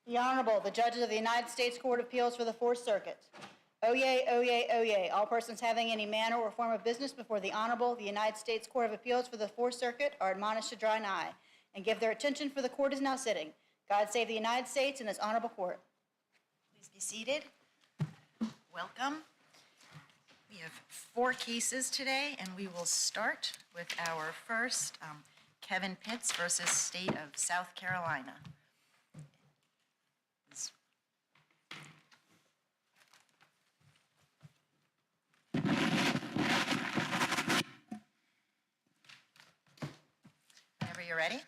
The Honorable, the Judges of the United States Court of Appeals for the Fourth Circuit. Oyez, oyez, oyez. All persons having any manner or form of business before the Honorable, the United States Court of Appeals for the Fourth Circuit are admonished to draw an eye and give their attention, for the court is now sitting. God save the United States and this honorable court. Please be seated. Welcome. We have 4 cases today, and we will start with our first, Kevin Pitts versus State of South Carolina. Whenever you're ready.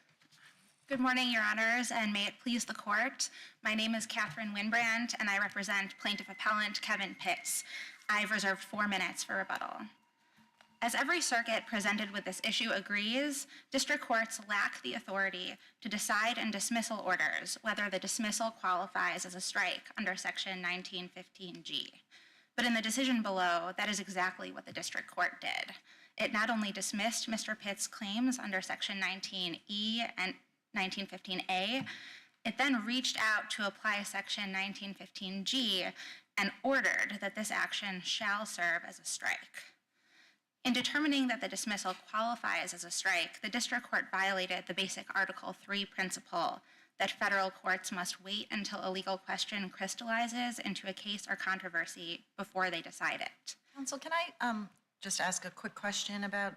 Good morning, Your Honors, and may it please the court. My name is Catherine Winbrand, and I represent plaintiff appellant Kevin Pitts. I've reserved 4 minutes for rebuttal. As every circuit presented with this issue agrees, district courts lack the authority to decide in dismissal orders whether the dismissal qualifies as a strike under Section 1915G. But in the decision below, that is exactly what the district court did. It not only dismissed Mr. Pitts' claims under Section 19E and 1915A, it then reached out to apply Section 1915G and ordered that this action shall serve as a strike. In determining that the dismissal qualifies as a strike, the district court violated the basic Article 3 principle that federal courts must wait until a legal question crystallizes into a case or controversy before they decide it. Counsel, can I just ask a quick question about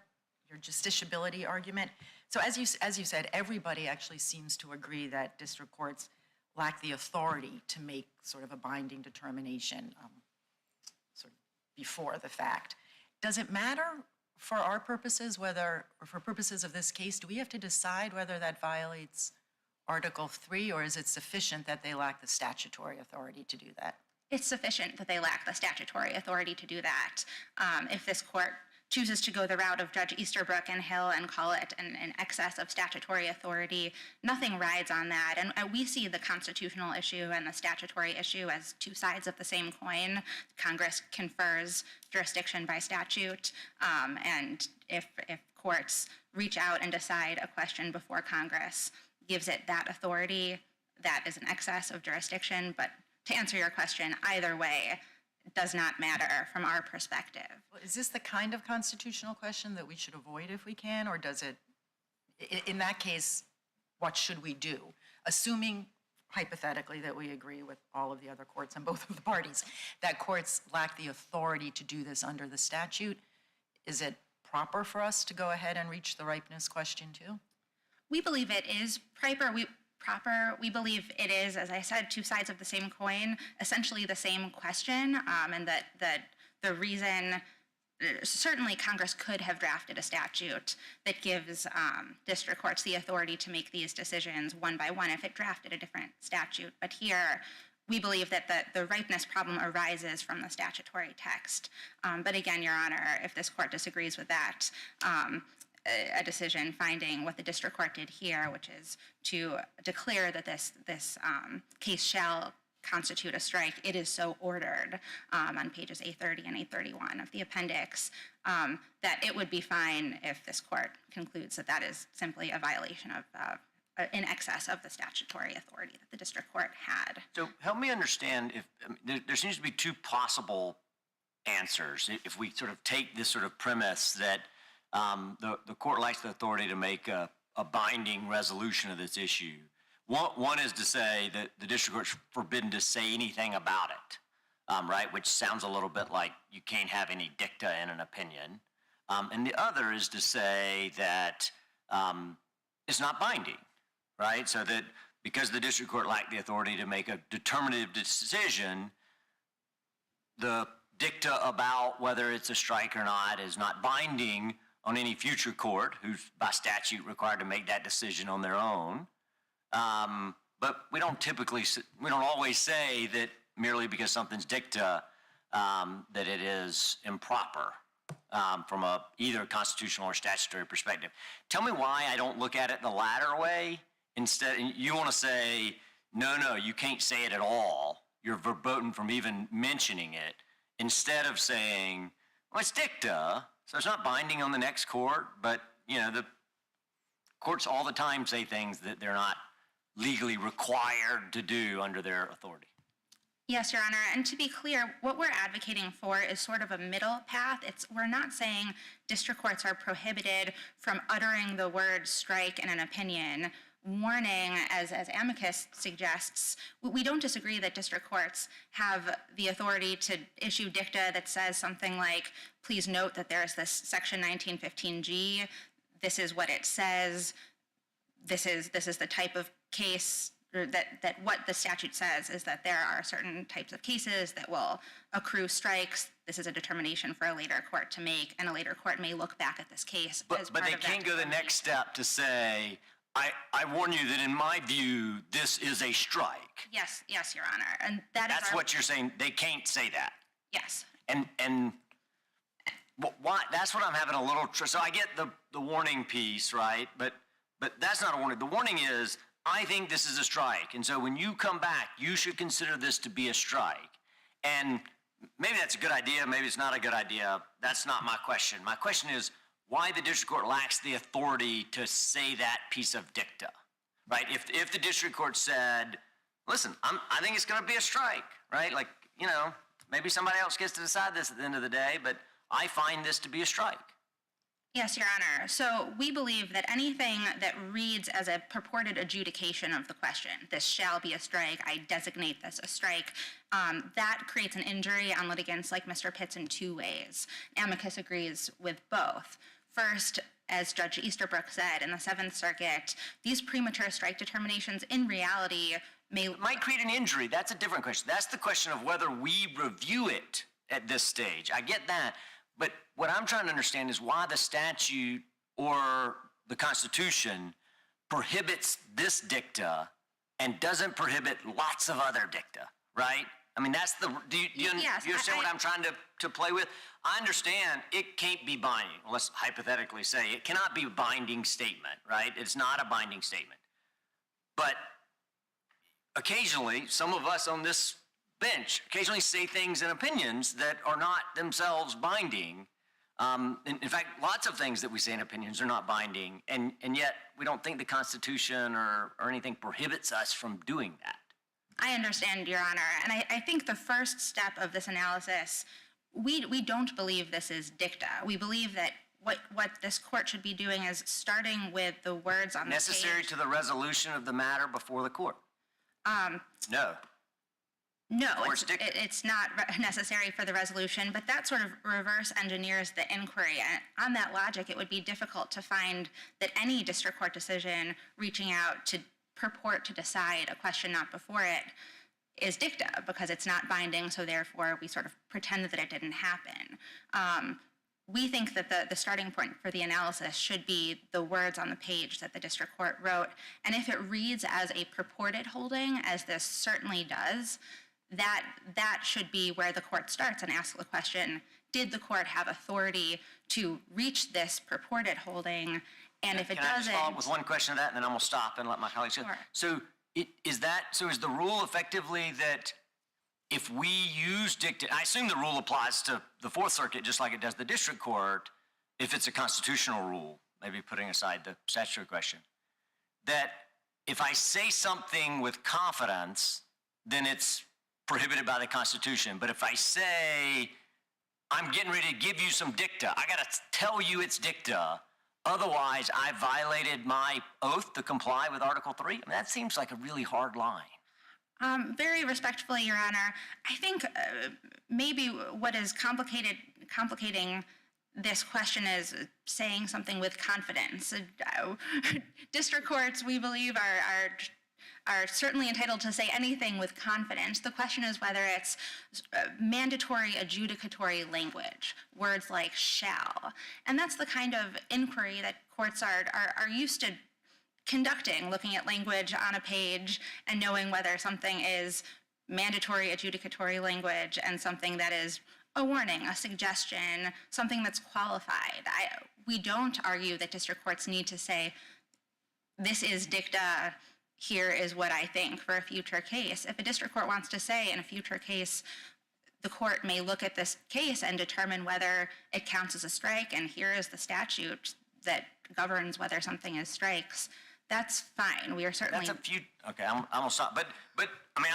your justiciability argument? So as you said, everybody actually seems to agree that district courts lack the authority to make sort of a binding determination sort of before the fact. Does it matter for our purposes or for purposes of this case, do we have to decide whether that violates Article 3, or is it sufficient that they lack the statutory authority to do that? It's sufficient that they lack the statutory authority to do that. If this court chooses to go the route of Judge Easterbrook and Hill and call it an excess of statutory authority, nothing rides on that. And we see the constitutional issue and the statutory issue as 2 sides of the same coin. Congress confers jurisdiction by statute, and if courts reach out and decide a question before Congress gives it that authority, that is an excess of jurisdiction. But to answer your question, either way, it does not matter from our perspective. Well, is this the kind of constitutional question that we should avoid if we can, or does it, in that case, what should we do? Assuming, hypothetically, that we agree with all of the other courts and both of the parties, that courts lack the authority to do this under the statute, is it proper for us to go ahead and reach the ripeness question too? We believe it is proper. We believe it is, as I said, 2 sides of the same coin, essentially the same question, and that the reason, certainly Congress could have drafted a statute that gives district courts the authority to make these decisions one by one if it drafted a different statute. But here, we believe that the ripeness problem arises from the statutory text. But again, Your Honor, if this court disagrees with that, a decision finding what the district court did here, which is to declare that this case shall constitute a strike, it is so ordered on pages 830 and 831 of the appendix, that it would be fine if this court concludes that that is simply a violation of in excess of the statutory authority that the district court had. So help me understand, there seems to be 2 possible answers if we sort of take this sort of premise that the court lacks the authority to make a binding resolution of this issue. One is to say that the district court's forbidden to say anything about it, right? Which sounds a little bit like you can't have any dicta in an opinion. And the other is to say that it's not binding, right? So that because the district court lacked the authority to make a determinative decision, the dicta about whether it's a strike or not is not binding on any future court who's by statute required to make that decision on their own. But we don't always say that merely because something's dicta that it is improper from either constitutional or statutory perspective. Tell me why I don't look at it the latter way. Instead, you want to say, no, you can't say it at all. You're verboten from even mentioning it. Instead of saying, well, it's dicta, so it's not binding on the next court, but, the courts all the time say things that they're not legally required to do under their authority. Yes, Your Honor. And to be clear, what we're advocating for is sort of a middle path. We're not saying district courts are prohibited from uttering the word strike in an opinion. Warning, as amicus suggests, we don't disagree that district courts have the authority to issue dicta that says something like, please note that there is this section 1915G. This is what it says. This is the type of case, or that what the statute says is that there are certain types of cases that will accrue strikes. This is a determination for a later court to make, and a later court may look back at this case as But part they of that can't go the next step to say, I warn you that in my view, this is a strike. Yes, Your Honor. And that's What you're saying. They can't say that. Yes. And why? That's what I'm having a little. So I get the warning piece, right? But that's not a warning. The warning is, I think this is a strike, and so when you come back, you should consider this to be a strike. And maybe that's a good idea. Maybe it's not a good idea. That's not my question. My question is why the district court lacks the authority to say that piece of dicta, right? If the district court said, listen, I think it's going to be a strike, right? Like, maybe somebody else gets to decide this at the end of the day, but I find this to be a strike. Yes, Your Honor. So we believe that anything that reads as a purported adjudication of the question, this shall be a strike, I designate this a strike, that creates an injury on litigants like Mr. Pitts in two ways. Amicus agrees with both. First, as Judge Easterbrook said in the Seventh Circuit, these premature strike determinations in reality might create an injury. That's a different question. That's the question of whether we review it at this stage. I get that. But what I'm trying to understand is why the statute or the Constitution prohibits this dicta and doesn't prohibit lots of other dicta, right? I mean, that's the, do you understand what I'm trying to play with? I understand it can't be binding. Let's hypothetically say it cannot be a binding statement, right? It's not a binding statement. But occasionally, some of us on this bench occasionally say things and opinions that are not themselves binding. In fact, lots of things that we say in opinions are not binding, and yet we don't think the Constitution or anything prohibits us from doing that. I understand, Your Honor. And I think the first step of this analysis, we don't believe this is dicta. We believe that what this court should be doing is starting with the words on the page. Necessary to the resolution of the matter before the court. No. No, it's not necessary for the resolution, but that sort of reverse engineers the inquiry. And on that logic, it would be difficult to find that any district court decision reaching out to purport to decide a question not before it is dicta, because it's not binding, so therefore we sort of pretend that it didn't happen. We think that the starting point for the analysis should be the words on the page that the district court wrote. And if it reads as a purported holding, as this certainly does, that should be where the court starts and asks the question, did the court have authority to reach this purported holding? And if it doesn't... Can I just follow up with one question of that, and then I'm going to stop and let my colleagues go? Sure. So is the rule effectively that if we use dicta... I assume the rule applies to the Fourth Circuit just like it does the district court, if it's a constitutional rule, maybe putting aside the statutory question, that if I say something with confidence, then it's prohibited by the Constitution. But if I say, I'm getting ready to give you some dicta, I got to tell you it's dicta, otherwise I violated my oath to comply with Article 3? I mean, that seems like a really hard line. Very respectfully, Your Honor, I think maybe what is complicating this question is saying something with confidence. District courts, we believe, are certainly entitled to say anything with confidence. The question is whether it's mandatory adjudicatory language, words like shall. And that's the kind of inquiry that courts are used to conducting, looking at language on a page and knowing whether something is mandatory adjudicatory language and something that is a warning, a suggestion, something that's qualified. We don't argue that district courts need to say, this is dicta, here is what I think for a future case. If a district court wants to say in a future case, the court may look at this case and determine whether it counts as a strike, and here is the statute that governs whether something is strikes, That's fine. We are certainly. That's a few, okay, I'm almost stop. But I mean,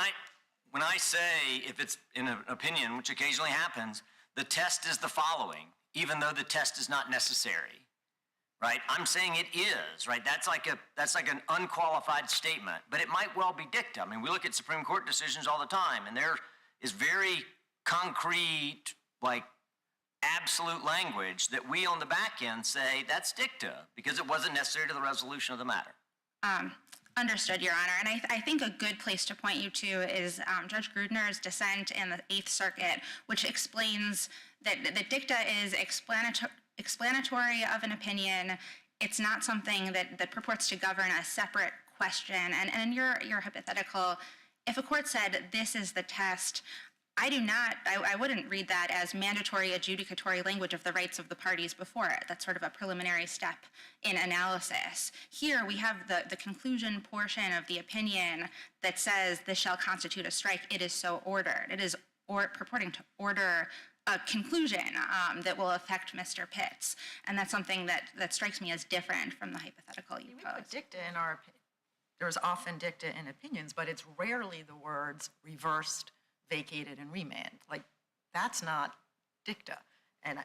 when I say if it's in an opinion, which occasionally happens, the test is the following, even though the test is not necessary, right? I'm saying it is, right? That's like an unqualified statement, but it might well be dicta. I mean, we look at Supreme Court decisions all the time, and there is very concrete, like absolute language that we on the back end say that's dicta because it wasn't necessary to the resolution of the matter. Understood, Your Honor. And I think a good place to point you to is Judge Grudner's dissent in the Eighth Circuit, which explains that the dicta is explanatory of an opinion. It's not something that purports to govern a separate question. And in your hypothetical, if a court said this is the test, I wouldn't read that as mandatory adjudicatory language of the rights of the parties before it. That's sort of a preliminary step in analysis. Here we have the conclusion portion of the opinion that says this shall constitute a strike. It is so ordered. It is purporting to order a conclusion that will affect Mr. Pitts. And that's something that strikes me as different from the hypothetical you We put posed. dicta in our opinion. There's often dicta in opinions, but it's rarely the words reversed, vacated, and remand. Like, that's not dicta. And,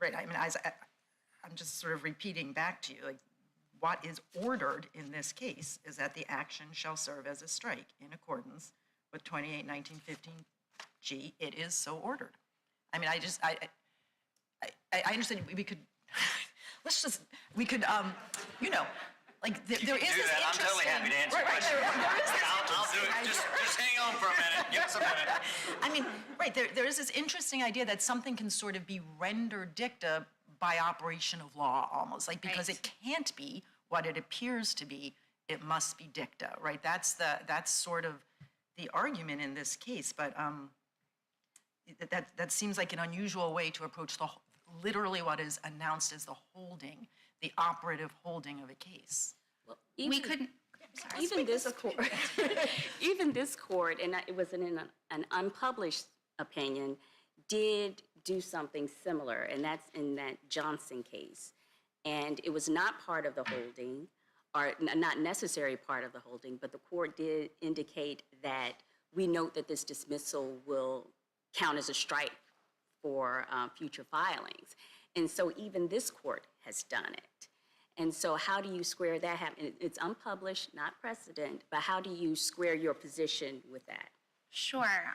right, I mean, I'm just sort of repeating back to you, like, what is ordered in this case is that the action shall serve as a strike in accordance with 28-1915G. It is so ordered. I mean, I understand we could, like, there is this that. I'm totally happy to answer questions. I'll do it. Just hang on for a minute. Give us a minute. I mean, right, there is this interesting idea that something can sort of be rendered dicta by operation of law almost, like because Right. it can't be what it appears to be, it must be dicta, right? That's sort of the argument in this case, but that seems like an unusual way to approach literally what is announced as the holding, the operative holding of a case. Well, We couldn't. even this court, even this court, and it was in an unpublished opinion, did do something similar, and that's in that Johnson case. And it was not part of the holding, or not necessary part of the holding, but the court did indicate that we note that this dismissal will count as a strike for future filings. And so even this court has done it. And so how do you square that? It's unpublished, not precedent, but how do you square your position with that? Sure.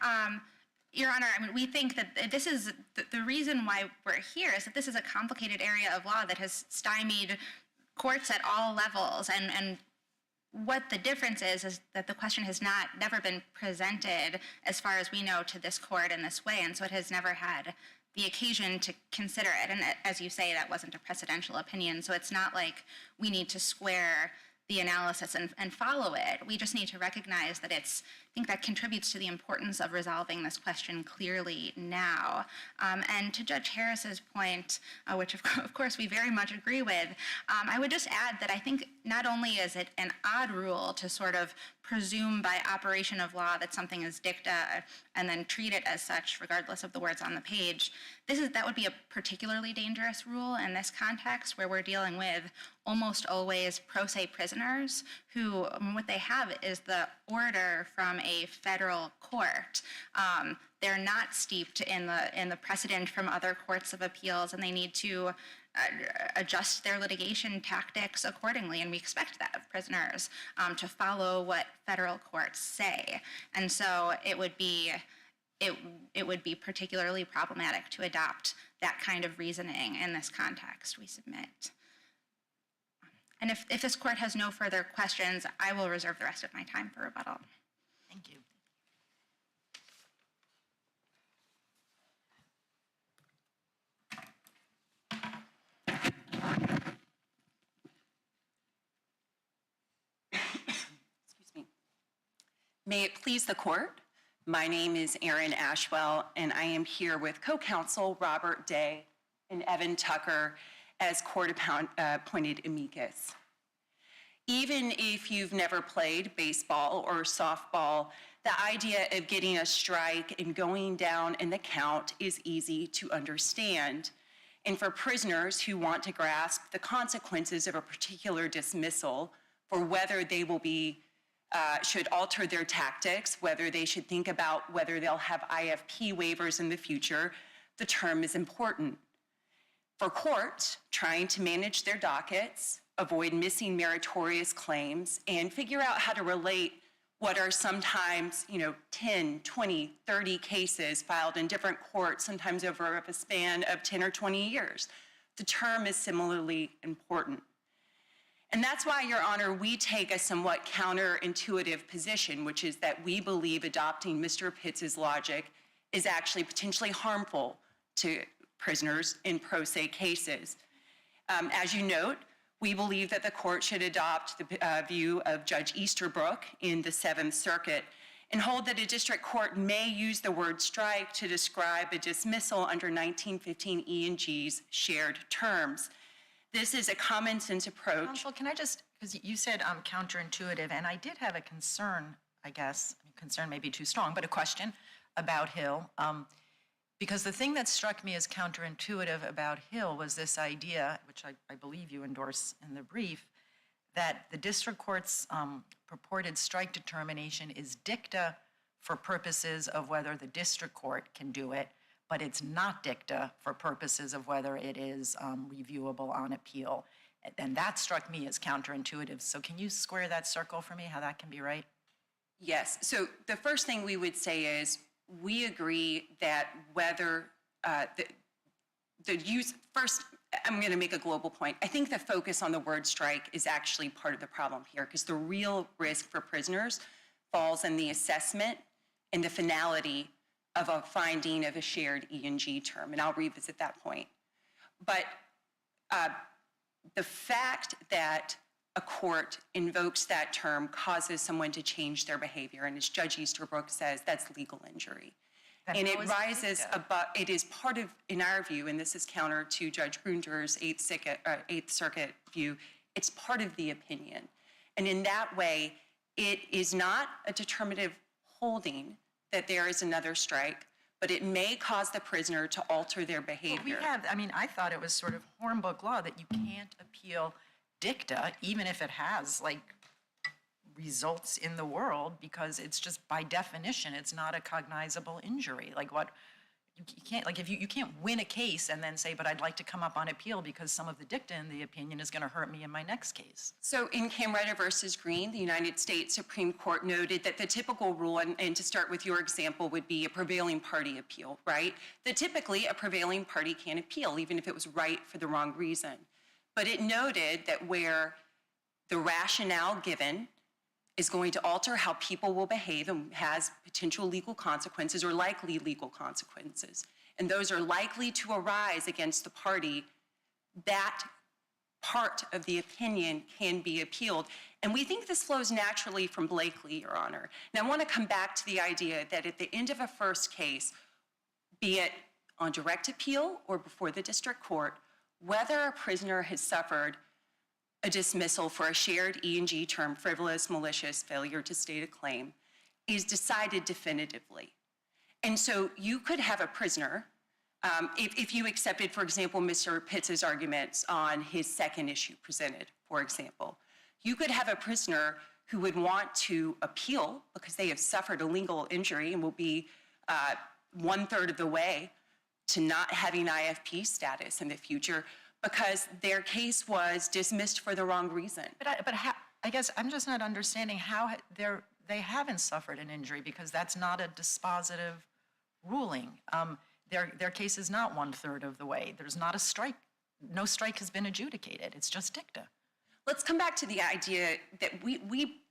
Your Honor, I mean, we think that this is the reason why we're here is that this is a complicated area of law that has stymied courts at all levels. And what the difference is that the question has never been presented, as far as we know, to this court in this way. And so it has never had the occasion to consider it. And as you say, that wasn't a precedential opinion. So it's not like we need to square the analysis and follow it. We just need to recognize that I think that contributes to the importance of resolving this question clearly now. And to Judge Harris's point, which of course we very much agree with, I would just add that I think not only is it an odd rule to sort of presume by operation of law that something is dicta and then treat it as such regardless of the words on the page, that would be a particularly dangerous rule in this context where we're dealing with almost always pro se prisoners who what they have is the order from a federal court. They're not steeped in the precedent from other courts of appeals, and they need to adjust their litigation tactics accordingly, and we expect that of prisoners to follow what federal courts say. And so it would be particularly problematic to adopt that kind of reasoning in this context, we submit. And if this court has no further questions, I will reserve the rest of my time for rebuttal. Thank you. Excuse me. May it please the court, my name is Erin Ashwell, and I am here with co-counsel Robert Day and Evan Tucker as court-appointed amicus. Even if you've never played baseball or softball, the idea of getting a strike and going down in the count is easy to understand. and for prisoners who want to grasp the consequences of a particular dismissal for whether they will be, should alter their tactics, whether they should think about whether they'll have IFP waivers in the future, the term is important. For courts, trying to manage their dockets, avoid missing meritorious claims, and figure out how to relate what are sometimes, 10, 20, 30 cases filed in different courts, sometimes over a span of 10 or 20 years. The term is similarly important. And that's why, Your Honor, we take a somewhat counterintuitive position, which is that we believe adopting Mr. Pitts' logic is actually potentially harmful to prisoners in pro se cases. As you note, we believe that the court should adopt the view of Judge Easterbrook in the Seventh Circuit and hold that a district court may use the word strike to describe a dismissal under 1915 E&G's shared terms. This is a common sense approach. Counsel, can I just, because you said counterintuitive, and I did have a concern, I guess, concern may be too strong, but a question about Hill. Because the thing that struck me as counterintuitive about Hill was this idea, which I believe you endorse in the brief, that the district court's purported strike determination is dicta for purposes of whether the district court can do it, but it's not dicta for purposes of whether it is reviewable on appeal. And that struck me as counterintuitive. So can you square that circle for me, how that can be right? Yes. So the first thing we would say is we agree that whether the use, first, I'm going to make a global point. I think the focus on the word strike is actually part of the problem here, because the real risk for prisoners falls in the assessment and the finality of a finding of a shared E&G term, and I'll revisit that point. But the fact that a court invokes that term causes someone to change their behavior, and as Judge Easterbrook says, that's legal injury. And it rises above, it is part of, in our view, and this is counter to Judge Grunder's Eighth Circuit view, it's part of the opinion. And in that way, it is not a determinative holding that there is another strike, but it may cause the prisoner to alter their behavior. Well, we have, I thought it was sort of hornbook law that you can't appeal dicta, even if it has results in the world, because it's just by definition, it's not a cognizable injury. You can't, if you can't win a case and then say, but I'd like to come up on appeal because some of the dicta in the opinion is going to hurt me in my next case. So in Camreta versus Green, the United States Supreme Court noted that the typical rule, and to start with your example, would be a prevailing party appeal, right? That typically a prevailing party can appeal, even if it was right for the wrong reason. But it noted that where the rationale given is going to alter how people will behave and has potential legal consequences or likely legal consequences, and those are likely to arise against the party, that part of the opinion can be appealed. And we think this flows naturally from Blakely, Your Honor. Now, I want to come back to the idea that at the end of a first case, be it on direct appeal or before the district court, whether a prisoner has suffered a dismissal for a shared E&G term, frivolous, malicious, failure to state a claim, is decided definitively. And so you could have a prisoner, if you accepted, for example, Mr. Pitts' arguments on his second issue presented, for example, you could have a prisoner who would want to appeal because they have suffered a legal injury and will be 1/3 of the way to not having IFP status in the future, because their case was dismissed for the wrong reason. But I guess I'm just not understanding how they haven't suffered an injury, because that's not a dispositive ruling. Their case is not 1/3 of the way. There's not a strike. No strike has been adjudicated. It's just dicta. Let's come back to the idea that we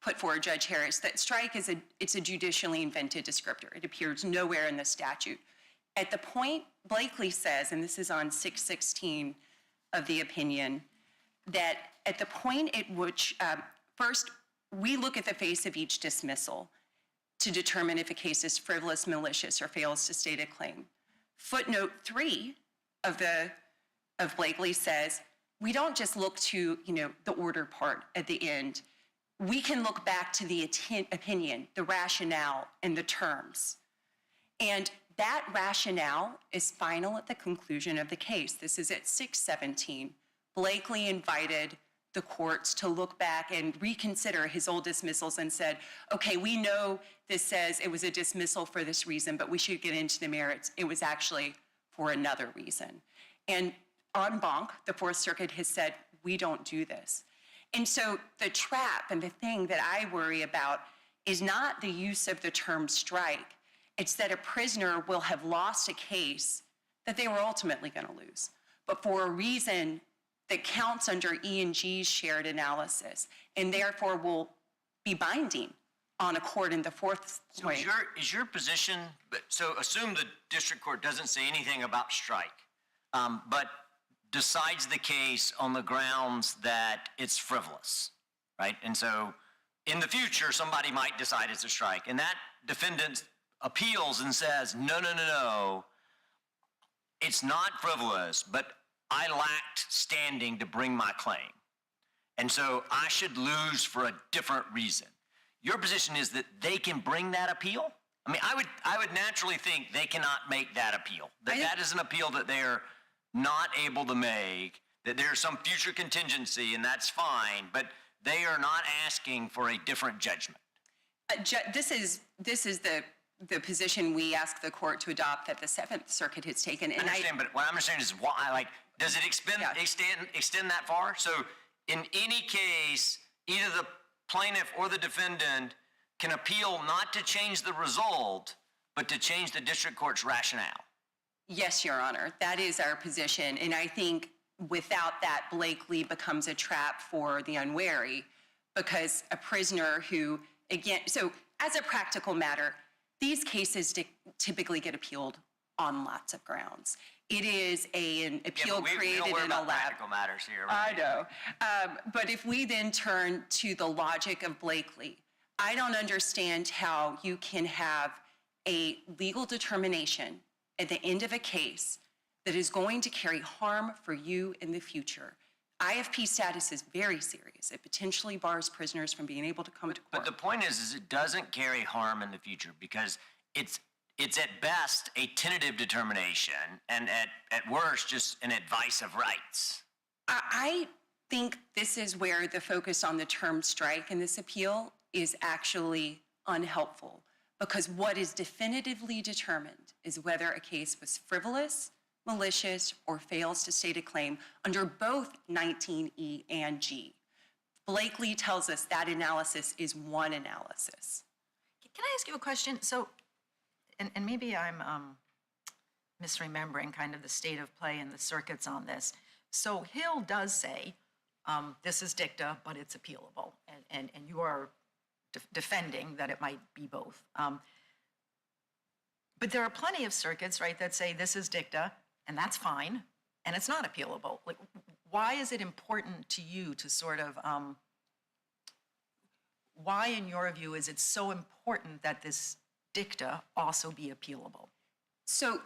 put forward, Judge Harris, that strike is it's a judicially invented descriptor. It appears nowhere in the statute. At the point Blakely says, and this is on 616 of the opinion, that at the point at which, first, we look at the face of each dismissal to determine if a case is frivolous, malicious, or fails to state a claim. Footnote 3 of Blakely says, we don't just look to, the order part at the end. We can look back to the opinion, the rationale, and the terms. And that rationale is final at the conclusion of the case. This is at 617. Blakely invited the courts to look back and reconsider his old dismissals and said, okay, we know this says it was a dismissal for this reason, but we should get into the merits. It was actually for another reason. And en banc, the Fourth Circuit has said, we don't do this. And so the trap and the thing that I worry about is not the use of the term strike. It's that a prisoner will have lost a case that they were ultimately going to lose, but for a reason that counts under E&G's shared analysis, and therefore will be binding on a court in the fourth So point. is your position, so assume the district court doesn't say anything about strike, but decides the case on the grounds that it's frivolous, right? And so in the future, somebody might decide it's a strike, and that defendant appeals and says, no, it's not frivolous, but I lacked standing to bring my claim. And so I should lose for a different reason. Your position is that they can bring that appeal? I mean, I would naturally think they cannot make that appeal. That is an appeal that they're not able to make, that there's some future contingency, and that's fine, but they are not asking for a different judgment. This is the position we ask the court to adopt that the Seventh Circuit has taken. I understand, but what I'm saying is why, like, does it extend that far? So in any case, either the plaintiff or the defendant can appeal not to change the result, but to change the district court's rationale. Yes, Your Honor, that is our position. And I think without that, Blakely becomes a trap for the unwary, because a prisoner who, again, so as a practical matter, these cases typically get appealed on lots of grounds. It is an appeal created in a lab. Practical matters here. Right? I know. But if we then turn to the logic of Blakely, I don't understand how you can have a legal determination at the end of a case that is going to carry harm for you in the future. IFP status is very serious. It potentially bars prisoners from being able to come to court. But the point is it doesn't carry harm in the future because it's at best a tentative determination and at worst just an advice of rights. I think this is where the focus on the term strike in this appeal is actually unhelpful, because what is definitively determined is whether a case was frivolous, malicious, or fails to state a claim under both 19E and G. Blakely tells us that analysis is one analysis. Can I ask you a question? So, and maybe I'm misremembering kind of the state of play in the circuits on this. So Hill does say, this is dicta, but it's appealable, and you are defending that it might be both. But there are plenty of circuits, right, that say this is dicta, and that's fine, and it's not appealable. Like, why is it important to you to sort of, why in your view is it so important that this dicta also be appealable? So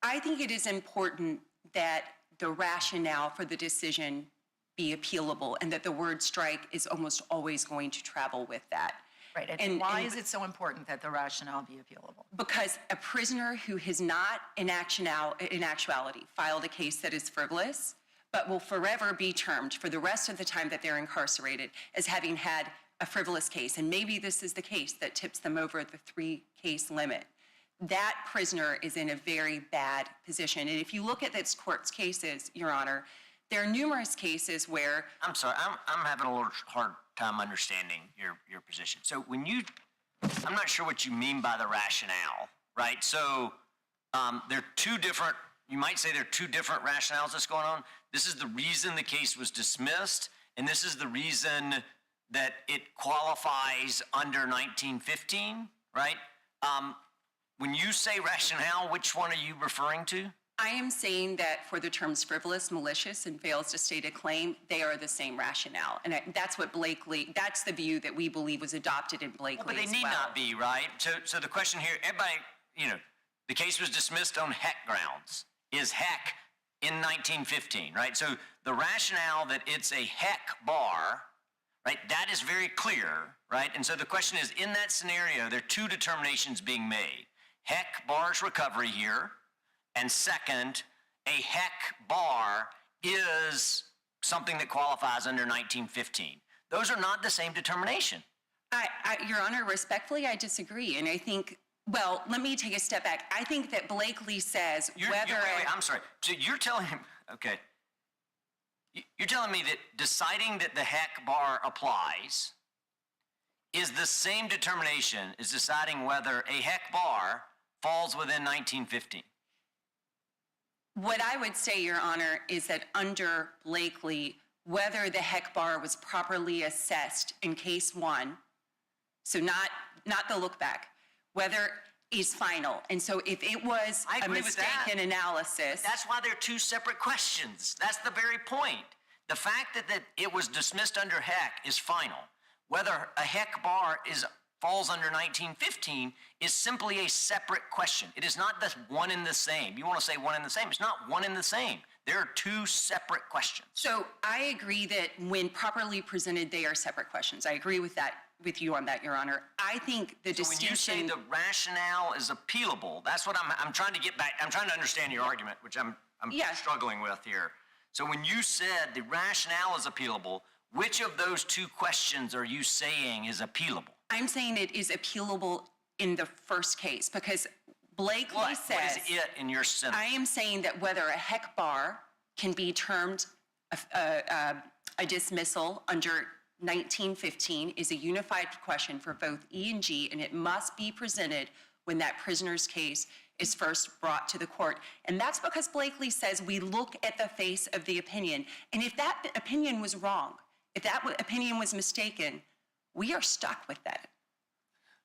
I think it is important that the rationale for the decision be appealable, and that the word strike is almost always going to travel with that. Right, and why is it so important that the rationale be appealable? Because a prisoner who has not in actuality filed a case that is frivolous, but will forever be termed for the rest of the time that they're incarcerated as having had a frivolous case, and maybe this is the case that tips them over the 3-case limit, that prisoner is in a very bad position. And if you look at this court's cases, Your Honor, there are numerous cases where... I'm sorry, I'm having a little hard time understanding your position. So when you, I'm not sure what you mean by the rationale, right? So there are two different, you might say there are two different rationales that's going on. This is the reason the case was dismissed, and this is the reason that it qualifies under 1915, right? When you say rationale, which one are you referring to? I am saying that for the terms frivolous, malicious, and fails to state a claim, they are the same rationale. And that's what Blakely, that's the view that we believe was adopted in Blakely But they need not be, right? So the question here, everybody, you know, the case was dismissed on heck grounds. Is heck in 1915, right? So the rationale that it's a heck bar, right, that is very clear, right? And so the question is, in that scenario, there are two determinations being made. heck bars recovery here, and second, a heck bar is something that qualifies under 1915. Those are not the same determination. Your Honor, respectfully, I disagree. And I think, well, let me take a step back. I think that Blakely says whether... Wait, I'm sorry. So you're telling him, okay, you're telling me that deciding that the heck bar applies is the same determination as deciding whether a heck bar falls within 1915. What I would say, Your Honor, is that under Blakely, whether the heck bar was properly assessed in case one, so not the look back, whether is final. And so if it was I a agree with that. mistaken analysis... That's why they're two separate questions. That's the very point. The fact that it was dismissed under heck is final. Whether a heck bar falls under 1915 is simply a separate question. It is not the one and the same. You want to say one and the same. It's not one and the same. There are two separate questions. So I agree that when properly presented, they are separate questions. I agree with that, with you on that, Your Honor. I think the distinction... When you say the rationale is appealable, that's what I'm trying to get back. I'm trying to understand your argument, which I'm struggling with here. So when you said the rationale is appealable, which of those two questions are you saying is appealable? I'm saying it is appealable in the first case because Blakely says... What is it in your sentence? I am saying that whether a heck bar can be termed a dismissal under 1915 is a unified question for both E and G, and it must be presented when that prisoner's case is first brought to the court. And that's because Blakely says we look at the face of the opinion. And if that opinion was wrong, if that opinion was mistaken, we are stuck with that.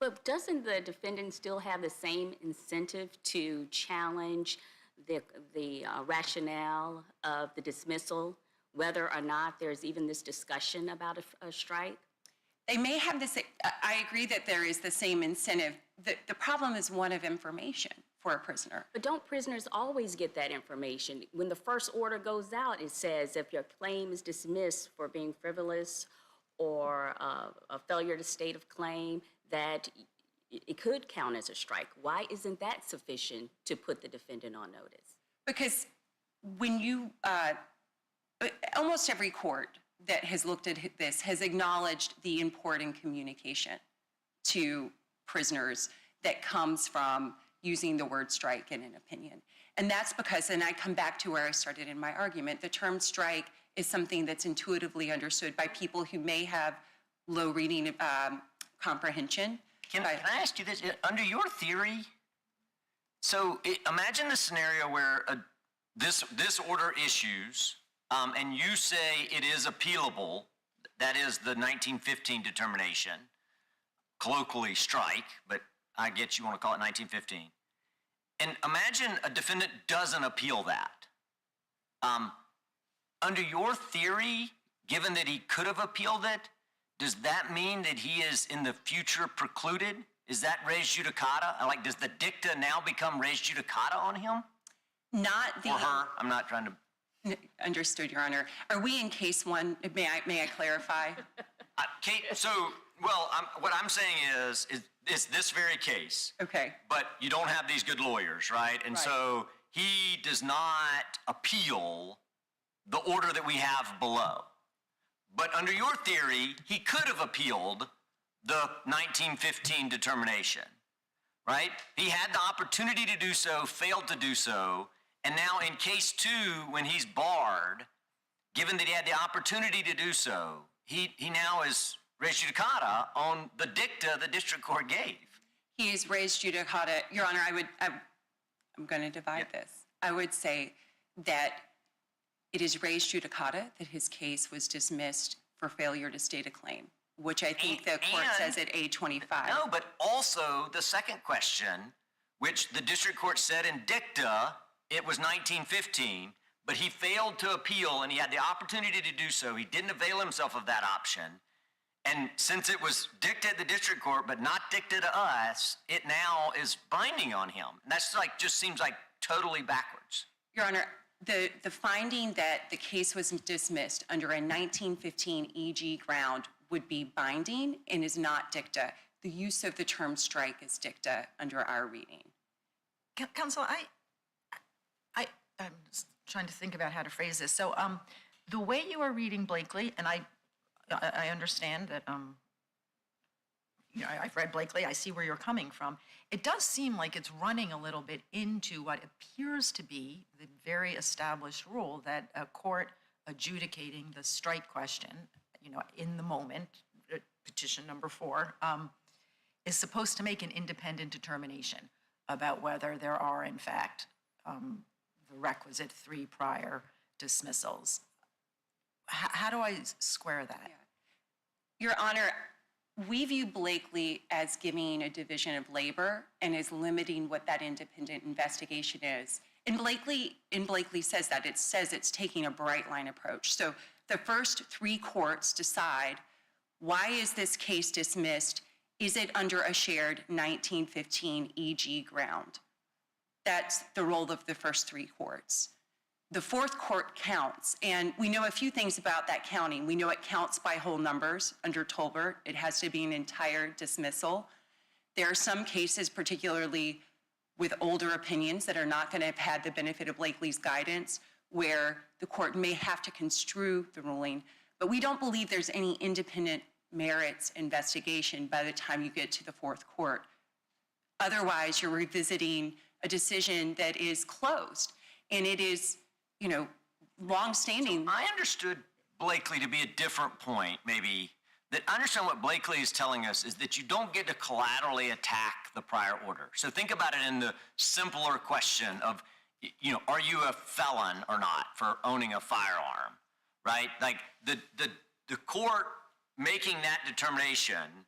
But doesn't the defendant still have the same incentive to challenge the rationale of the dismissal, whether or not there's even this discussion about a strike? They may have this, I agree that there is the same incentive. The problem is one of information for a prisoner. But don't prisoners always get that information? When the first order goes out, it says if your claim is dismissed for being frivolous or a failure to state of claim, that it could count as a strike. Why isn't that sufficient to put the defendant on notice? Because when you, almost every court that has looked at this has acknowledged the important communication to prisoners that comes from using the word strike in an opinion. And that's because, and I come back to where I started in my argument, the term strike is something that's intuitively understood by people who may have low reading comprehension. Can I ask you this? Under your theory, so imagine the scenario where this order issues, and you say it is appealable, that is the 1915 determination, colloquially strike, but I get you want to call it 1915. And imagine a defendant doesn't appeal that. Under your theory, given that he could have appealed it, does that mean that he is in the future precluded? Is that res judicata? Like, does the dicta now become res judicata on him? Not the... Or her? I'm not trying to... Understood, Your Honor. Are we in case one? May I clarify? Kate, so, well, what I'm saying is this very case. Okay. But you don't have these good lawyers, right? And so he does not appeal the order that we have below. But under your theory, he could have appealed the 1915 determination, right? He had the opportunity to do so, failed to do so, and now in case 2, when he's barred, given that he had the opportunity to do so, he now is res judicata on the dicta the district court gave. He is res judicata. Your Honor, I'm going to divide this. I would say that it is res judicata that his case was dismissed for failure to state a claim, which I think the court says at A25. No, but also the second question, which the district court said in dicta, it was 1915, but he failed to appeal and he had the opportunity to do so. He didn't avail himself of that option. And since it was dicta at the district court, but not dicta to us, it now is binding on him. And that's like, just seems like totally backwards. Your Honor, the finding that the case was dismissed under a 1915 EG ground would be binding and is not dicta. The use of the term strike is dicta under our reading. Counsel, I'm just trying to think about how to phrase this. So, the way you are reading Blakely, and I understand that, I've read Blakely, I see where you're coming from. It does seem like it's running a little bit into what appears to be the very established rule that a court adjudicating the strike question, in the moment, petition number 4, is supposed to make an independent determination about whether there are, in fact, the requisite 3 prior dismissals. How do I square that? Your Honor, we view Blakely as giving a division of labor and as limiting what that independent investigation is. And Blakely says that. It says it's taking a bright line approach. So the first 3 courts decide, why is this case dismissed? Is it under a shared 1915 EG ground? That's the role of the first 3 courts. The 4th court counts, and we know a few things about that counting. We know it counts by whole numbers under Tolbert. It has to be an entire dismissal. There are some cases, particularly with older opinions that are not going to have had the benefit of Blakely's guidance, where the court may have to construe the ruling. But we don't believe there's any independent merits investigation by the time you get to the 4th court. Otherwise, you're revisiting a decision that is closed, and it is, longstanding. So I understood Blakely to be a different point, maybe. That I understand what Blakely is telling us is that you don't get to collaterally attack the prior order. So think about it in the simpler question of, are you a felon or not for owning a firearm, right? Like the court making that determination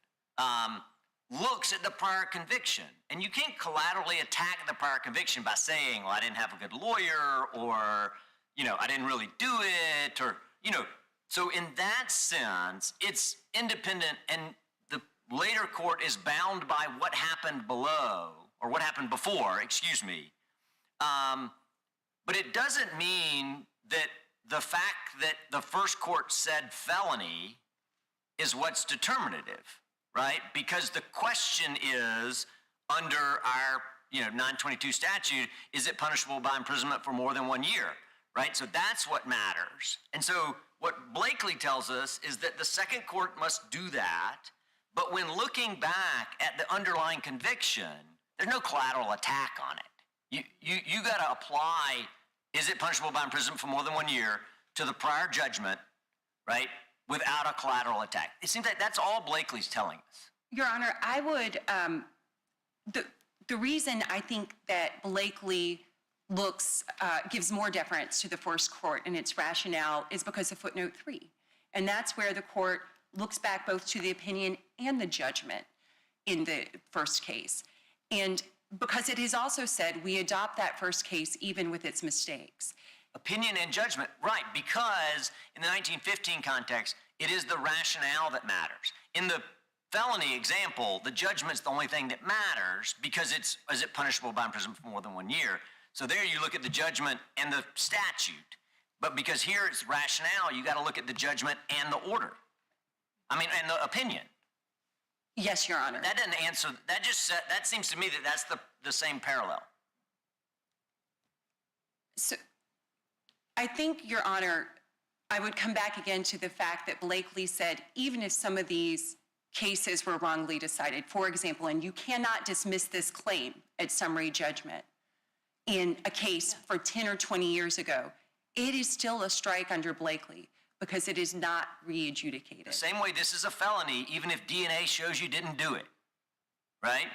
looks at the prior conviction. And you can't collaterally attack the prior conviction by saying, well, I didn't have a good lawyer, or, I didn't really do it, or, So in that sense, it's independent, and the later court is bound by what happened below, or what happened before, excuse me. But it doesn't mean that the fact that the first court said felony is what's determinative, right? Because the question is, under our 922 statute, is it punishable by imprisonment for more than 1 year, right? So that's what matters. And so what Blakely tells us is that the second court must do that, but when looking back at the underlying conviction, there's no collateral attack on it. You got to apply, is it punishable by imprisonment for more than 1 year, to the prior judgment, right, without a collateral attack. It seems like that's all Blakely's telling us. Your Honor, I would, the reason I think that Blakely gives more deference to the first court and its rationale is because of footnote 3. And that's where the court looks back both to the opinion and the judgment in the first case. And because it has also said we adopt that first case even with its mistakes. Opinion and judgment, right, because in the 1915 context, it is the rationale that matters. In the felony example, the judgment's the only thing that matters because is it punishable by imprisonment for more than 1 year? So there you look at the judgment and the statute. But because here it's rationale, you got to look at the judgment and the order. And the opinion. Yes, Your Honor. That doesn't answer, that seems to me that that's the same parallel. So I think, Your Honor, I would come back again to the fact that Blakely said even if some of these cases were wrongly decided, for example, and you cannot dismiss this claim at summary judgment in a case for 10 or 20 years ago, it is still a strike under Blakely because it is not re-adjudicated. The same way this is a felony, even if DNA shows you didn't do it, right?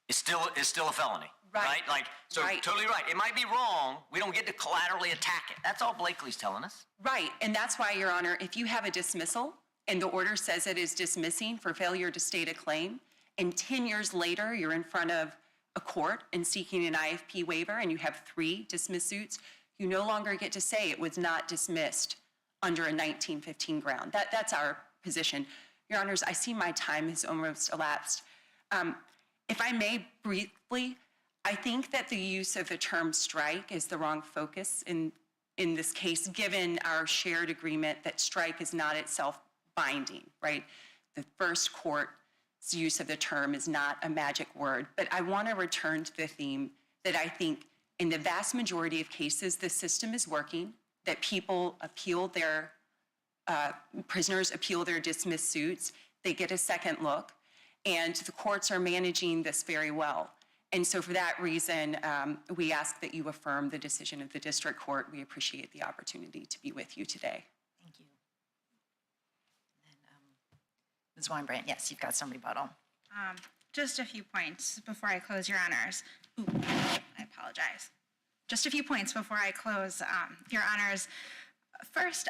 It's still a felony, right? Right. Totally right. It might be wrong. We don't get to collaterally attack it. That's all Blakely's telling us. Right, and that's why, Your Honor, if you have a dismissal and the order says it is dismissing for failure to state a claim, and 10 years later you're in front of a court and seeking an IFP waiver and you have 3 dismissed suits, you no longer get to say it was not dismissed under a 1915 ground. That's our position. Your Honors, I see my time has almost elapsed. If I may briefly, I think that the use of the term strike is the wrong focus in this case, given our shared agreement that strike is not itself binding, right? The first court's use of the term is not a magic word, but I want to return to the theme that I think in the vast majority of cases, the system is working, that people appeal their, prisoners appeal their dismissed suits, they get a second look, and the courts are managing this very well. And so for that reason, we ask that you affirm the decision of the district court. We appreciate the opportunity to be with you today. Thank you. And Ms. Weinbrand, yes, you've got some rebuttal. Just a few points before I close, Your Honors. Ooh, I apologize. Just a few points before I close, Your Honors. First,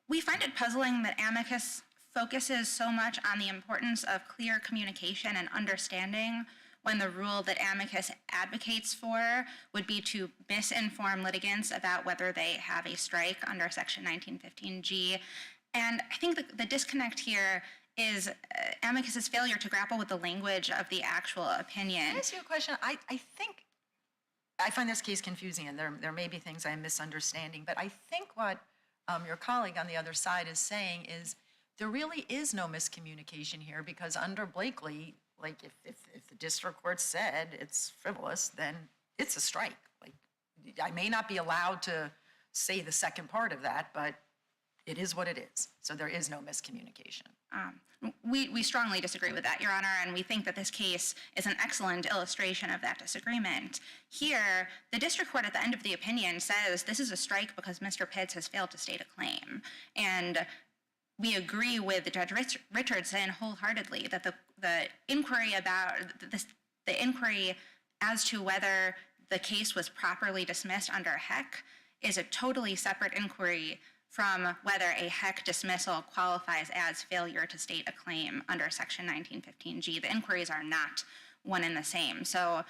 we find it puzzling that amicus focuses so much on the importance of clear communication and understanding when the rule that amicus advocates for would be to misinform litigants about whether they have a strike under Section 1915G. And I think the disconnect here is amicus's failure to grapple with the language of the actual opinion. Can I ask you a question? I think, I find this case confusing, and there may be things I'm misunderstanding, but I think what your colleague on the other side is saying is there really is no miscommunication here, because under Blakely, like if the district court said it's frivolous, then it's a strike. Like, I may not be allowed to say the second part of that, but it is what it is. So there is no miscommunication. We strongly disagree with that, Your Honor, and we think that this case is an excellent illustration of that disagreement. Here, the district court at the end of the opinion says this is a strike because Mr. Pitts has failed to state a claim. And we agree with Judge Richardson wholeheartedly that the inquiry about the inquiry as to whether the case was properly dismissed under Heck is a totally separate inquiry from whether a Heck dismissal qualifies as failure to state a claim under Section 1915G. The inquiries are not one and the same. So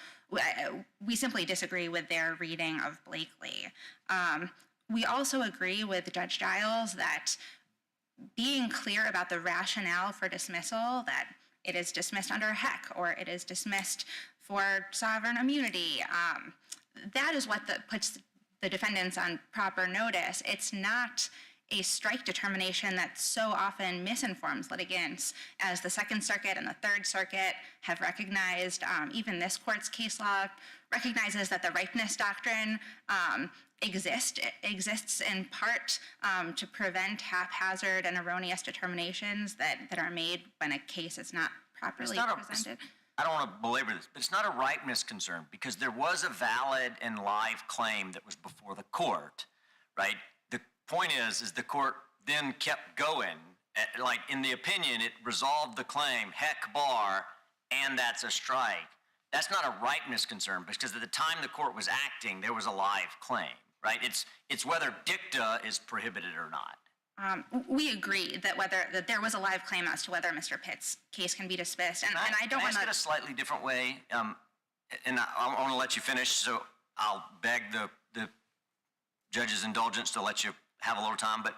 we simply disagree with their reading of Blakely. We also agree with Judge Giles that being clear about the rationale for dismissal, that it is dismissed under Heck or it is dismissed for sovereign immunity, that is what puts the defendants on proper notice. It's not a strike determination that so often misinforms litigants, as the Second Circuit and the Third Circuit have recognized. Even this court's case law recognizes that the ripeness doctrine exists in part to prevent haphazard and erroneous determinations that are made when a case is not properly presented. I don't want to belabor this, but it's not a ripeness concern, because there was a valid and live claim that was before the court, right? The point is the court then kept going. Like, in the opinion, it resolved the claim, Heck bar, and that's a strike. That's not a ripeness concern, because at the time the court was acting, there was a live claim, right? It's whether dicta is prohibited or not. We agree that there was a live claim as to whether Mr. Pitt's case can be dismissed, and I don't want to. Can I ask it a slightly different way? And I want to let you finish, so I'll beg the judge's indulgence to let you have a little time. But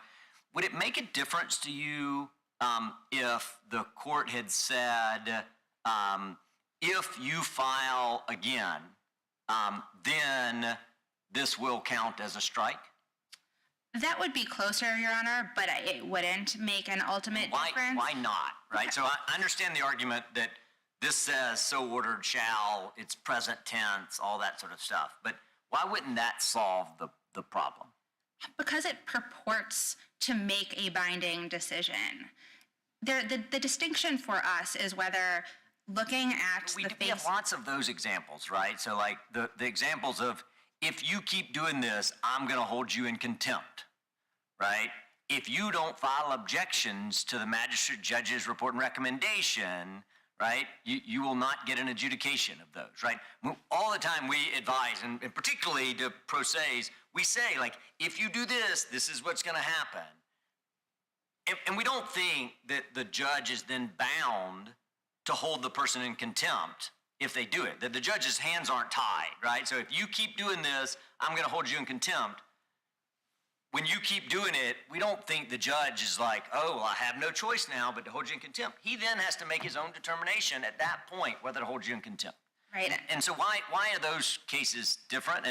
would it make a difference to you if the court had said, if you file again, then this will count as a strike? That would be closer, Your Honor, but it wouldn't make an ultimate difference. Why not, right? So I understand the argument that this says so ordered shall, it's present tense, all that sort of stuff. But why wouldn't that solve the problem? Because it purports to make a binding decision. The distinction for us is whether looking at We have lots of those examples, right? So like the examples of, if you keep doing this, I'm going to hold you in contempt, right? If you don't file objections to the magistrate judge's report and recommendation, right, you will not get an adjudication of those, right? All the time we advise, and particularly to pro se's, we say, like, if you do this, this is what's going to happen. And we don't think that the judge is then bound to hold the person in contempt if they do it, that the judge's hands aren't tied, right? So if you keep doing this, I'm going to hold you in contempt. When you keep doing it, we don't think the judge is like, oh, well, I have no choice now but to hold you in contempt. He then has to make his own determination at that point whether to hold you in contempt. Right. And so why are those cases different?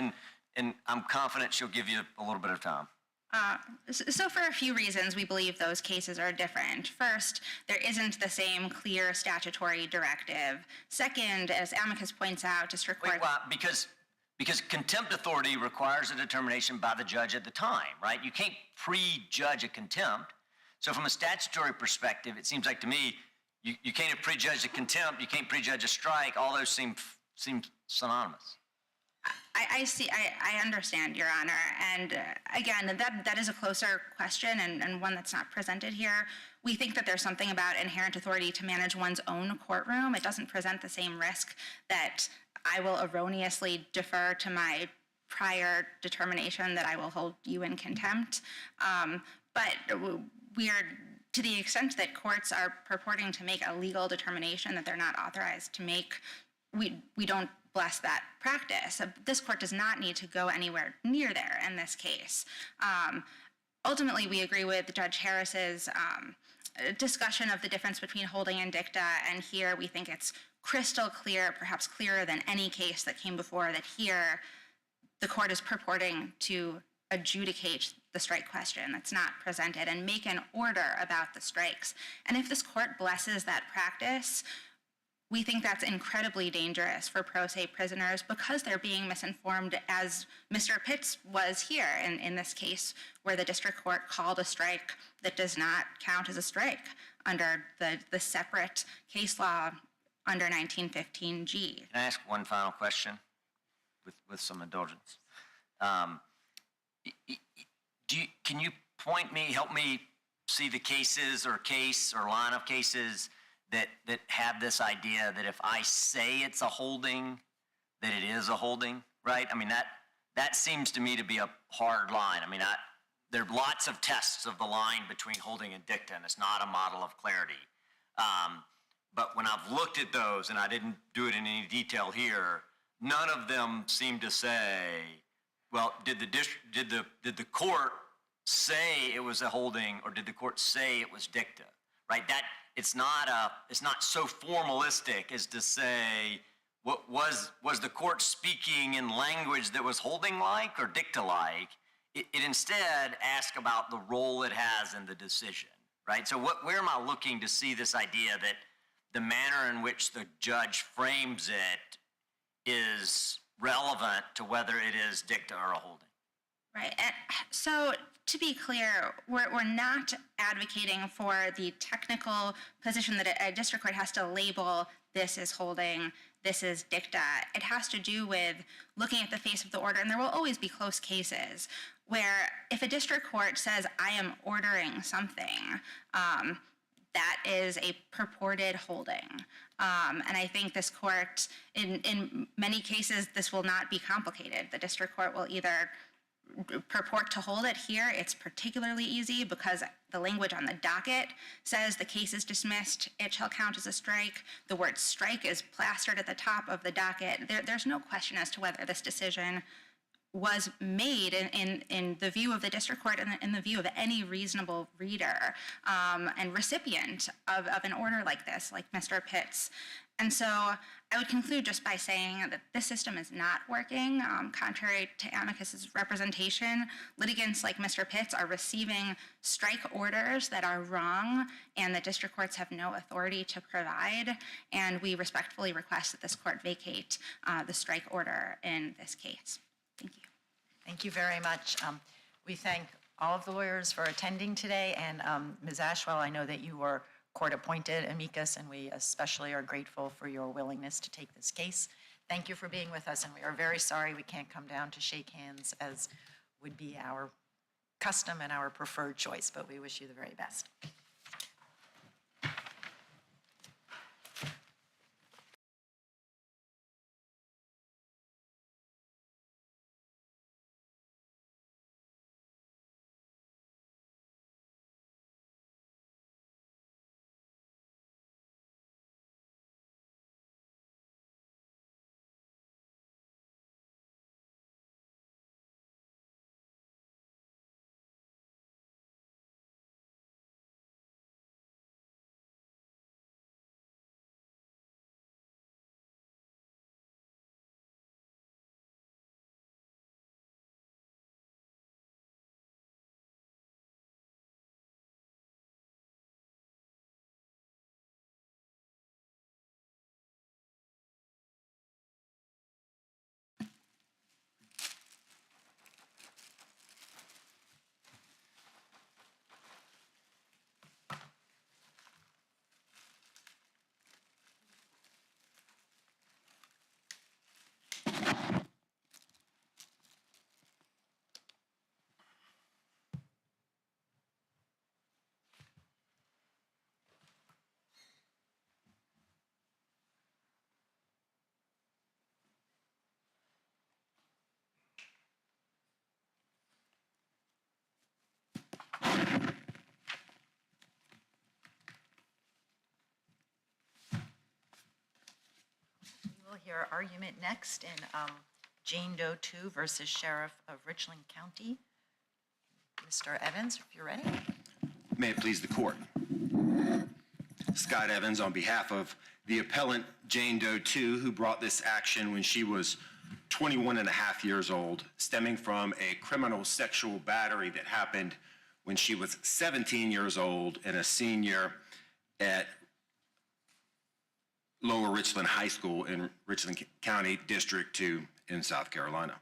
And I'm confident she'll give you a little bit of time. So for a few reasons, we believe those cases are different. First, there isn't the same clear statutory directive. Second, as amicus points out, district court. Wait, well, because contempt authority requires a determination by the judge at the time, right? You can't prejudge a contempt. So from a statutory perspective, it seems like to me, you can't have prejudged a contempt, you can't prejudge a strike. All those seem synonymous. I see. I understand, Your Honor. And again, that is a closer question and one that's not presented here. We think that there's something about inherent authority to manage one's own courtroom. It doesn't present the same risk that I will erroneously defer to my prior determination that I will hold you in contempt. But we are, to the extent that courts are purporting to make a legal determination that they're not authorized to make, we don't bless that practice. This court does not need to go anywhere near there in this case. Ultimately, we agree with Judge Harris's discussion of the difference between holding and dicta, and here we think it's crystal clear, perhaps clearer than any case that came before, that here the court is purporting to adjudicate the strike question that's not presented and make an order about the strikes. And if this court blesses that practice, we think that's incredibly dangerous for pro se prisoners because they're being misinformed, as Mr. Pitts was here in this case, where the district court called a strike that does not count as a strike under the separate case law under 1915G. Can I ask one final question with some indulgence? Can you help me see the cases or case or line of cases that have this idea that if I say it's a holding, that it is a holding, right? I mean, that seems to me to be a hard line. I mean, there are lots of tests of the line between holding and dicta, and it's not a model of clarity. But when I've looked at those, and I didn't do it in any detail here, none of them seem to say, well, did the court say it was a holding, or did the court say it was dicta, right? It's not so formalistic as to say, what was the court speaking in language that was holding like or dicta like? It instead asks about the role it has in the decision, right? So where am I looking to see this idea that the manner in which the judge frames it is relevant to whether it is dicta or a holding? Right. And so to be clear, we're not advocating for the technical position that a district court has to label this is holding, this is dicta. It has to do with looking at the face of the order, and there will always be close cases where if a district court says, I am ordering something, that is a purported holding. And I think this court, in many cases, this will not be complicated. The district court will either purport to hold it. Here, it's particularly easy because the language on the docket says the case is dismissed, it shall count as a strike. The word strike is plastered at the top of the docket. There's no question as to whether this decision was made in the view of the district court and in the view of any reasonable reader and recipient of an order like this, like Mr. Pitts. And so I would conclude just by saying that this system is not working. Contrary to amicus's representation, litigants like Mr. Pitts are receiving strike orders that are wrong, and the district courts have no authority to provide. And we respectfully request that this court vacate the strike order in this case. Thank you. Thank you very much. We thank all of the lawyers for attending today, and Ms. Ashwell, I know that you were court-appointed amicus, and we especially are grateful for your willingness to take this case. Thank you for being with us, and we are very sorry we can't come down to shake hands as would be our custom and our preferred choice, but we wish you the very best. We'll hear argument next in Jane Doe 2 versus Sheriff of Richland County. Mr. Evans, if you're ready. May it please the court. Scott Evans on behalf of the appellant Jane Doe 2, who brought this action when she was 21 and a half years old, stemming from a criminal sexual battery that happened when she was 17 years old and a senior at Lower Richland High School in Richland County, District 2 in South Carolina.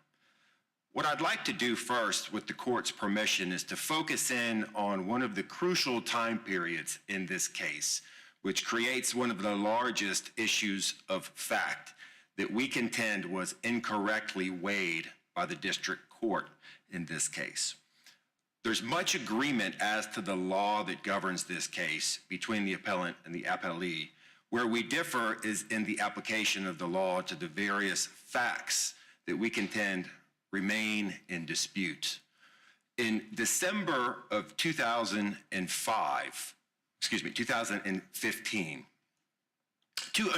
What I'd like to do first, with the court's permission, is to focus in on one of the crucial time periods in this case, which creates one of the largest issues of fact that we contend was incorrectly weighed by the district court in this case. There's much agreement as to the law that governs this case between the appellant and the appellee. Where we differ is in the application of the law to the various facts that we contend remain in dispute. In December of 2015, two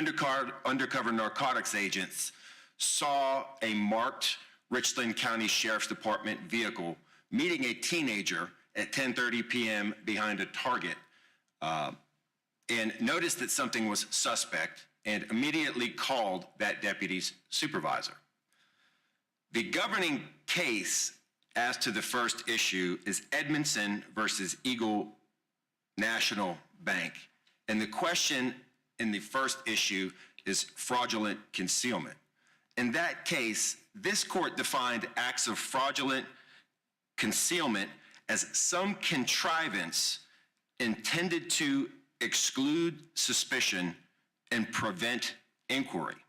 undercover narcotics agents saw a marked Richland County Sheriff's Department vehicle meeting a teenager at 10:30 p.m. behind a Target and noticed that something was suspect and immediately called that deputy's supervisor. The governing case as to the first issue is Edmondson versus Eagle National Bank. And the question in the first issue is fraudulent concealment. In that case, this court defined acts of fraudulent concealment as some contrivance intended to exclude suspicion and prevent inquiry.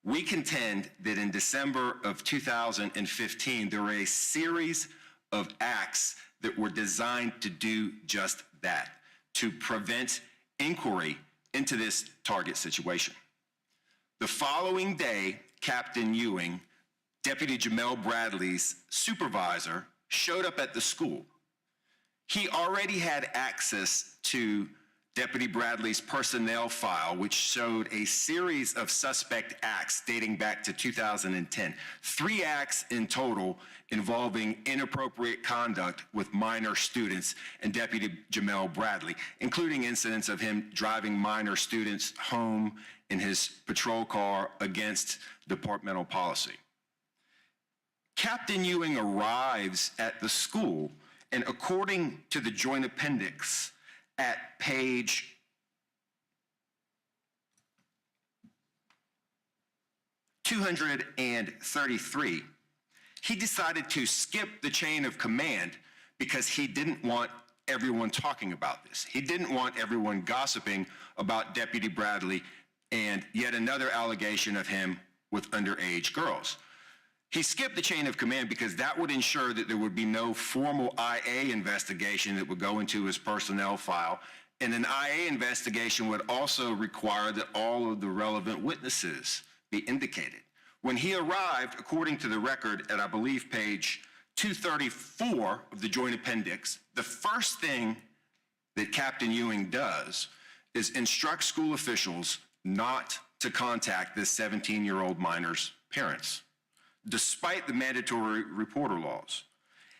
We contend that in December of 2015, there were a series of acts that were designed to do just that, to prevent inquiry into this target situation. The following day, Captain Ewing, Deputy Jamel Bradley's supervisor, showed up at the school. He already had access to Deputy Bradley's personnel file, which showed a series of suspect acts dating back to 2010. 3 acts in total involving inappropriate conduct with minor students and Deputy Jamel Bradley, including incidents of him driving minor students home in his patrol car against departmental policy. Captain Ewing arrives at the school, and according to the joint appendix, at page 233, he decided to skip the chain of command because he didn't want everyone talking about this. He didn't want everyone gossiping about Deputy Bradley and yet another allegation of him with underage girls. He skipped the chain of command because that would ensure that there would be no formal IA investigation that would go into his personnel file. And an IA investigation would also require that all of the relevant witnesses be indicated. When he arrived, according to the record at, I believe, page 234 of the joint appendix, the first thing that Captain Ewing does is instruct school officials not to contact this 17-year-old minor's parents, despite the mandatory reporter laws.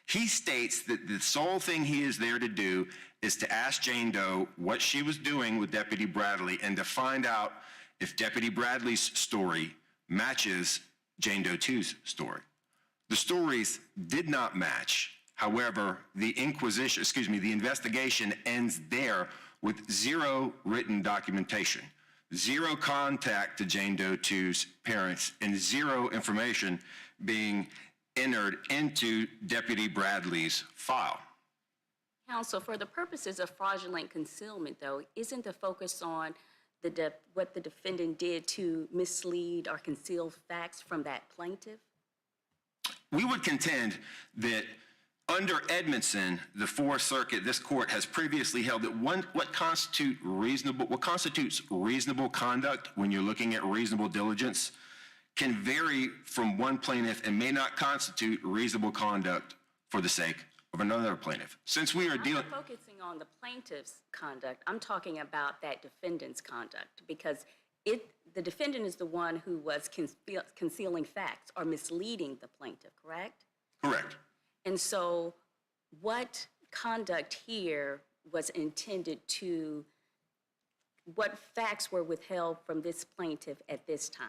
He states that the sole thing he is there to do is to ask Jane Doe what she was doing with Deputy Bradley and to find out if Deputy Bradley's story matches Jane Doe 2's story. The stories did not match. However, the investigation ends there with 0 written documentation, 0 contact to Jane Doe 2's parents, and 0 information being entered into Deputy Bradley's file. Counsel, for the purposes of fraudulent concealment, though, isn't the focus on what the defendant did to mislead or conceal facts from that plaintiff? We would contend that under Edmondson, the Fourth Circuit, this court has previously held that what constitutes reasonable conduct when you're looking at reasonable diligence can vary from one plaintiff and may not constitute reasonable conduct for the sake of another plaintiff. Since we are dealing... I'm not focusing on the plaintiff's conduct. I'm talking about that defendant's conduct, because the defendant is the one who was concealing facts or misleading the plaintiff, correct? Correct. And so what conduct here was intended to, what facts were withheld from this plaintiff at this time?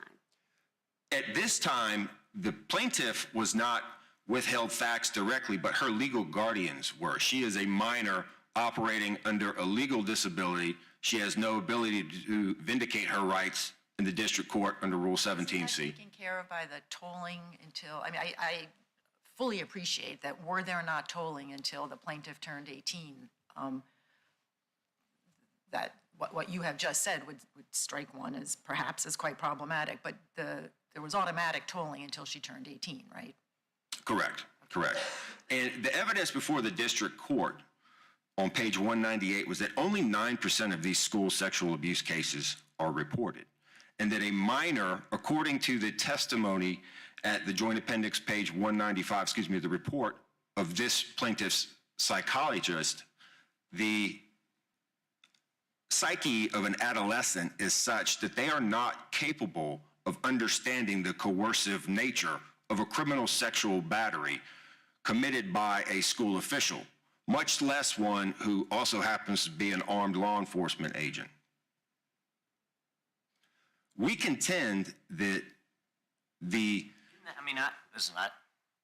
At this time, the plaintiff was not withheld facts directly, but her legal guardians were. She is a minor operating under a legal disability. She has no ability to vindicate her rights in the district court under Rule 17C. Taken care of by the tolling until, I mean, I fully appreciate that were there not tolling until the plaintiff turned 18, that what you have just said would strike one as perhaps as quite problematic, but there was automatic tolling until she turned 18, right? Correct, correct. And the evidence before the district court on page 198 was that only 9% of these school sexual abuse cases are reported, and that a minor, according to the testimony at the joint appendix page 195, the report of this plaintiff's psychologist, the psyche of an adolescent is such that they are not capable of understanding the coercive nature of a criminal sexual battery committed by a school official, much less one who also happens to be an armed law enforcement agent. We contend that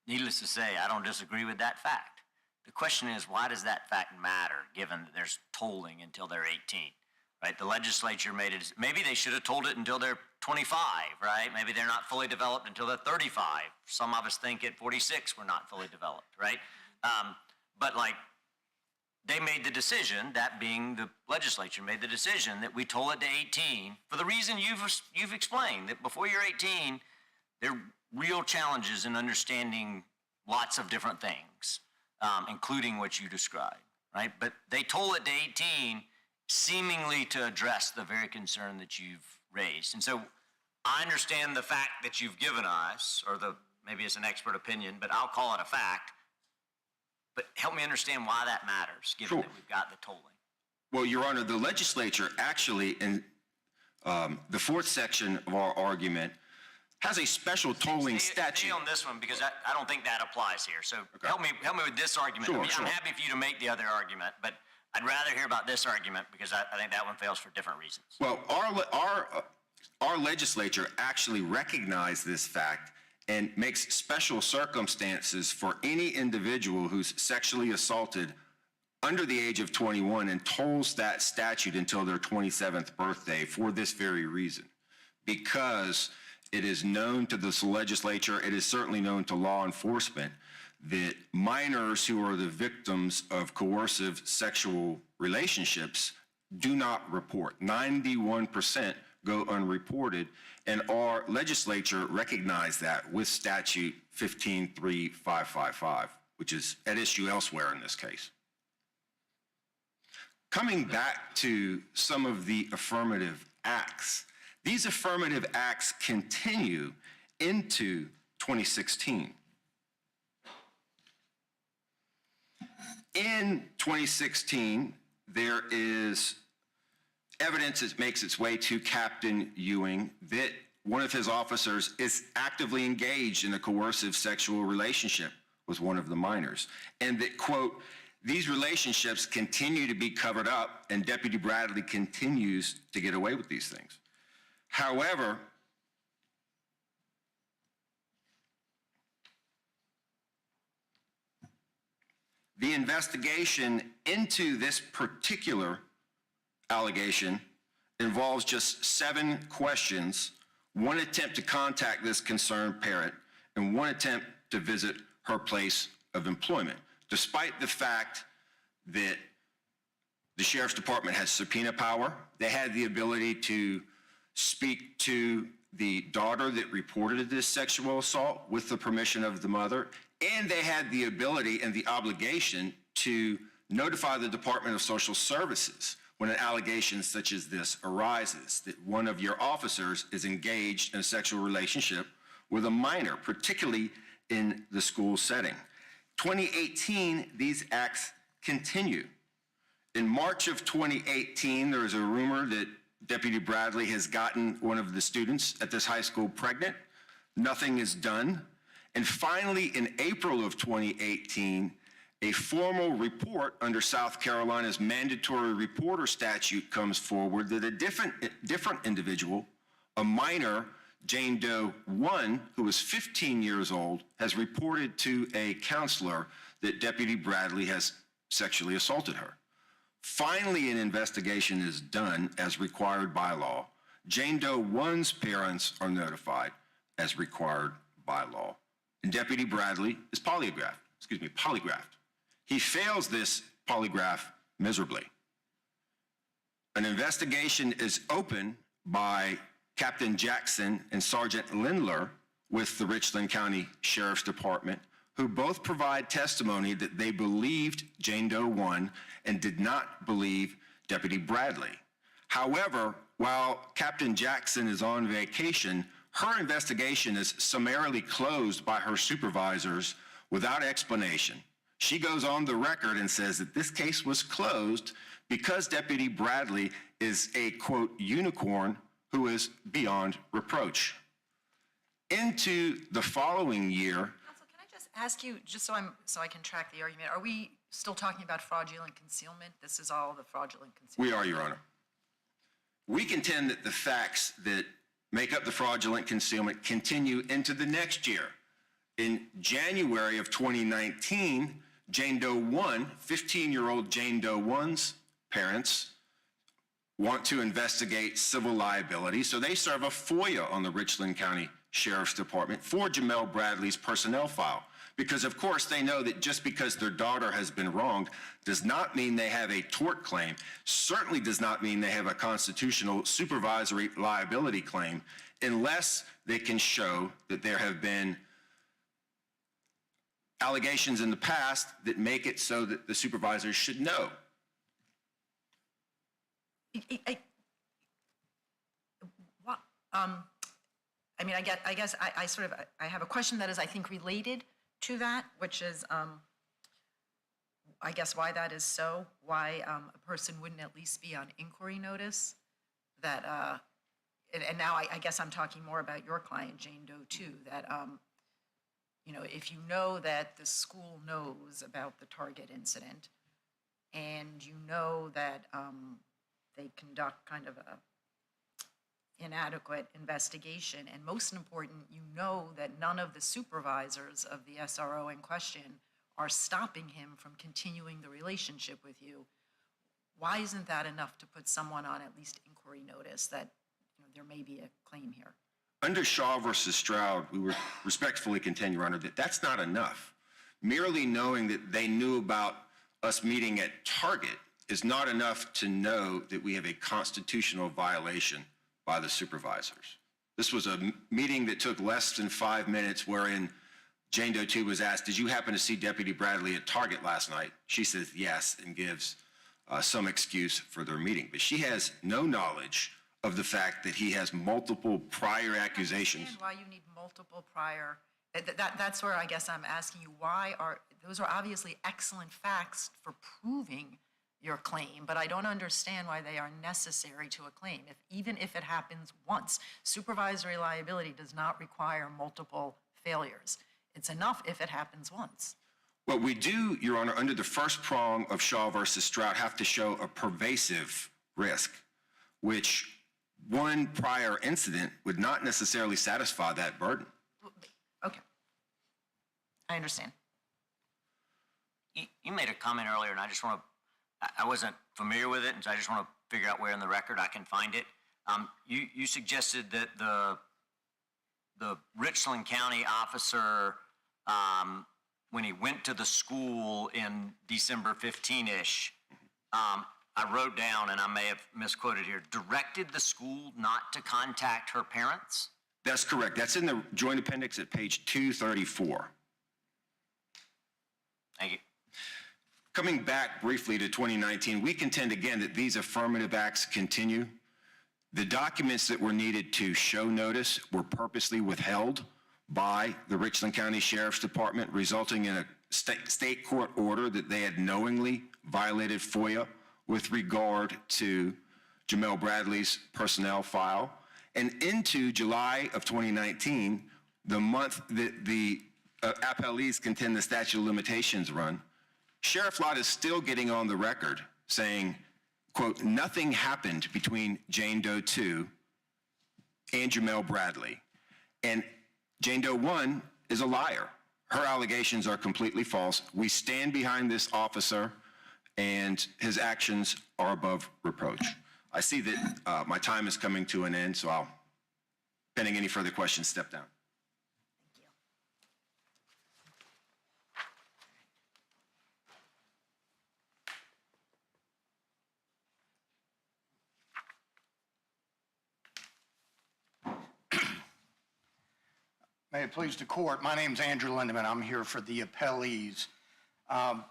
needless to say, I don't disagree with that fact. The question is, why does that fact matter, given that there's tolling until they're 18, right? The legislature made it, maybe they should have told it until they're 25, right? Maybe they're not fully developed until they're 35. Some of us think at 46 we're not fully developed, right? But like, they made the decision, that being the legislature made the decision that we toll it to 18 for the reason you've explained, that before you're 18, there are real challenges in understanding lots of different things, including what you described, right? But they toll it to 18 seemingly to address the very concern that you've raised. And so I understand the fact that you've given us, or maybe it's an expert opinion, but I'll call it a fact. But help me understand why that matters, given that we've got the tolling. Well, Your Honor, the legislature actually, in the fourth section of our argument, has a special tolling statute. Stay on this one, because I don't think that applies here. So Okay. help me with this argument. Sure, I mean, sure. I'm happy for you to make the other argument, but I'd rather hear about this argument because I think that one fails for different reasons. Well, our legislature actually recognized this fact and makes special circumstances for any individual who's sexually assaulted under the age of 21 and tolls that statute until their 27th birthday for this very reason. Because it is known to this legislature, it is certainly known to law enforcement, that minors who are the victims of coercive sexual relationships do not report. 91% go unreported, and our legislature recognized that with statute 153555, which is at issue elsewhere in this case. Coming back to some of the affirmative acts, these affirmative acts continue into 2016. In 2016, there is evidence that makes its way to Captain Ewing that one of his officers is actively engaged in a coercive sexual relationship with one of the minors, and that, quote, these relationships continue to be covered up and Deputy Bradley continues to get away with these things. However, the investigation into this particular allegation involves just 7 questions, 1 attempt to contact this concerned parent, and 1 attempt to visit her place of employment, despite the fact that the Sheriff's Department has subpoena power. They had the ability to speak to the daughter that reported this sexual assault with the permission of the mother, and they had the ability and the obligation to notify the Department of Social Services when an allegation such as this arises, that one of your officers is engaged in a sexual relationship with a minor, particularly in the school setting. 2018, these acts continue. In March of 2018, there is a rumor that Deputy Bradley has gotten one of the students at this high school pregnant. Nothing is done. And finally, in April of 2018, a formal report under South Carolina's mandatory reporter statute comes forward that a different individual, a minor, Jane Doe 1, who was 15 years old, has reported to a counselor that Deputy Bradley has sexually assaulted her. Finally, an investigation is done as required by law. Jane Doe 1's parents are notified as required by law. And Deputy Bradley is polygraphed. He fails this polygraph miserably. An investigation is opened by Captain Jackson and Sergeant Lindler with the Richland County Sheriff's Department, who both provide testimony that they believed Jane Doe 1 and did not believe Deputy Bradley. However, while Captain Jackson is on vacation, her investigation is summarily closed by her supervisors without explanation. She goes on the record and says that this case was closed because Deputy Bradley is a, quote, unicorn who is beyond reproach. Into the following year. Counsel, can I just ask you, just so I can track the argument, are we still talking about fraudulent concealment? This is all the fraudulent concealment? We are, Your Honor. We contend that the facts that make up the fraudulent concealment continue into the next year. In January of 2019, Jane Doe 1, 15-year-old Jane Doe 1's parents want to investigate civil liability, so they serve a FOIA on the Richland County Sheriff's Department for Jamel Bradley's personnel file. Because, of course, they know that just because their daughter has been wronged does not mean they have a tort claim, certainly does not mean they have a constitutional supervisory liability claim, unless they can show that there have been allegations in the past that make it so that the supervisors should know. I guess I have a question that is, I think, related to that, which is, I guess, why that is so, why a person wouldn't at least be on inquiry notice that, and now I guess I'm talking more about your client, Jane Doe 2, that, if you know that the school knows about the Target incident and you know that they conduct kind of a inadequate investigation, and most important, you know that none of the supervisors of the SRO in question are stopping him from continuing the relationship with you, why isn't that enough to put someone on at least inquiry notice that there may be a claim here? Under Shaw versus Stroud, we would respectfully contend, Your Honor, that that's not enough. Merely knowing that they knew about us meeting at Target is not enough to know that we have a constitutional violation by the supervisors. This was a meeting that took less than 5 minutes, wherein Jane Doe 2 was asked, did you happen to see Deputy Bradley at Target last night? She says yes, and gives some excuse for their meeting. But she has no knowledge of the fact that he has multiple prior accusations. I understand why you need multiple prior, that's where I guess I'm asking you, those are obviously excellent facts for proving your claim, but I don't understand why they are necessary to a claim. Even if it happens once, supervisory liability does not require multiple failures. It's enough if it happens once. Well, we do, Your Honor, under the first prong of Shaw versus Stroud, have to show a pervasive risk, which one prior incident would not necessarily satisfy that burden. Okay. I understand. You made a comment earlier, and I wasn't familiar with it, and so I just want to figure out where in the record I can find it. You suggested that the Richland County officer, when he went to the school in December 15-ish, I wrote down, and I may have misquoted here, directed the school not to contact her parents? That's correct. That's in the joint appendix at page 234. Thank you. Coming back briefly to 2019, we contend again that these affirmative acts continue. The documents that were needed to show notice were purposely withheld by the Richland County Sheriff's Department, resulting in a state court order that they had knowingly violated FOIA with regard to Jamel Bradley's personnel file. And into July of 2019, the month that the appellees contend the statute of limitations run, Sheriff Lott is still getting on the record saying, quote, nothing happened between Jane Doe 2 and Jamel Bradley. And Jane Doe 1 is a liar. Her allegations are completely false. We stand behind this officer, and his actions are above reproach. I see that my time is coming to an end, so I'll, pending any further questions, step down. May it please the court, my name's Andrew Lindeman. I'm here for the appellees. I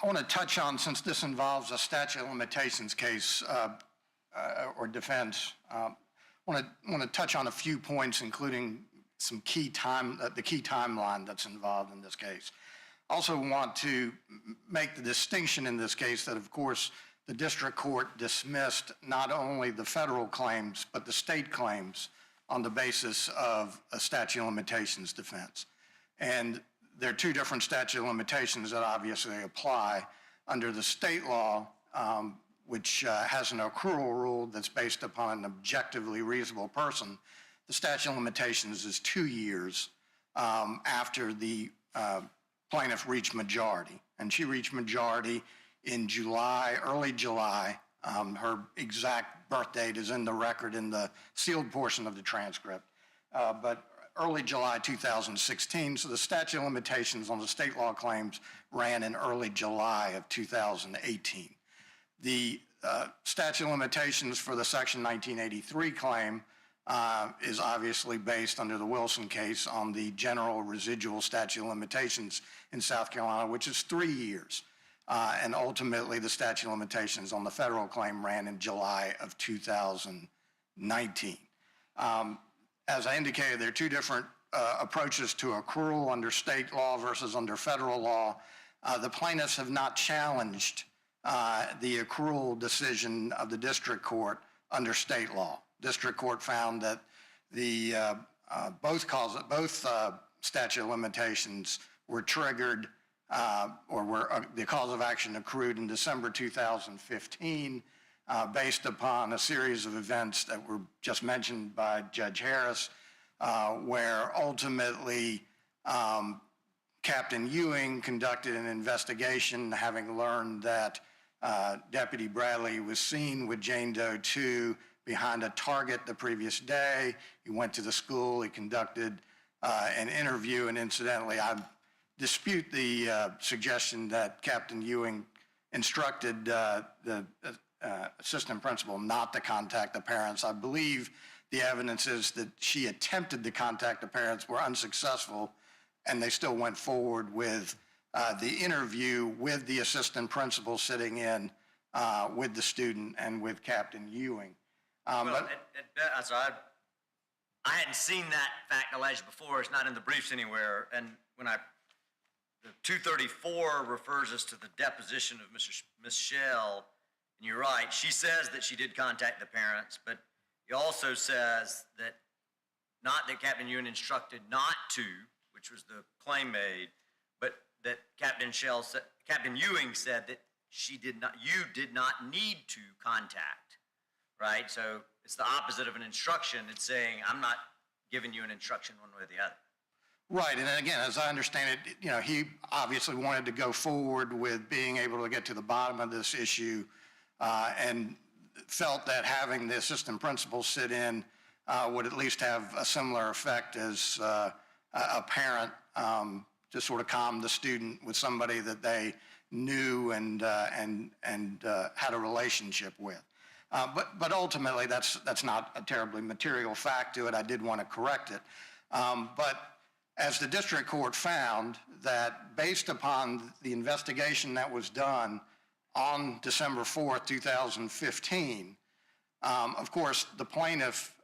want to touch on, since this involves a statute of limitations case or defense, I want to touch on a few points, including some key the key timeline that's involved in this case. Also want to make the distinction in this case that, of course, the district court dismissed not only the federal claims, but the state claims on the basis of a statute of limitations defense. And there are two different statute of limitations that obviously apply. Under the state law, which has an accrual rule that's based upon an objectively reasonable person, the statute of limitations is 2 years after the plaintiff reached majority. And she reached majority in July, early July. Her exact birth date is in the record in the sealed portion of the transcript, but early July 2016. So the statute of limitations on the state law claims ran in early July of 2018. The statute of limitations for the Section 1983 claim is obviously based under the Wilson case on the general residual statute of limitations in South Carolina, which is 3 years. And ultimately, the statute of limitations on the federal claim ran in July of 2019. As I indicated, there are two different approaches to accrual under state law versus under federal law. The plaintiffs have not challenged the accrual decision of the district court under state law. District court found that the both statute of limitations were triggered or were the cause of action accrued in December 2015 based upon a series of events that were just mentioned by Judge Harris, where ultimately Captain Ewing conducted an investigation, having learned that Deputy Bradley was seen with Jane Doe 2 behind a Target the previous day. He went to the school, he conducted an interview, and incidentally, I dispute the suggestion that Captain Ewing instructed the assistant principal not to contact the parents. I believe the evidence is that she attempted to contact the parents, were unsuccessful, and they still went forward with the interview with the assistant principal sitting in with the student and with Captain Ewing. I hadn't seen that fact alleged before. It's not in the briefs anywhere. And when the 234 refers us to the deposition of Ms. Shell, and you're right, she says that she did contact the parents, but he also says that not that Captain Ewing instructed not to, which was the claim made, but that Captain Ewing said that you did not need to contact, right? So it's the opposite of an instruction. It's saying, I'm not giving you an instruction one way or the other. Right, and again, as I understand it, he obviously wanted to go forward with being able to get to the bottom of this issue and felt that having the assistant principal sit in would at least have a similar effect as a parent to sort of calm the student with somebody that they knew and had a relationship with. But ultimately, that's not a terribly material fact to it. I did want to correct it. But as the district court found that based upon the investigation that was done on December 4th, 2015, of course, the plaintiff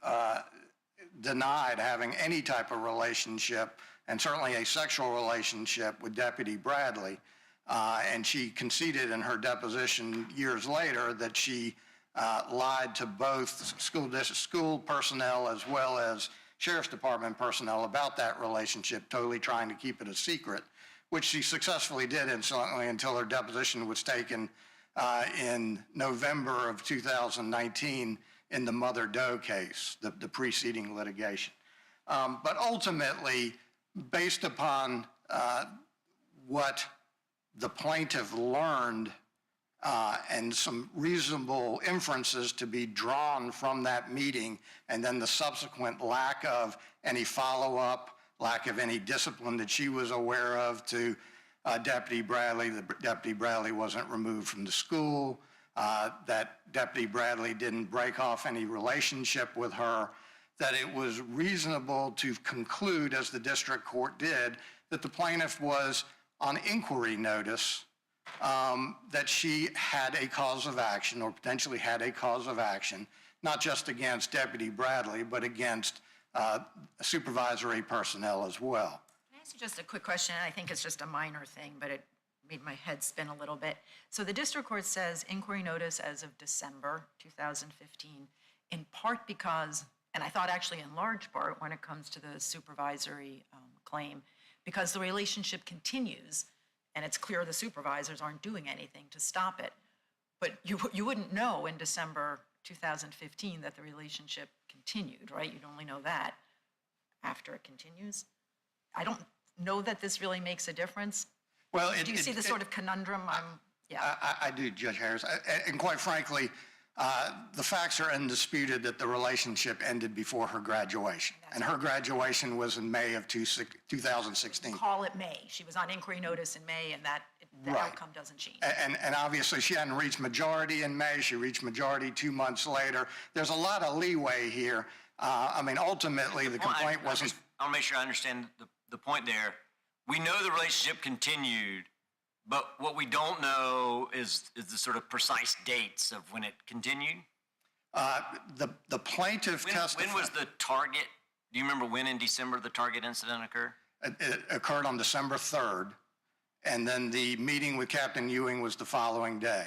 denied having any type of relationship, and certainly a sexual relationship, with Deputy Bradley. And she conceded in her deposition years later that she lied to both school personnel as well as Sheriff's Department personnel about that relationship, totally trying to keep it a secret, which she successfully did, incidentally, until her deposition was taken in November of 2019 in the Mother Doe case, the preceding litigation. But ultimately, based upon what the plaintiff learned and some reasonable inferences to be drawn from that meeting, and then the subsequent lack of any follow-up, lack of any discipline that she was aware of to Deputy Bradley. Deputy Bradley wasn't removed from the school, that Deputy Bradley didn't break off any relationship with her, that it was reasonable to conclude, as the district court did, that the plaintiff was on inquiry notice that she had a cause of action, or potentially had a cause of action, not just against Deputy Bradley, but against supervisory personnel as well. Can I ask you just a quick question? I think it's just a minor thing, but it made my head spin a little bit. So the district court says inquiry notice as of December 2015, in part because, and I thought actually in large part when it comes to the supervisory claim, because the relationship continues and it's clear the supervisors aren't doing anything to stop it. But you wouldn't know in December 2015 that the relationship continued, right? You'd only know that after it continues. I don't know that this really makes a difference. Well, Do you see the sort of conundrum? I do, Judge Harris. And quite frankly, the facts are undisputed that the relationship ended before her graduation. And her graduation was in May of 2016. Call it May. She was on inquiry notice in May, and the Right. outcome doesn't change. And obviously, she hadn't reached majority in May. She reached majority 2 months later. There's a lot of leeway here. I mean, ultimately, the complaint wasn't... I want to make sure I understand the point there. We know the relationship continued, but what we don't know is the sort of precise dates of when it continued. The plaintiff testified... When was the Target, do you remember when in December the Target incident occurred? It occurred on December 3rd, and then the meeting with Captain Ewing was the following day.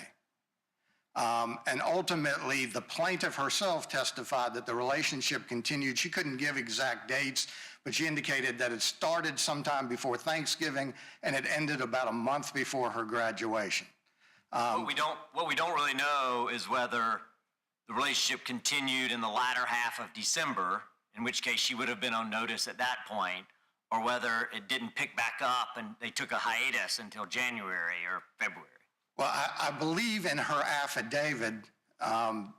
And ultimately, the plaintiff herself testified that the relationship continued. She couldn't give exact dates, but she indicated that it started sometime before Thanksgiving and it ended about a month before her graduation. What we don't really know is whether the relationship continued in the latter half of December, in which case she would have been on notice at that point, or whether it didn't pick back up and they took a hiatus until January or February. Well, I believe in her affidavit,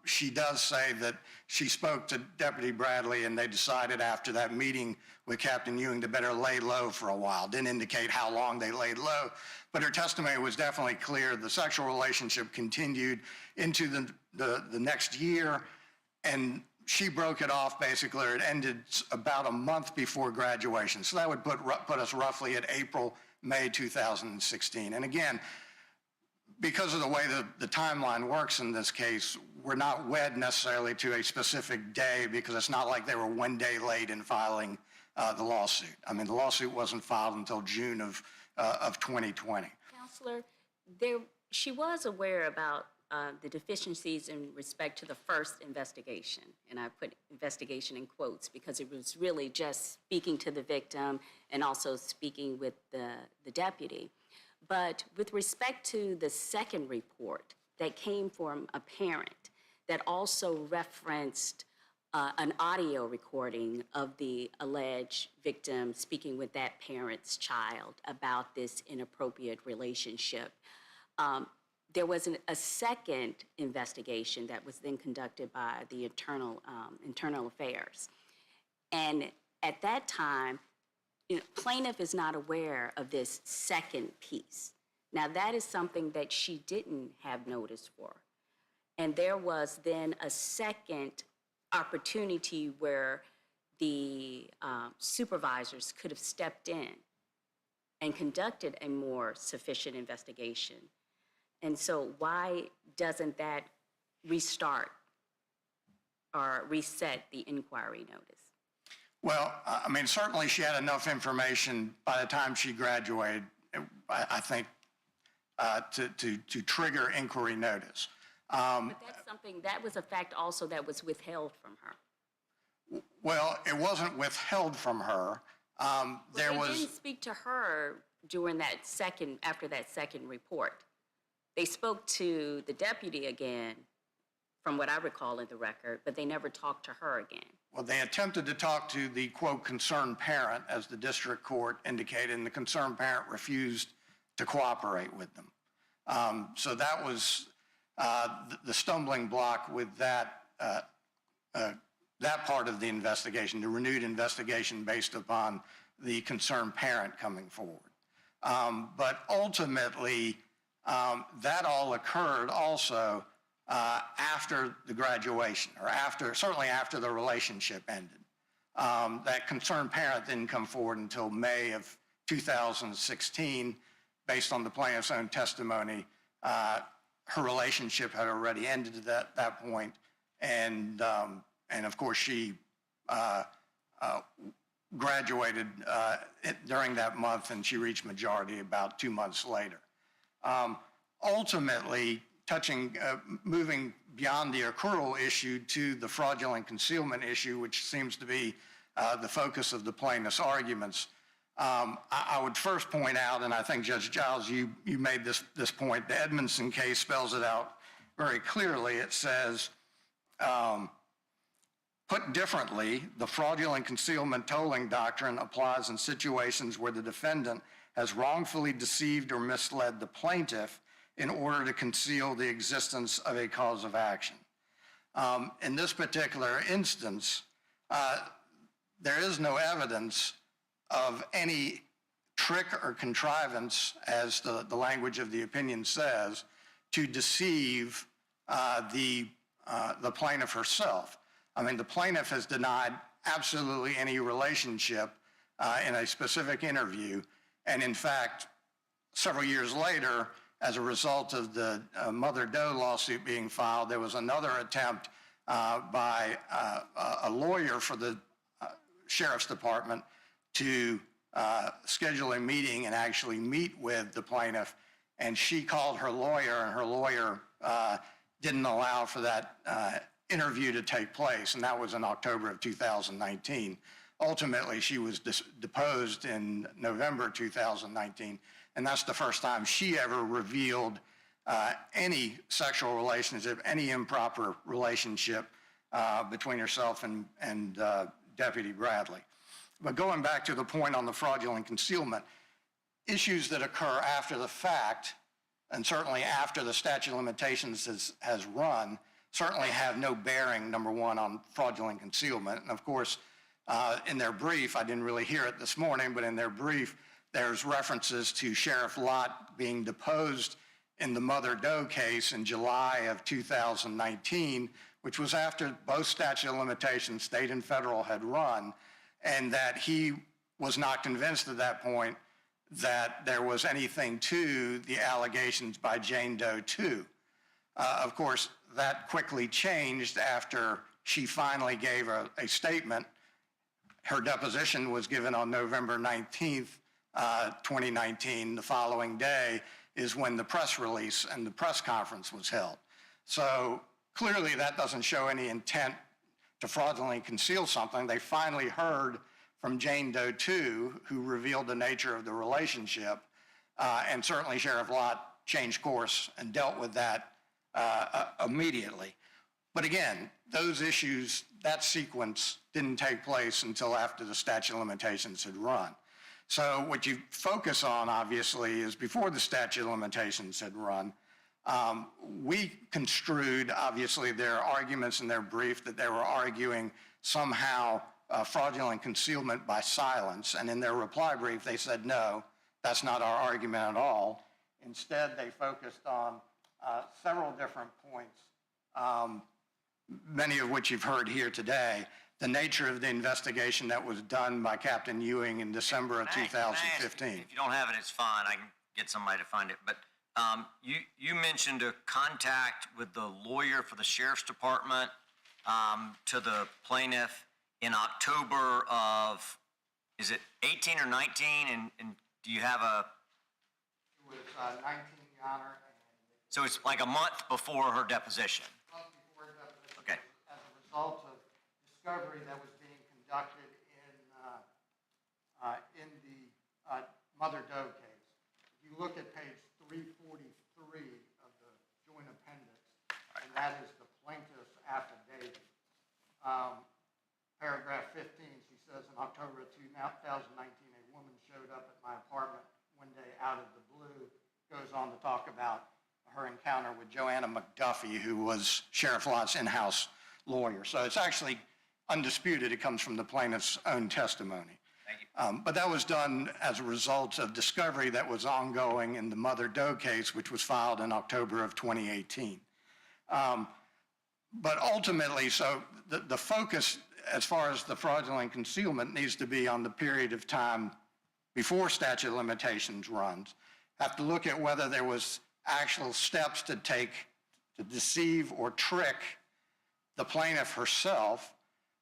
she does say that she spoke to Deputy Bradley and they decided after that meeting with Captain Ewing to better lay low for a while. Didn't indicate how long they laid low, but her testimony was definitely clear. The sexual relationship continued into the next year, and she broke it off basically, or it ended about a month before graduation. So that would put us roughly at April, May 2016. And again, because of the way the timeline works in this case, we're not wed necessarily to a specific day, because it's not like they were 1 day late in filing the lawsuit. I mean, the lawsuit wasn't filed until June of 2020. Counselor, she was aware about the deficiencies in respect to the first investigation, and I put investigation in quotes because it was really just speaking to the victim and also speaking with the deputy. But with respect to the second report that came from a parent that also referenced an audio recording of the alleged victim speaking with that parent's child about this inappropriate relationship, there was a second investigation that was then conducted by the internal affairs. And at that time, plaintiff is not aware of this second piece. Now, that is something that she didn't have notice for. And there was then a second opportunity where the supervisors could have stepped in and conducted a more sufficient investigation. And so why doesn't that restart or reset the inquiry notice? Well, I mean, certainly she had enough information by the time she graduated, I think, to trigger inquiry notice. But that's something, that was a fact also that was withheld from her. Well, it wasn't withheld from her. There They was, didn't speak to her during that second, after that second report. They spoke to the deputy again, from what I recall in the record, but they never talked to her again. well, they attempted to talk to the, quote, concerned parent, as the district court indicated, and the concerned parent refused to cooperate with them. So that was the stumbling block with that part of the investigation, the renewed investigation based upon the concerned parent coming forward. But ultimately, that all occurred also after the graduation, or certainly after the relationship ended. That concerned parent didn't come forward until May of 2016. Based on the plaintiff's own testimony, her relationship had already ended at that point, and of course she graduated during that month, and she reached majority about 2 months later. Ultimately, moving beyond the accrual issue to the fraudulent concealment issue, which seems to be the focus of the plaintiff's arguments, I would first point out, and I think Judge Giles, you made this point, the Edmondson case spells it out very clearly. It says, put differently, the fraudulent concealment tolling doctrine applies in situations where the defendant has wrongfully deceived or misled the plaintiff in order to conceal the existence of a cause of action. In this particular instance, there is no evidence of any trick or contrivance, as the language of the opinion says, to deceive the plaintiff herself. I mean, the plaintiff has denied absolutely any relationship in a specific interview, and in fact, several years later, as a result of the Mother Doe lawsuit being filed, there was another attempt by a lawyer for the Sheriff's Department to schedule a meeting and actually meet with the plaintiff, and she called her lawyer, and her lawyer didn't allow for that interview to take place, and that was in October of 2019. Ultimately, she was deposed in November 2019, and that's the first time she ever revealed any sexual relationship, any improper relationship between herself and Deputy Bradley. But going back to the point on the fraudulent concealment, issues that occur after the fact, and certainly after the statute of limitations has run, certainly have no bearing, number one, on fraudulent concealment. And of course, in their brief, I didn't really hear it this morning, but in their brief, there's references to Sheriff Lott being deposed in the Mother Doe case in July of 2019, which was after both statute of limitations, state and federal, had run, and that he was not convinced at that point that there was anything to the allegations by Jane Doe 2. Of course, that quickly changed after she finally gave a statement. Her deposition was given on November 19th, 2019. The following day is when the press release and the press conference was held. So clearly that doesn't show any intent to fraudulently conceal something. They finally heard from Jane Doe 2, who revealed the nature of the relationship, and certainly Sheriff Lott changed course and dealt with that immediately. But again, those issues, that sequence didn't take place until after the statute of limitations had run. So what you focus on, obviously, is before the statute of limitations had run, we construed, obviously, their arguments in their brief that they were arguing somehow fraudulent concealment by silence. And in their reply brief, they said, no, that's not our argument at all. Instead, they focused on several different points, many of which you've heard here today. The nature of the investigation that was done by Captain Ewing in December of 2015. If you don't have it, it's fine. I can get somebody to find it. But you mentioned a contact with the lawyer for the Sheriff's Department to the plaintiff in October of, is it 18 or 19? And do you have a? It was 19, Your Honor, and So it's like a month before her deposition. Month before her deposition, Okay. as a result of discovery that was being conducted in the Mother Doe case. If you look at page 343 of the joint appendix, and that is the plaintiff's affidavit. Paragraph 15, she says, in October of 2019, a woman showed up at my apartment one day out of the blue, goes on to talk about her encounter with Joanna McDuffie, who was Sheriff Lott's in-house lawyer. So it's actually undisputed. It comes from the plaintiff's own testimony. Thank you. But that was done as a result of discovery that was ongoing in the Mother Doe case, which was filed in October of 2018. But ultimately, so the focus as far as the fraudulent concealment needs to be on the period of time before statute of limitations runs. Have to look at whether there was actual steps to take to deceive or trick the plaintiff herself.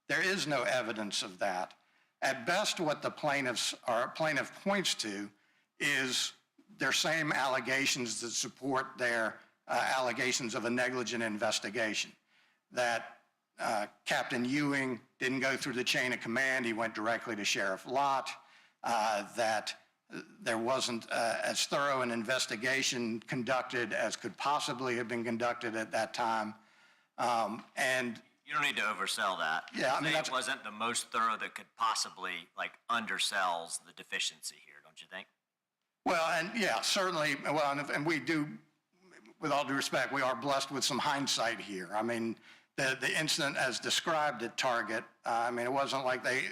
There is no evidence of that. At best, what the plaintiff points to is their same allegations that support their allegations of a negligent investigation. That Captain Ewing didn't go through the chain of command, he went directly to Sheriff Lott, that there wasn't as thorough an investigation conducted as could possibly have been conducted at that time. And You don't need to oversell that. Yeah, I mean, It wasn't the most thorough that could possibly, undersells the deficiency here, don't you think? well, and yeah, certainly, well, and we do, with all due respect, we are blessed with some hindsight here. I mean, the incident as described at Target, it wasn't like the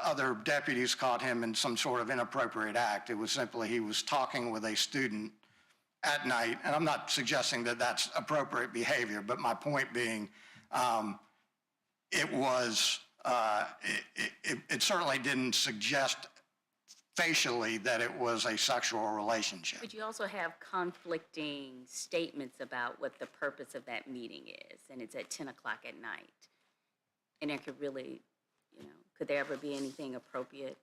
other deputies caught him in some sort of inappropriate act. It was simply he was talking with a student at night, and I'm not suggesting that that's appropriate behavior, but my point being, it certainly didn't suggest facially that it was a sexual relationship. But you also have conflicting statements about what the purpose of that meeting is, and it's at 10 o'clock at night. And there could really, could there ever be anything appropriate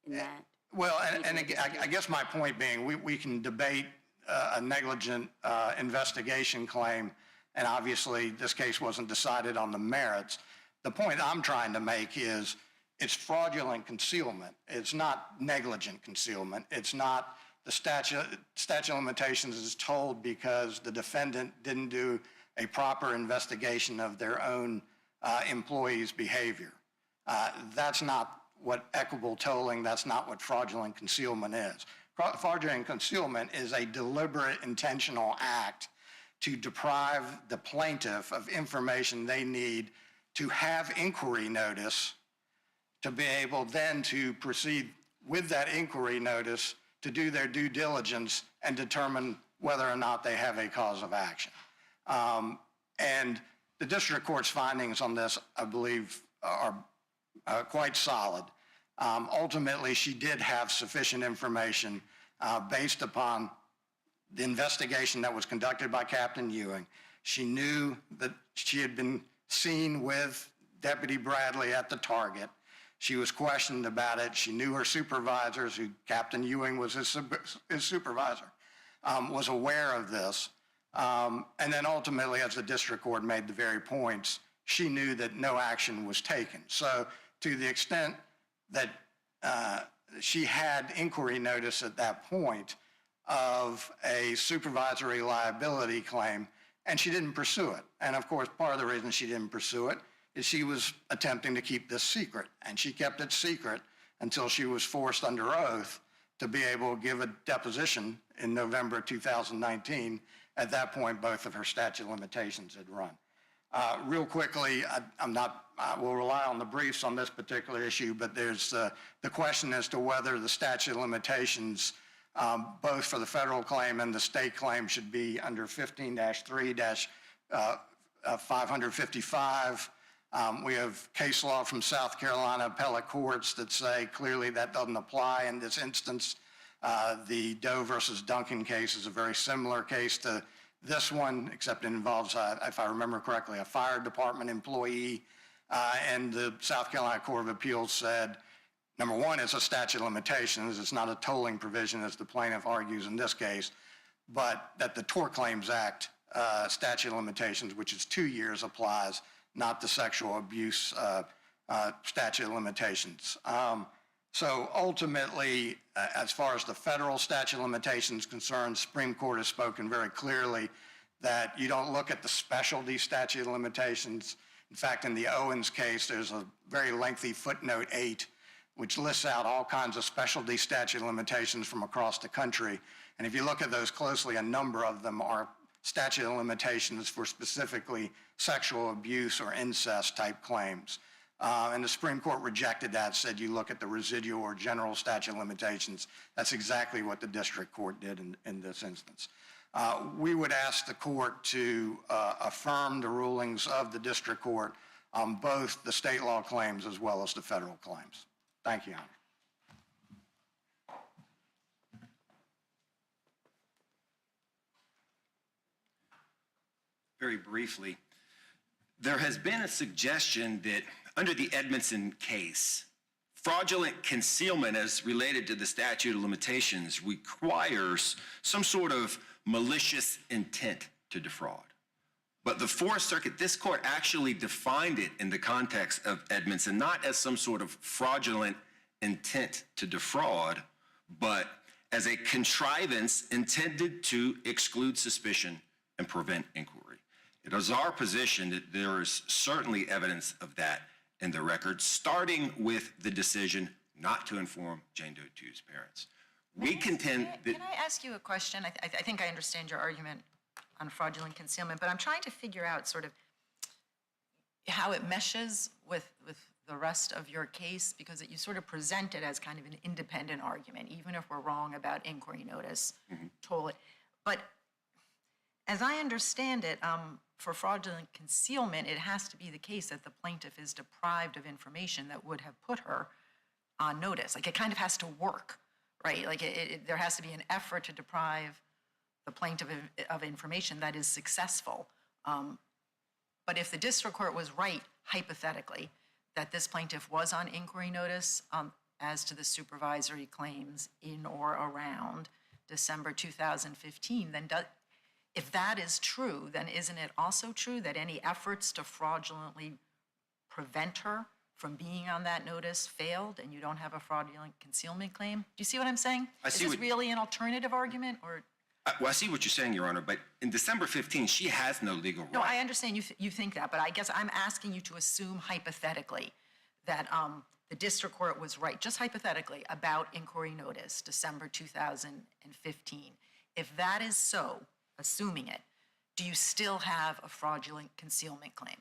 in that? Well, and I guess my point being, we can debate a negligent investigation claim, and obviously this case wasn't decided on the merits. The point I'm trying to make is it's fraudulent concealment. It's not negligent concealment. It's not the statute of limitations is told because the defendant didn't do a proper investigation of their own employees' behavior. That's not what equitable tolling, that's not what fraudulent concealment is. Fraudulent concealment is a deliberate, intentional act to deprive the plaintiff of information they need to have inquiry notice to be able then to proceed with that inquiry notice to do their due diligence and determine whether or not they have a cause of action. And the district court's findings on this, I believe, are quite solid. Ultimately, she did have sufficient information based upon the investigation that was conducted by Captain Ewing. She knew that she had been seen with Deputy Bradley at the Target. She was questioned about it. She knew her supervisors, who Captain Ewing was his supervisor, was aware of this. And then ultimately, as the district court made the very points, she knew that no action was taken. So to the extent that she had inquiry notice at that point of a supervisory liability claim, and she didn't pursue it. And of course, part of the reason she didn't pursue it is she was attempting to keep this secret, and she kept it secret until she was forced under oath to be able to give a deposition in November 2019. At that point, both of her statute of limitations had run. Real quickly, I will rely on the briefs on this particular issue, but there's the question as to whether the statute of limitations, both for the federal claim and the state claim, should be under 15-3-555. We have case law from South Carolina appellate courts that say clearly that doesn't apply in this instance. The Doe versus Duncan case is a very similar case to this one, except it involves, if I remember correctly, a fire department employee. And the South Carolina Court of Appeals said, number one, it's a statute of limitations. It's not a tolling provision, as the plaintiff argues in this case. but that the Tort Claims Act statute of limitations, which is 2 years, applies, not the sexual abuse statute of limitations. So ultimately, as far as the federal statute of limitations concerned, Supreme Court has spoken very clearly that you don't look at the specialty statute of limitations. In fact, in the Owens case, there's a very lengthy footnote 8, which lists out all kinds of specialty statute of limitations from across the country. And if you look at those closely, a number of them are statute of limitations for specifically sexual abuse or incest type claims. And the Supreme Court rejected that, said you look at the residual or general statute of limitations. That's exactly what the district court did in this instance. We would ask the court to affirm the rulings of the district court on both the state law claims as well as the federal claims. Thank you, Your Honor. Very briefly, there has been a suggestion that under the Edmondson case, fraudulent concealment as related to the statute of limitations requires some sort of malicious intent to defraud. But the Fourth Circuit, this court actually defined it in the context of Edmondson, not as some sort of fraudulent intent to defraud, but as a contrivance intended to exclude suspicion and prevent inquiry. It is our position that there is certainly evidence of that in the record, starting with the decision not to inform Jane Doe 2's parents. We contend that... Can I ask you a question? I think I understand your argument on fraudulent concealment, but I'm trying to figure out sort of how it meshes with the rest of your case, because you sort of present it as kind of an independent argument, even if we're wrong about inquiry notice, toll it. But as I understand it, for fraudulent concealment, it has to be the case that the plaintiff is deprived of information that would have put her on notice. Like, it kind of has to work, right? Like, there has to be an effort to deprive the plaintiff of information that is successful. But if the district court was right, hypothetically, that this plaintiff was on inquiry notice as to the supervisory claims in or around December 2015, then if that is true, then isn't it also true that any efforts to fraudulently prevent her from being on that notice failed and you don't have a fraudulent concealment claim? Do you see what I'm saying? Is this really an alternative argument, or? Well, I see what you're saying, Your Honor, but in December 15, she has no legal right. No, I understand you think that, but I guess I'm asking you to assume hypothetically that the district court was right, just hypothetically, about inquiry notice, December 2015. If that is so, assuming it, do you still have a fraudulent concealment claim?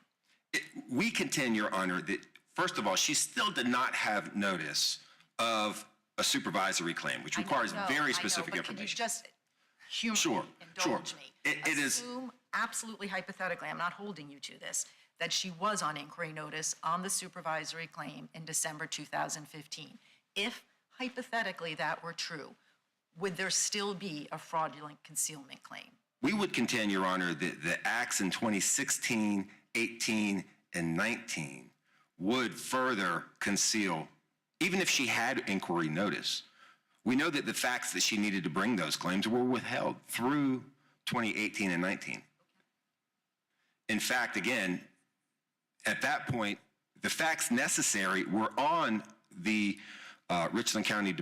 We contend, Your Honor, that first of all, she still did not have notice of a supervisory claim, which requires very specific information. Can you just humanly indulge me? Assume, absolutely hypothetically, I'm not holding you to this, that she was on inquiry notice on the supervisory claim in December 2015. If hypothetically that were true, would there still be a fraudulent concealment claim? We would contend, Your Honor, that the acts in 2016, 18, and 19 would further conceal, even if she had inquiry notice. We know that the facts that she needed to bring those claims were withheld through 2018 and 19. In fact, again, at that point, the facts necessary were on the Richland County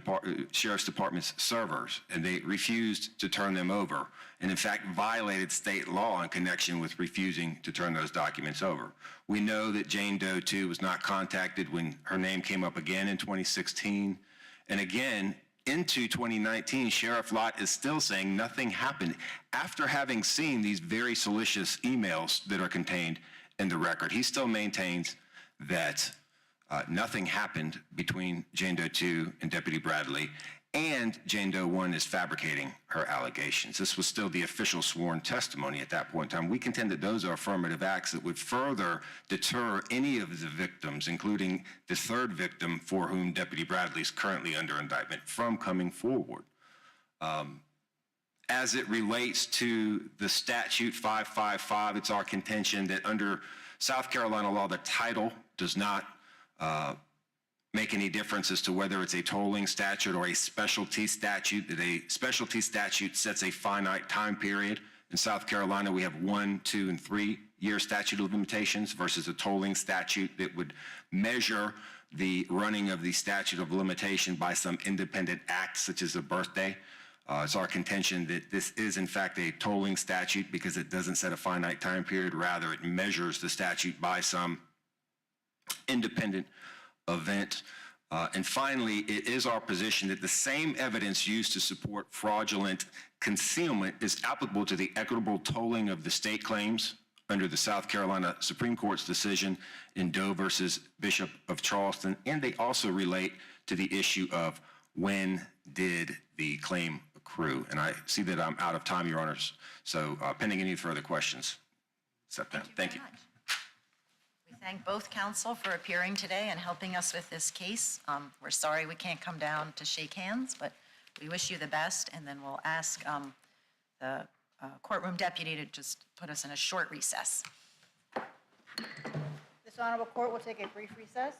Sheriff's Department's servers, and they refused to turn them over, and in fact violated state law in connection with refusing to turn those documents over. We know that Jane Doe 2 was not contacted when her name came up again in 2016, and again, into 2019, Sheriff Lott is still saying nothing happened after having seen these very salacious emails that are contained in the record. He still maintains that nothing happened between Jane Doe 2 and Deputy Bradley, and Jane Doe 1 is fabricating her allegations. This was still the official sworn testimony at that point in time. We contend that those are affirmative acts that would further deter any of the victims, including the third victim for whom Deputy Bradley is currently under indictment, from coming forward. As it relates to the statute 555, it's our contention that under South Carolina law, the title does not make any difference as to whether it's a tolling statute or a specialty statute, that a specialty statute sets a finite time period. In South Carolina, we have 1, 2, and 3-year statute of limitations versus a tolling statute that would measure the running of the statute of limitation by some independent act, such as a birthday. It's our contention that this is, in fact, a tolling statute because it doesn't set a finite time period. Rather, it measures the statute by some independent event. And finally, it is our position that the same evidence used to support fraudulent concealment is applicable to the equitable tolling of the state claims under the South Carolina Supreme Court's decision in Doe versus Bishop of Charleston, and they also relate to the issue of when did the claim accrue. And I see that I'm out of time, Your Honors, so pending any further questions. Thank you. very much. We thank both counsel for appearing today and helping us with this case. We're sorry we can't come down to shake hands, but we wish you the best, and then we'll ask the courtroom deputy to just put us in a short recess. This honorable court will take a brief recess.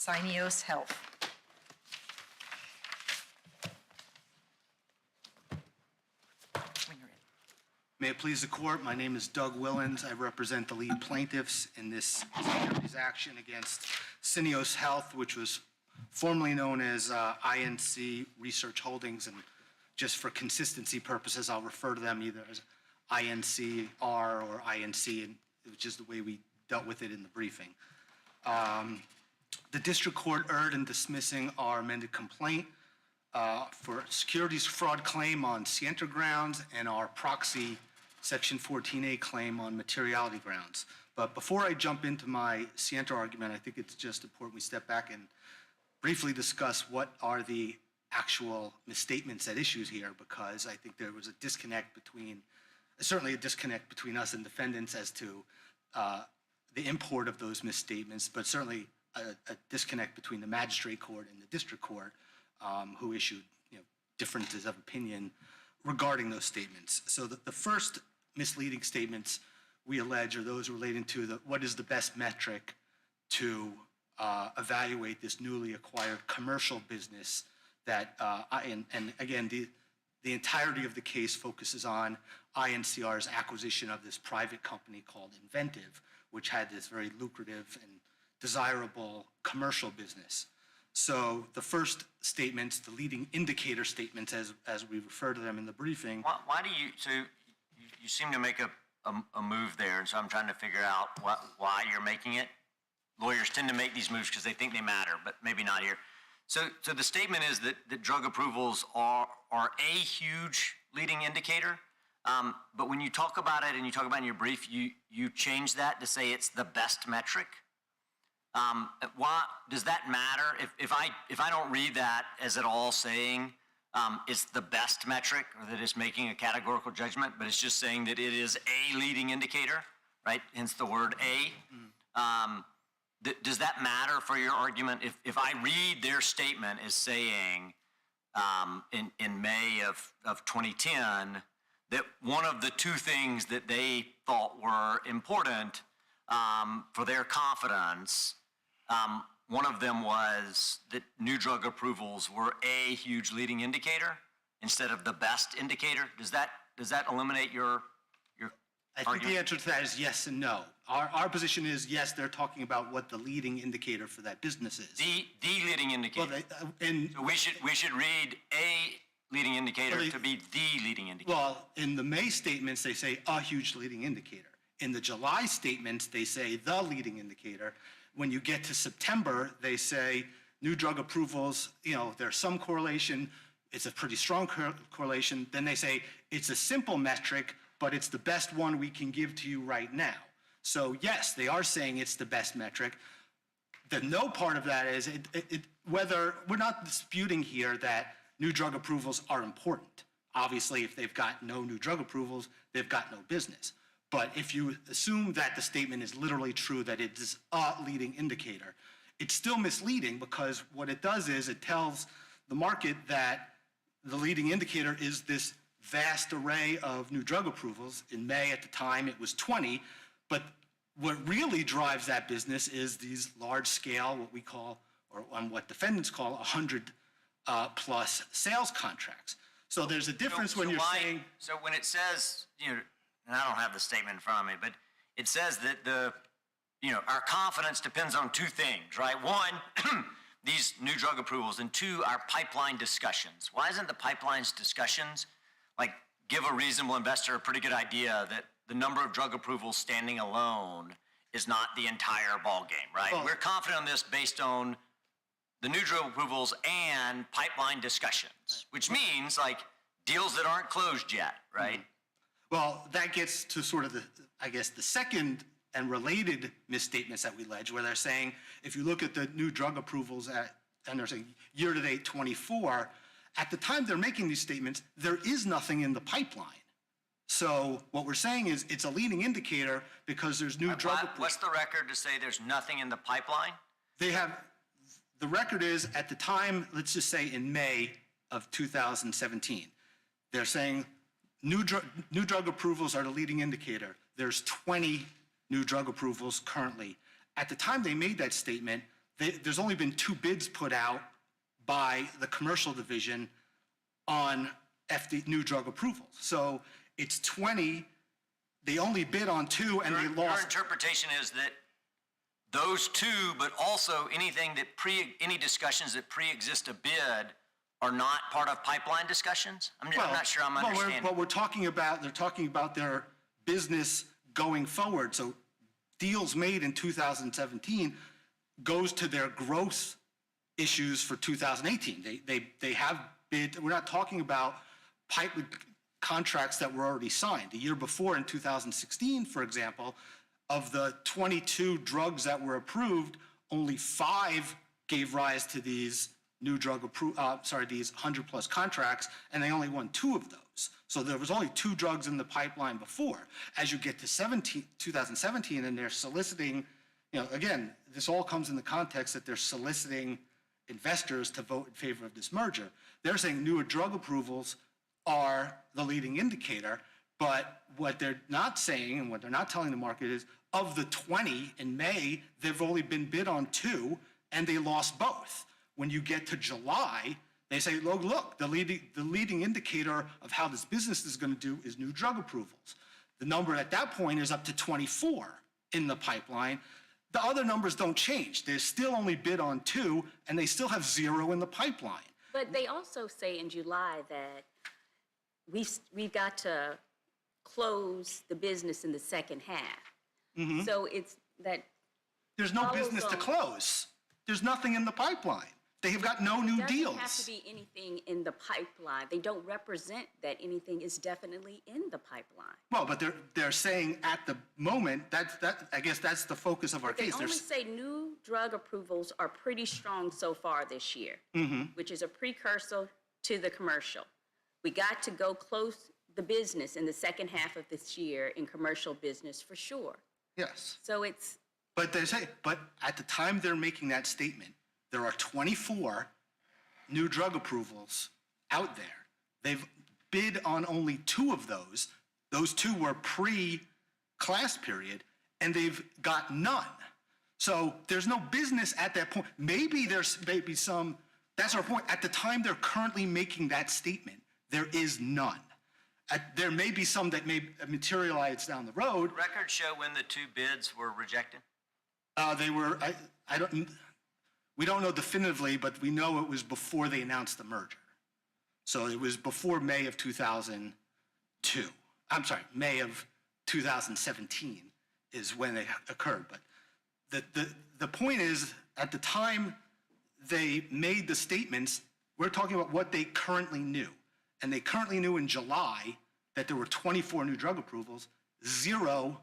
Syneos Health. When you're ready. May it please the court, my name is Doug Willens. I represent the lead plaintiffs in this securities action against Syneos Health, which was formerly known as INC Research Holdings. And just for consistency purposes, I'll refer to them either as INCR or INC, which is the way we dealt with it in the briefing. The district court erred in dismissing our amended complaint for securities fraud claim on scienter grounds and our proxy Section 14A claim on materiality grounds. But before I jump into my scienter argument, I think it's just important we step back and briefly discuss what are the actual misstatements at issues here, because I think there was a disconnect between, certainly a disconnect between us and defendants as to the import of those misstatements, but certainly a disconnect between the magistrate court and the district court who issued differences of opinion regarding those statements. So the first misleading statements we allege are those relating to what is the best metric to evaluate this newly acquired commercial business that, and again, the entirety of the case focuses on INCR's acquisition of this private company called Inventive, which had this very lucrative and desirable commercial business. So the first statements, the leading indicator statements, as we refer to them in the briefing. Why do you, so you seem to make a move there, and so I'm trying to figure out why you're making it. Lawyers tend to make these moves because they think they matter, but maybe not here. So the statement is that drug approvals are a huge leading indicator, but when you talk about it and you talk about it in your brief, you change that to say it's the best metric. Why does that matter? If I don't read that as at all saying it's the best metric, or that it's making a categorical judgment, but it's just saying that it is a leading indicator, right? Hence the word a. Does that matter for your argument? If I read their statement as saying in May of 2010 that one of the two things that they thought were important for their confidence, one of them was that new drug approvals were a huge leading indicator instead of the best indicator. Does that eliminate your I think the answer to that is yes and no. Our position is yes, they're talking about what the leading indicator for that business is. The leading indicator. Well, So we should read a leading indicator to be the leading indicator. well, in the May statements, they say a huge leading indicator. In the July statements, they say the leading indicator. When you get to September, they say new drug approvals, there's some correlation. It's a pretty strong correlation. Then they say it's a simple metric, but it's the best one we can give to you right now. So yes, they are saying it's the best metric. The no part of that is whether we're not disputing here that new drug approvals are important. Obviously, if they've got no new drug approvals, they've got no business. But if you assume that the statement is literally true, that it is a leading indicator, it's still misleading, because what it does is it tells the market that the leading indicator is this vast array of new drug approvals. In May at the time, it was 20, but what really drives that business is these large scale, what we call, or what defendants call 100 plus sales contracts. So there's a difference when you're saying. So when it says, and I don't have the statement in front of me, but it says that our confidence depends on two things, right? One, these new drug approvals, and two, our pipeline discussions. Why isn't the pipelines discussions give a reasonable investor a pretty good idea that the number of drug approvals standing alone is not the entire ballgame, right? Well, we're confident on this based on the new drug approvals and pipeline discussions, which means deals that aren't closed yet, right? Well, that gets to sort of the second and related misstatements that we allege, where they're saying, if you look at the new drug approvals and they're saying year-to-date 24, at the time they're making these statements, there is nothing in the pipeline. So what we're saying is it's a leading indicator because there's new drug approvals. What's the record to say there's nothing in the pipeline? The record is at the time, let's just say in May of 2017, they're saying new drug approvals are the leading indicator. There's 20 new drug approvals currently. At the time they made that statement, there's only been 2 bids put out by the commercial division on new drug approvals. So it's 20, they only bid on 2 and they Your lost. interpretation is that those 2, but also anything that any discussions that pre-exist a bid are not part of pipeline discussions? I'm not sure I'm understanding. But they're talking about their business going forward. So deals made in 2017 goes to their growth issues for 2018. They have bid, we're not talking about contracts that were already signed. The year before, in 2016, for example, of the 22 drugs that were approved, only 5 gave rise to these new drug these 100+ contracts, and they only won 2 of those. So there was only 2 drugs in the pipeline before. As you get to 2017, and they're soliciting, again, this all comes in the context that they're soliciting investors to vote in favor of this merger. They're saying newer drug approvals are the leading indicator, but what they're not saying and what they're not telling the market is, of the 20 in May, they've only been bid on 2, and they lost both. When you get to July, they say, look, the leading indicator of how this business is going to do is new drug approvals. The number at that point is up to 24 in the pipeline. The other numbers don't change. They still only bid on 2, and they still have 0 in the pipeline. But they also say in July that we've got to close the business in the second half. So it's that. There's no business to close. There's nothing in the pipeline. They have got no new deals. Doesn't have to be anything in the pipeline. They don't represent that anything is definitely in the pipeline. Well, but they're saying at the moment, I guess that's the focus of our They case. only say new drug approvals are pretty strong so far this year, which is a precursor to the commercial. We got to go close the business in the second half of this year in commercial business for sure. Yes. So it's. But they say, but at the time they're making that statement, there are 24 new drug approvals out there. They've bid on only 2 of those. Those 2 were pre-class period, and they've got none. So there's no business at that point. Maybe there's some, that's our point. At the time they're currently making that statement, there is none. There may be some that may materialize down the road. Records show when the 2 bids were rejected? They were, we don't know definitively, but we know it was before they announced the merger. So it was before May of 2002. I'm sorry, May of 2017 is when they occurred. But the point is, at the time they made the statements, we're talking about what they currently knew. And they currently knew in July that there were 24 new drug approvals, 0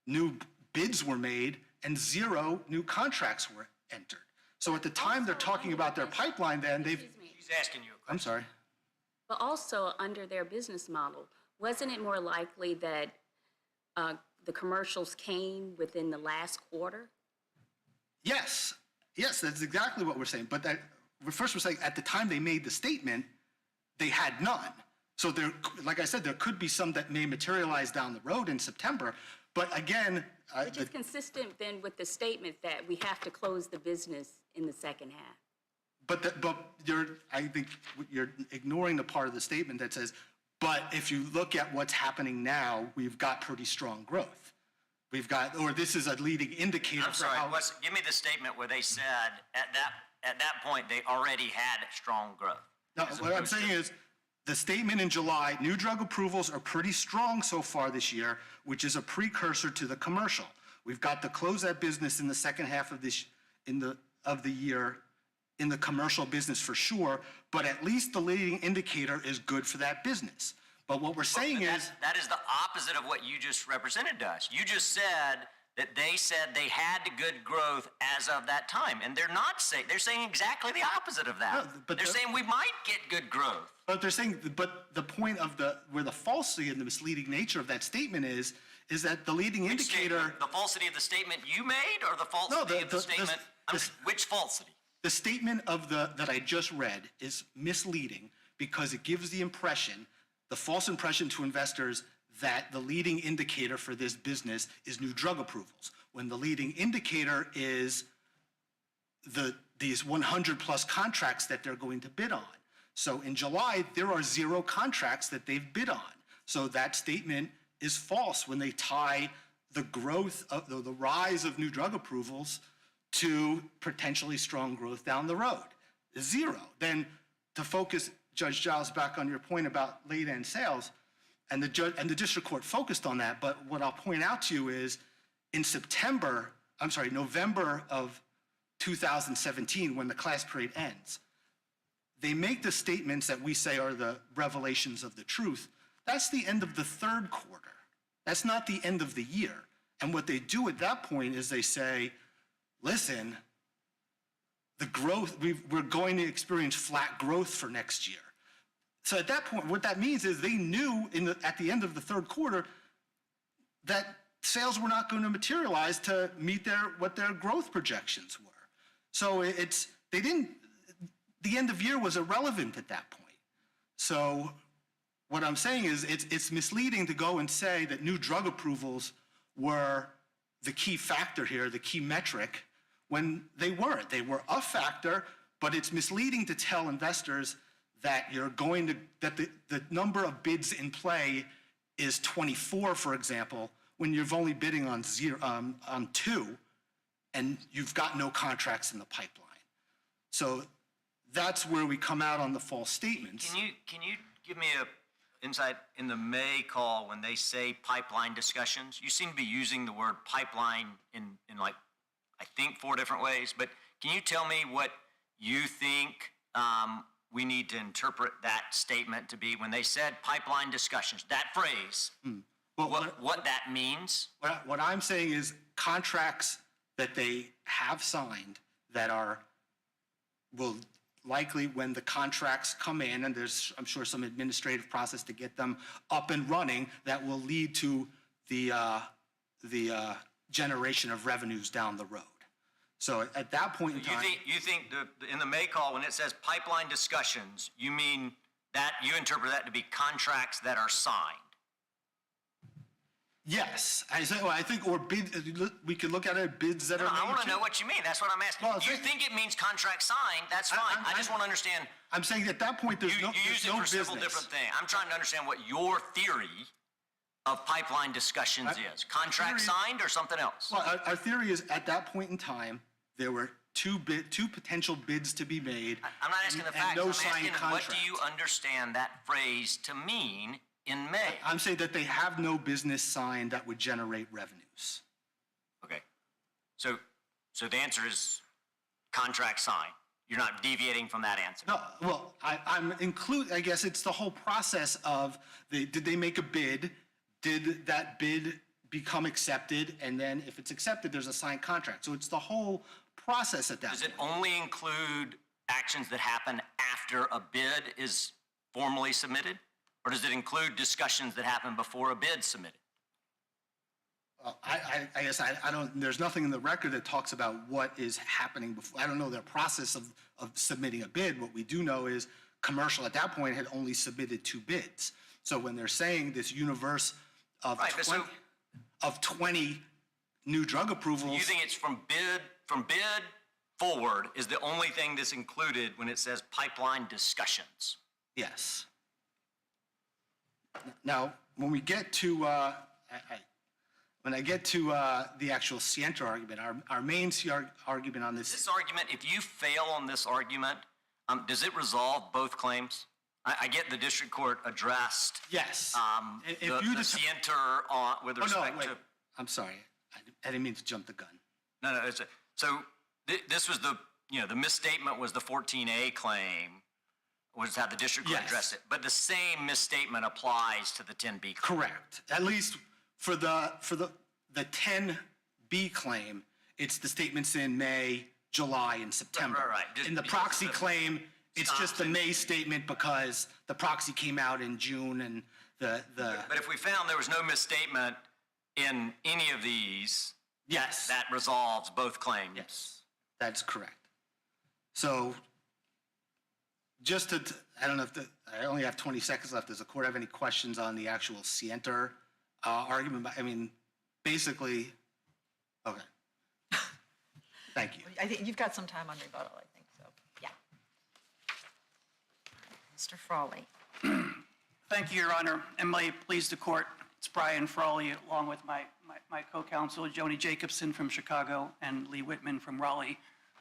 new bids were made, and 0 new contracts were entered. So at the time they're talking about their pipeline, then they've. He's asking you a question. I'm sorry. But also under their business model, wasn't it more likely that the commercials came within the last quarter? Yes, that's exactly what we're saying. But first we're saying at the time they made the statement, they had none. So there, like I said, there could be some that may materialize down the road in September. But again, Which is consistent then with the statement that we have to close the business in the second half. I think you're ignoring the part of the statement that says, but if you look at what's happening now, we've got pretty strong growth. We've got, or this is a leading indicator I'm for sorry, how. give me the statement where they said at that point they already had strong growth. No, what I'm saying is, the statement in July, new drug approvals are pretty strong so far this year, which is a precursor to the commercial. We've got to close that business in the second half of the year in the commercial business for sure, but at least the leading indicator is good for that business. But what we're saying is. That is the opposite of what you just represented to us. You just said that they said they had good growth as of that time. And they're not saying, they're saying exactly the opposite of that. No, but they're saying we might get good growth. But they're saying, but the point of where the falsity and the misleading nature of that statement is that the leading indicator. The falsity of the statement you made or the falsity of the statement? Which falsity? The statement that I just read is misleading because it gives the impression, the false impression to investors that the leading indicator for this business is new drug approvals, when the leading indicator is these 100-plus contracts that they're going to bid on. So in July, there are 0 contracts that they've bid on. So that statement is false when they tie the growth of the rise of new drug approvals to potentially strong growth down the road. 0. Then to focus, Judge Giles, back on your point about late-end sales, and the district court focused on that, but what I'll point out to you is in November of 2017, when the class period ends, they make the statements that we say are the revelations of the truth. That's the end of the third quarter. That's not the end of the year. And what they do at that point is they say, listen, the growth, we're going to experience flat growth for next year. So at that point, what that means is they knew at the end of the third quarter that sales were not going to materialize to meet what their growth projections were. So the end of year was irrelevant at that point. So what I'm saying is it's misleading to go and say that new drug approvals were the key factor here, the key metric, when they weren't. They were a factor, but it's misleading to tell investors that the number of bids in play is 24, for example, when you're only bidding on 2, and you've got no contracts in the pipeline. So that's where we come out on the false statements. Can you give me a insight in the May call when they say pipeline discussions? You seem to be using the word pipeline in like, I think 4 different ways, but can you tell me what you think we need to interpret that statement to be when they said pipeline discussions, that phrase, what that means? What I'm saying is contracts that they have signed that will likely, when the contracts come in, and there's, I'm sure, some administrative process to get them up and running, that will lead to the generation of revenues down the road. So at that point in time, you think in the May call when it says pipeline discussions, you mean that you interpret that to be contracts that are signed? yes, I think, or bid. We could look at it bids that are. I want to made know too. what you mean. That's what I'm asking. Well, You think it means contract signed? That's fine. I just want to understand. I'm saying at that point, there's You no use it no for business. several different things. I'm trying to understand what your theory of pipeline discussions is. Contract signed or something else? Well, our theory is at that point in time, there were two potential bids to be made. I'm not asking the and facts. no I'm signed asking what contract. do you understand that phrase to mean in May? I'm saying that they have no business signed that would generate revenues. Okay. So the answer is contract signed. You're not deviating from that answer. No, well, I guess it's the whole process of did they make a bid? Did that bid become accepted? And then if it's accepted, there's a signed contract. So it's the whole process at that Does point. it only include actions that happen after a bid is formally submitted? Or does it include discussions that happen before a bid submitted? I guess I don't, there's nothing in the record that talks about what is happening before. I don't know the process of submitting a bid. What we do know is commercial at that point had only submitted 2 bids. So when they're saying this universe of, Right, but 20, of 20 new drug approvals. You think it's from bid forward is the only thing that's included when it says pipeline discussions? Yes. Now, when we get to, when I get to the actual Sienta argument, our main argument on This argument, if you fail on this argument, does it resolve both claims? I get the district court addressed yes. the Sienta with respect to. I'm sorry. I didn't mean to jump the gun. No, so this was the misstatement was the 14A claim, was how the district court Yes. addressed it. But the same misstatement applies to the 10B claim. Correct. At least for the 10B claim, it's the statements in May, July, and September. Right. Just In the because proxy the- claim, it's just the May statement because the proxy came out in June and the But if we found there was no misstatement in any of these, yes. that resolves both claims. Yes, that's correct. So just to, I don't know if I only have 20 seconds left. Does the court have any questions on the actual Sienta argument? I mean, basically, okay. Thank you. I think you've got some time on rebuttal, I think, so, yeah. Mr. Frawley. Thank you, Your Honor, and may it please the court. It's Brian Frawley, along with my co-counsel, Joni Jacobson from Chicago and Lee Whitman from Raleigh,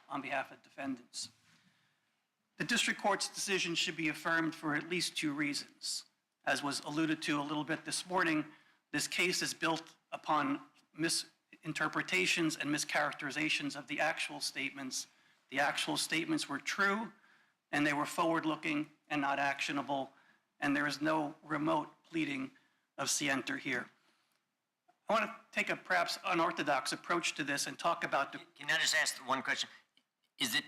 on behalf of defendants. The district court's decision should be affirmed for at least two reasons. As was alluded to a little bit this morning, this case is built upon misinterpretations and mischaracterizations of the actual statements. The actual statements were true, and they were forward-looking and not actionable, and there is no remote pleading of scienter here. I want to take a perhaps unorthodox approach to this and talk about the... Can I just ask one question? Is it,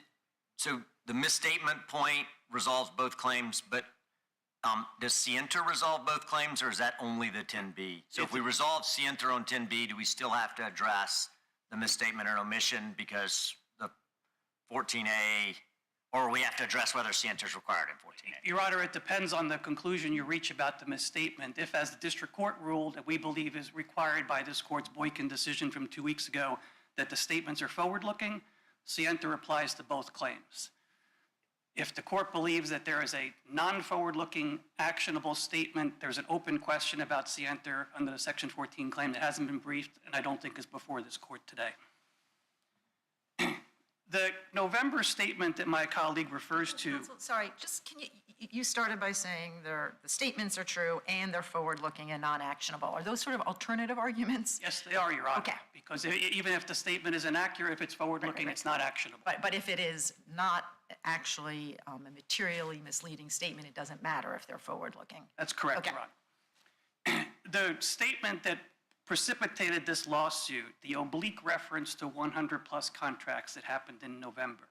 so the misstatement point resolves both claims, but does scienter resolve both claims, or is that only the 10B? So if we resolve scienter on 10B, do we still have to address the misstatement or omission because the 14A, or we have to address whether scienter is required in 14A? Your Honor, it depends on the conclusion you reach about the misstatement. If, as the district court ruled, that we believe is required by this court's Boykin decision from 2 weeks ago, that the statements are forward-looking, scienter applies to both claims. If the court believes that there is a non-forward-looking actionable statement, there's an open question about scienter under the Section 14 claim that hasn't been briefed, and I don't think is before this court today. The November statement that my colleague refers to... Counsel, sorry, just can you started by saying the statements are true and they're forward-looking and non-actionable. Are those sort of alternative arguments? Yes, they are, Your Honor. Okay. Because even if the statement is inaccurate, if it's forward-looking, it's not actionable. But if it is not actually a materially misleading statement, it doesn't matter if they're forward-looking. That's correct, Okay. Your Honor. The statement that precipitated this lawsuit, the oblique reference to 100-plus contracts that happened in November,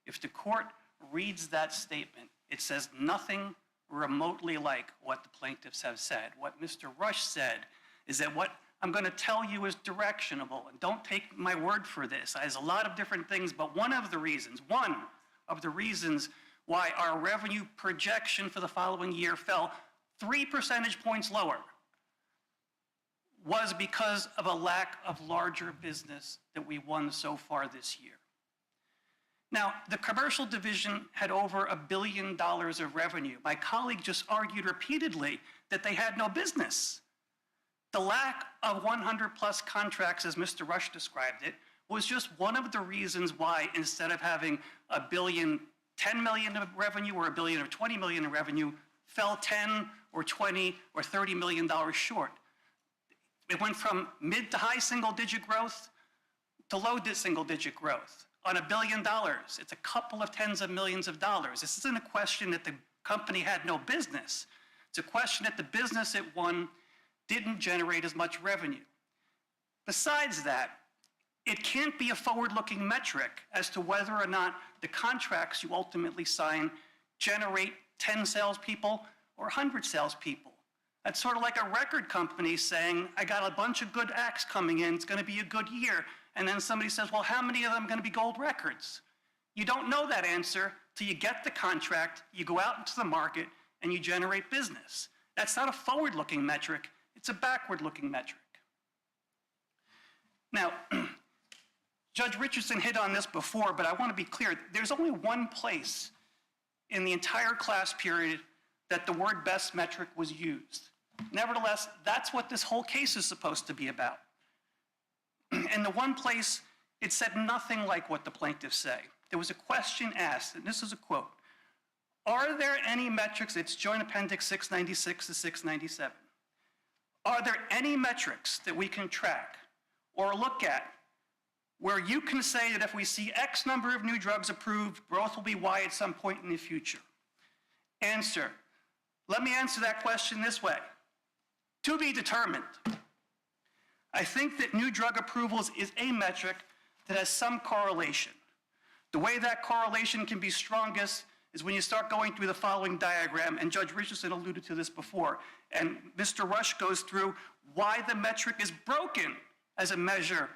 if the court reads that statement, it says nothing remotely like what the plaintiffs have said. What Mr. Rush said is that what I'm going to tell you is directionable, and don't take my word for this. There's a lot of different things, but one of the reasons why our revenue projection for the following year fell 3 percentage points lower was because of a lack of larger business that we won so far this year. Now, the commercial division had over $1 billion of revenue. My colleague just argued repeatedly that they had no business. The lack of 100-plus contracts, as Mr. Rush described it, was just one of the reasons why, instead of having $1 billion, $10 million of revenue or $1 billion or $20 million of revenue, fell 10 or 20 or $30 million short. It went from mid to high single-digit growth to low single-digit growth. On $1 billion, it's a couple of tens of millions of dollars. This isn't a question that the company had no business. It's a question that the business it won didn't generate as much revenue. Besides that, it can't be a forward-looking metric as to whether or not the contracts you ultimately sign generate 10 salespeople or 100 salespeople. That's sort of like a record company saying, I got a bunch of good acts coming in, it's going to be a good year. And then somebody says, well, how many of them are going to be gold records? You don't know that answer till you get the contract, you go out into the market, and you generate business. That's not a forward-looking metric, it's a backward-looking metric. Now, Judge Richardson hit on this before, but I want to be clear. There's only one place in the entire class period that the word best metric was used. Nevertheless, that's what this whole case is supposed to be about. And the one place, it said nothing like what the plaintiffs say. There was a question asked, and this is a quote. Are there any metrics, it's Joint Appendix 696 to 697. Are there any metrics that we can track or look at where you can say that if we see X number of new drugs approved, growth will be Y at some point in the future? Answer. Let me answer that question this way. To be determined. I think that new drug approvals is a metric that has some correlation. The way that correlation can be strongest is when you start going through the following diagram, and Judge Richardson alluded to this before, and Mr. Rush goes through why the metric is broken as a measure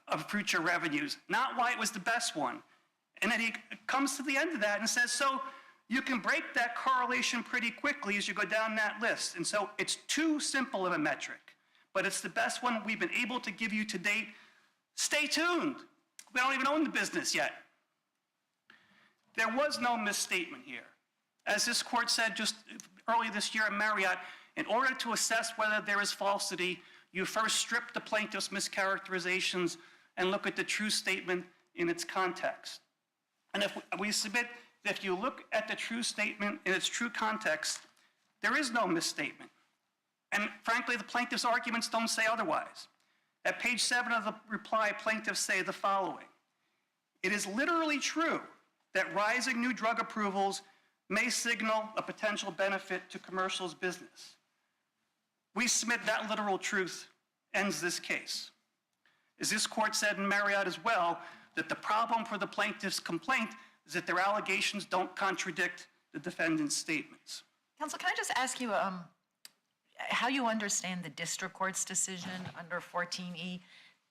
of future revenues, not why it was the best one. And then he comes to the end of that and says, so you can break that correlation pretty quickly as you go down that list. And so it's too simple of a metric, but it's the best one we've been able to give you to date. Stay tuned. We don't even own the business yet. There was no misstatement here. As this court said just early this year in Marriott, in order to assess whether there is falsity, you first strip the plaintiff's mischaracterizations and look at the true statement in its context. And if we submit that if you look at the true statement in its true context, there is no misstatement. And frankly, the plaintiff's arguments don't say otherwise. At page 7 of the reply, plaintiffs say the following: "It is literally true that rising new drug approvals may signal a potential benefit to commercial's business." We submit that literal truth ends this case. As this court said in Marriott as well, that the problem for the plaintiff's complaint is that their allegations don't contradict the defendant's statements. Counsel, can I just ask you how you understand the district court's decision under 14E?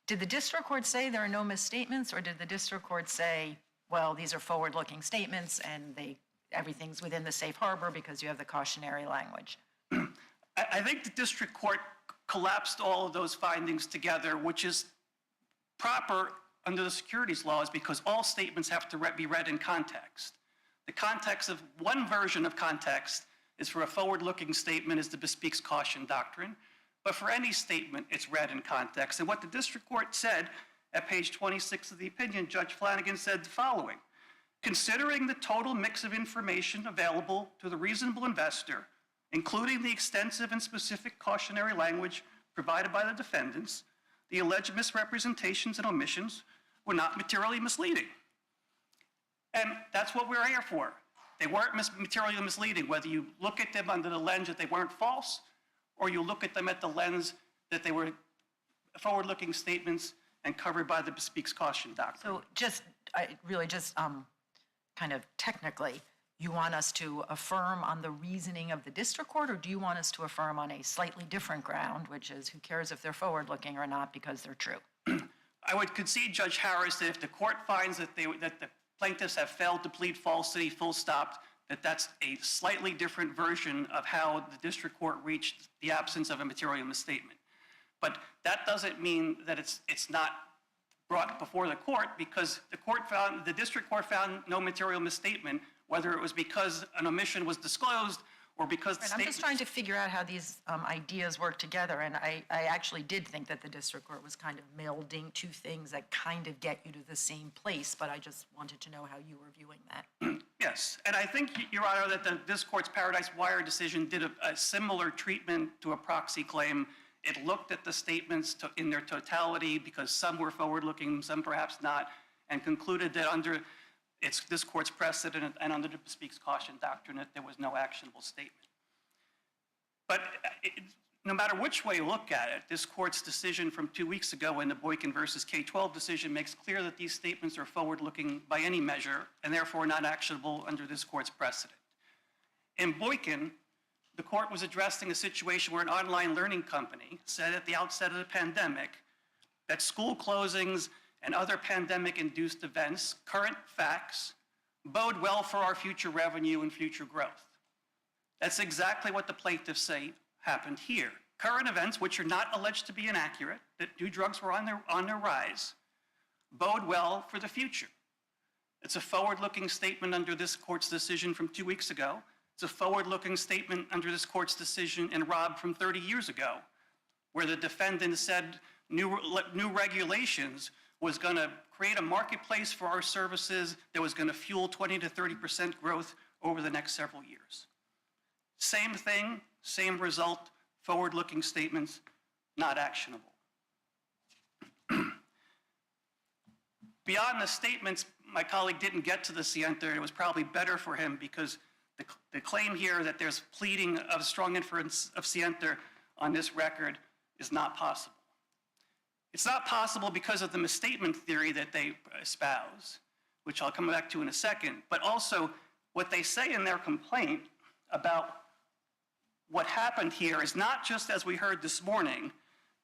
Did the district court say there are no misstatements, or did the district court say, well, these are forward-looking statements and everything's within the safe harbor because you have the cautionary language? I think the district court collapsed all of those findings together, which is proper under the securities laws because all statements have to be read in context. The context of one version of context is for a forward-looking statement is the bespeaks caution doctrine, but for any statement, it's read in context. And what the district court said at page 26 of the opinion, Judge Flanagan said the following: "Considering the total mix of information available to the reasonable investor, including the extensive and specific cautionary language provided by the defendants, the alleged misrepresentations and omissions were not materially misleading." And that's what we're here for. They weren't materially misleading, whether you look at them under the lens that they weren't false, or you look at them at the lens that they were forward-looking statements and covered by the bespeaks caution doctrine. So just kind of technically, you want us to affirm on the reasoning of the district court, or do you want us to affirm on a slightly different ground, which is who cares if they're forward-looking or not because they're true? I would concede, Judge Harris, that if the court finds that the plaintiffs have failed to plead falsity, full stop, that's a slightly different version of how the district court reached the absence of a material misstatement. But that doesn't mean that it's not brought before the court, because the district court found no material misstatement, whether it was because an omission was disclosed or because the statement... I'm just trying to figure out how these ideas work together, and I actually did think that the district court was kind of melding two things that kind of get you to the same place, but I just wanted to know how you were viewing that. Yes, and I think, Your Honor, that this court's Paradise Wire decision did a similar treatment to a proxy claim. It looked at the statements in their totality, because some were forward-looking, some perhaps not, and concluded that under this court's precedent and under the bespeaks caution doctrine that there was no actionable statement. But no matter which way you look at it, this court's decision from 2 weeks ago in the Boykin versus K-12 decision makes clear that these statements are forward-looking by any measure and therefore not actionable under this court's precedent. In Boykin, the court was addressing a situation where an online learning company said at the outset of the pandemic that school closings and other pandemic-induced events, current facts, bode well for our future revenue and future growth. That's exactly what the plaintiffs say happened here. Current events, which are not alleged to be inaccurate, that new drugs were on their rise, bode well for the future. It's a forward-looking statement under this court's decision from 2 weeks ago. It's a forward-looking statement under this court's decision in Robb from 30 years ago, where the defendant said new regulations was going to create a marketplace for our services that was going to fuel 20 to 30% growth over the next several years. Same thing, same result, forward-looking statements, not actionable. Beyond the statements, my colleague didn't get to the scienter. It was probably better for him because the claim here that there's pleading of strong inference of scienter on this record is not possible. It's not possible because of the misstatement theory that they espouse, which I'll come back to in a second, but also what they say in their complaint about what happened here is not just, as we heard this morning,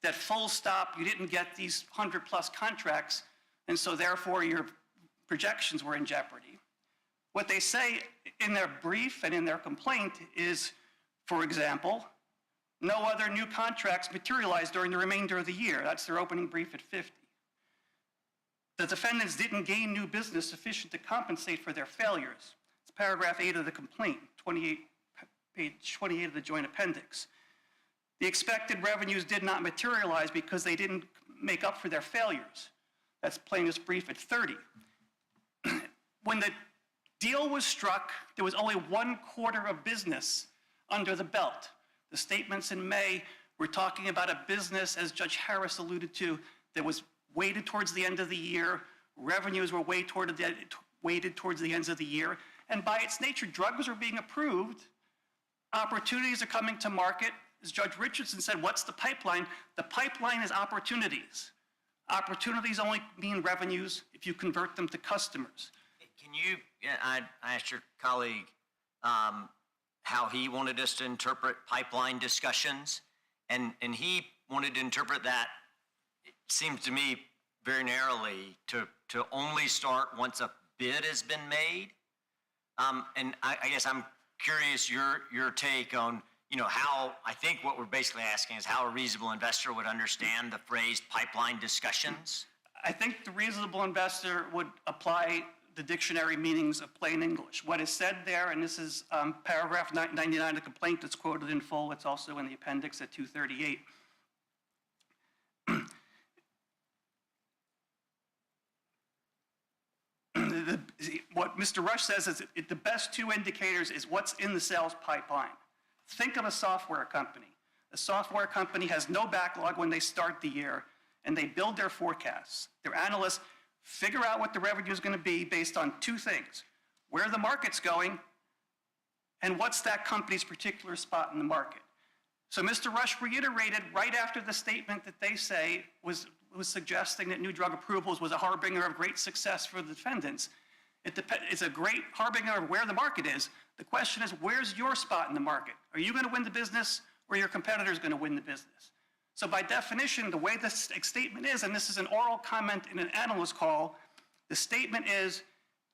that full stop, you didn't get these 100+ contracts, and so therefore your projections were in jeopardy. What they say in their brief and in their complaint is, for example, no other new contracts materialized during the remainder of the year. That's their opening brief at 50. the defendants didn't gain new business sufficient to compensate for their failures. It's paragraph 8 of the complaint, page 28 of the joint appendix. The expected revenues did not materialize because they didn't make up for their failures. That's plaintiff's brief at 30. When the deal was struck, there was only 1 quarter of business under the belt. The statements in May were talking about a business, as Judge Harris alluded to, that was weighted towards the end of the year. Revenues were weighted towards the ends of the year. And by its nature, drugs are being approved. Opportunities are coming to market. As Judge Richardson said, what's the pipeline? The pipeline is opportunities. Opportunities only mean revenues if you convert them to customers. Can you, I asked your colleague how he wanted us to interpret pipeline discussions, and he wanted to interpret that, it seems to me, very narrowly to only start once a bid has been made. And I guess I'm curious your take on, how, I think what we're basically asking is how a reasonable investor would understand the phrase pipeline discussions. I think the reasonable investor would apply the dictionary meanings of plain English. What is said there, and this is paragraph 99 of the complaint that's quoted in full, it's also in the appendix at 238. What Mr. Rush says is the best 2 indicators is what's in the sales pipeline. Think of a software company. A software company has no backlog when they start the year, and they build their forecasts. Their analysts figure out what the revenue is going to be based on 2 things: where the market's going, and what's that company's particular spot in the market. So Mr. Rush reiterated right after the statement that they say was suggesting that new drug approvals was a harbinger of great success for the defendants. It's a great harbinger of where the market is. The question is, where's your spot in the market? Are you going to win the business, or your competitor is going to win the business? So by definition, the way this statement is, and this is an oral comment in an analyst call, the statement is,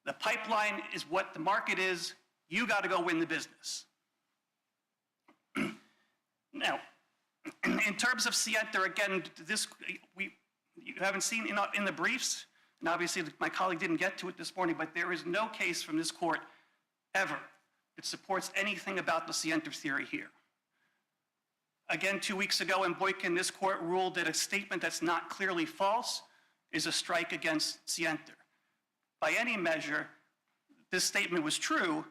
the pipeline is what the market is, you got to go win the business. Now, in terms of Sienter, again, you haven't seen in the briefs, and obviously my colleague didn't get to it this morning, but there is no case from this court ever that supports anything about the Sienter theory here. Again, 2 weeks ago in Boykin, this court ruled that a statement that's not clearly false is a strike against Sienter. By any measure, this statement was true,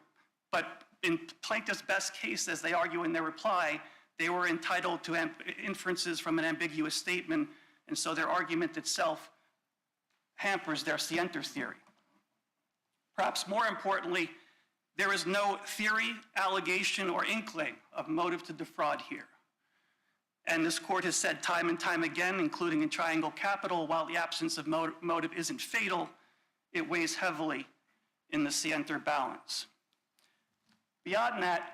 but in plaintiff's best case, as they argue in their reply, they were entitled to inferences from an ambiguous statement, and so their argument itself hampers their Sienter theory. Perhaps more importantly, there is no theory, allegation, or inkling of motive to defraud here. And this court has said time and time again, including in Triangle Capital, while the absence of motive isn't fatal, it weighs heavily in the Sienter balance. Beyond that,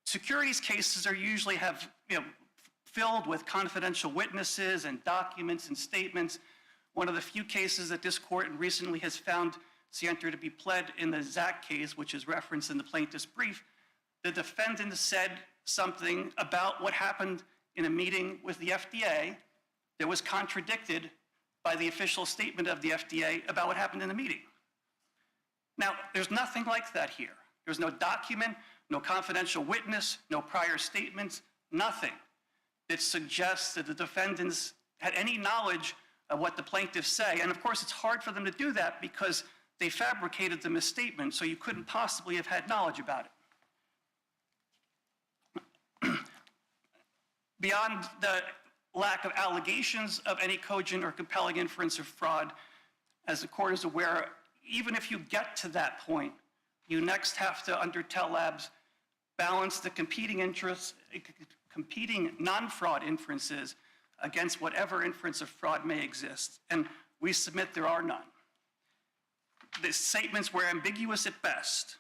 securities cases are usually filled with confidential witnesses and documents and statements. One of the few cases that this court recently has found Sienter to be pled in the Zach case, which is referenced in the plaintiff's brief, the defendant said something about what happened in a meeting with the FDA that was contradicted by the official statement of the FDA about what happened in the meeting. Now, there's nothing like that here. There's no document, no confidential witness, no prior statements, nothing that suggests that the defendants had any knowledge of what the plaintiffs say. And of course, it's hard for them to do that because they fabricated the misstatement, so you couldn't possibly have had knowledge about it. Beyond the lack of allegations of any cogent or compelling inference of fraud, as the court is aware, even if you get to that point, you next have to, under Tell Labs, balance the competing interests, competing non-fraud inferences against whatever inference of fraud may exist. And we submit there are none. The statements were ambiguous at best.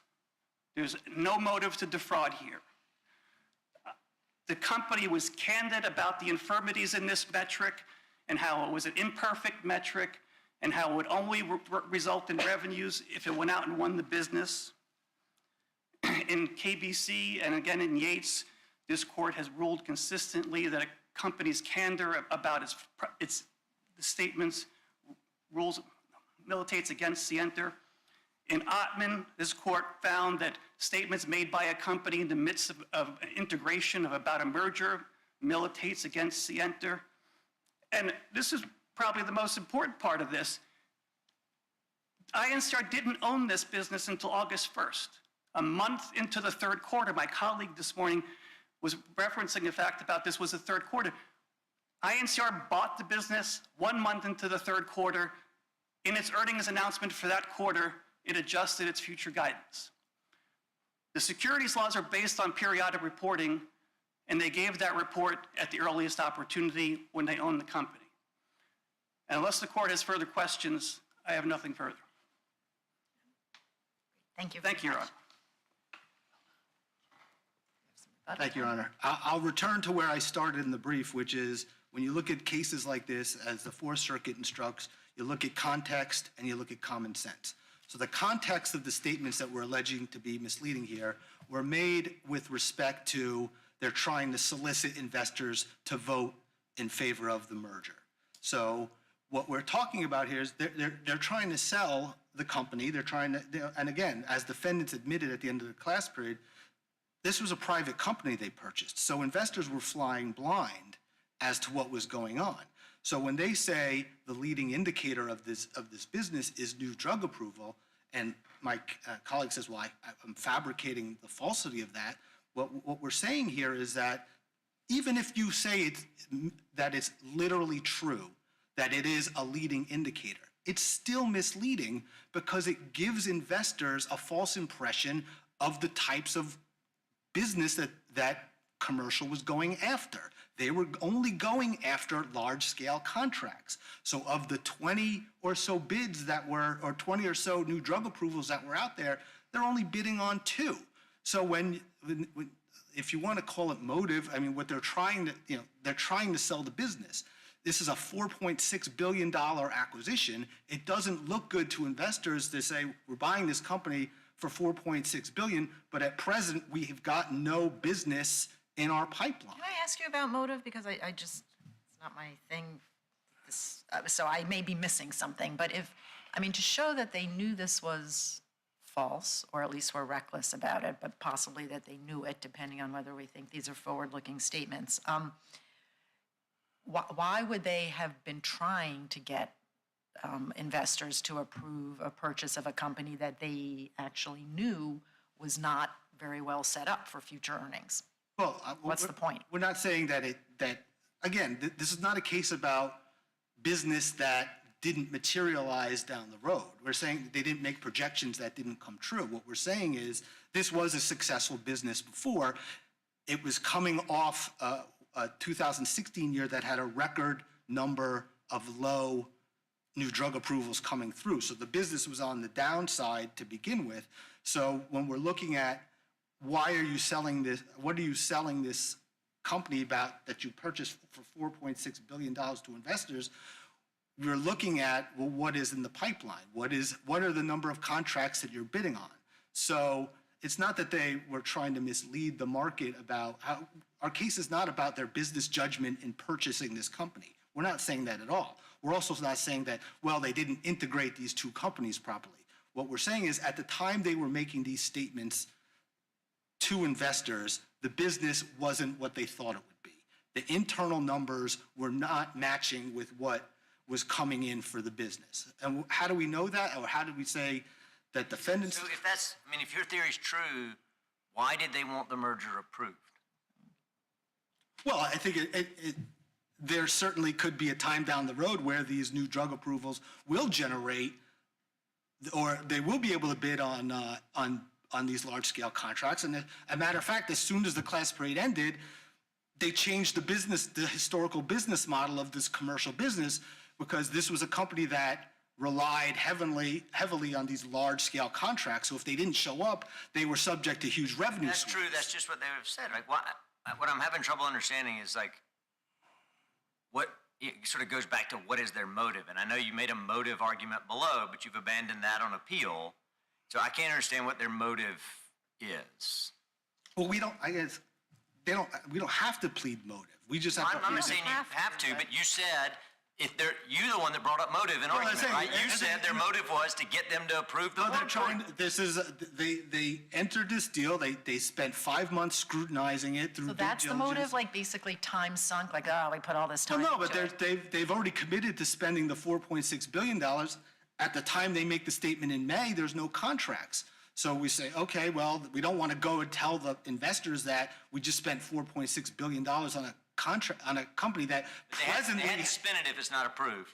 There's no motive to defraud here. The company was candid about the infirmities in this metric and how it was an imperfect metric and how it would only result in revenues if it went out and won the business. In KBC and again in Yates, this court has ruled consistently that a company's candor about its statements militates against Sienter. In Ottman, this court found that statements made by a company in the midst of integration of about a merger militates against Sienter. And this is probably the most important part of this. INCR didn't own this business until August 1st. A month into the third quarter, my colleague this morning was referencing the fact about this was the third quarter. INCR bought the business 1 month into the third quarter. In its earnings announcement for that quarter, it adjusted its future guidance. The securities laws are based on periodic reporting, and they gave that report at the earliest opportunity when they owned the company. And unless the court has further questions, I have nothing further. Thank you. Thank you, Your Honor. Thank you, Your Honor. I'll return to where I started in the brief, which is when you look at cases like this, as the Fourth Circuit instructs, you look at context and you look at common sense. So the context of the statements that we're alleging to be misleading here were made with respect to they're trying to solicit investors to vote in favor of the merger. So what we're talking about here is they're trying to sell the company. They're trying to, and again, as defendants admitted at the end of the class period, this was a private company they purchased. So investors were flying blind as to what was going on. So when they say the leading indicator of this business is new drug approval, and my colleague says, well, I'm fabricating the falsity of that, what we're saying here is that even if you say that it's literally true, that it is a leading indicator, it's still misleading because it gives investors a false impression of the types of business that commercial was going after. They were only going after large-scale contracts. So of the 20 or so bids that were, or 20 or so new drug approvals that were out there, they're only bidding on 2. So if you want to call it motive, I mean, what they're trying to, they're trying to sell the business. This is a $4.6 billion acquisition. It doesn't look good to investors to say, we're buying this company for $4.6 billion, but at present, we have got no business in our pipeline. Can I ask you about motive? Because I just, it's not my thing. So I may be missing something, but to show that they knew this was false, or at least were reckless about it, but possibly that they knew it, depending on whether we think these are forward-looking statements, why would they have been trying to get investors to approve a purchase of a company that they actually knew was not very well set up for future earnings? Well, what's the point? We're not saying that again, this is not a case about business that didn't materialize down the road. We're saying they didn't make projections that didn't come true. What we're saying is this was a successful business before. It was coming off a 2016 year that had a record number of low new drug approvals coming through. So the business was on the downside to begin with. So when we're looking at why are you selling this, what are you selling this company about that you purchased for $4.6 billion to investors, we're looking at, well, what is in the pipeline? What are the number of contracts that you're bidding on? So it's not that they were trying to mislead the market about how, our case is not about their business judgment in purchasing this company. We're not saying that at all. We're also not saying that, well, they didn't integrate these 2 companies properly. What we're saying is at the time they were making these statements to investors, the business wasn't what they thought it would be. The internal numbers were not matching with what was coming in for the business. And how do we know that? Or how do we say that defendants... So if your theory is true, why did they want the merger approved? Well, I think there certainly could be a time down the road where these new drug approvals will generate, or they will be able to bid on these large-scale contracts. And as a matter of fact, as soon as the class period ended, they changed the historical business model of this commercial business, because this was a company that relied heavily on these large-scale contracts. So if they didn't show up, they were subject to huge revenue That's swings. true. That's just what they have said. Like, what I'm having trouble understanding is it sort of goes back to what is their motive. And I know you made a motive argument below, but you've abandoned that on appeal. So I can't understand what their motive is. Well, we don't have to plead motive. We just have to... I'm not saying you have to, but you said if you're the one that brought up motive in argument, saying- right? You said their motive was to get them to approve the No, they're work trying, report. they entered this deal, they spent 5 months scrutinizing it through So due that's the diligence. motive, like basically time sunk, like, oh, we put all this time Well, no, into but it. they've already committed to spending the $4.6 billion. At the time they make the statement in May, there's no contracts. So we say, okay, well, we don't want to go and tell the investors that we just spent $4.6 billion on a contract, on a company that They presently. hadn't spent it if it's not approved.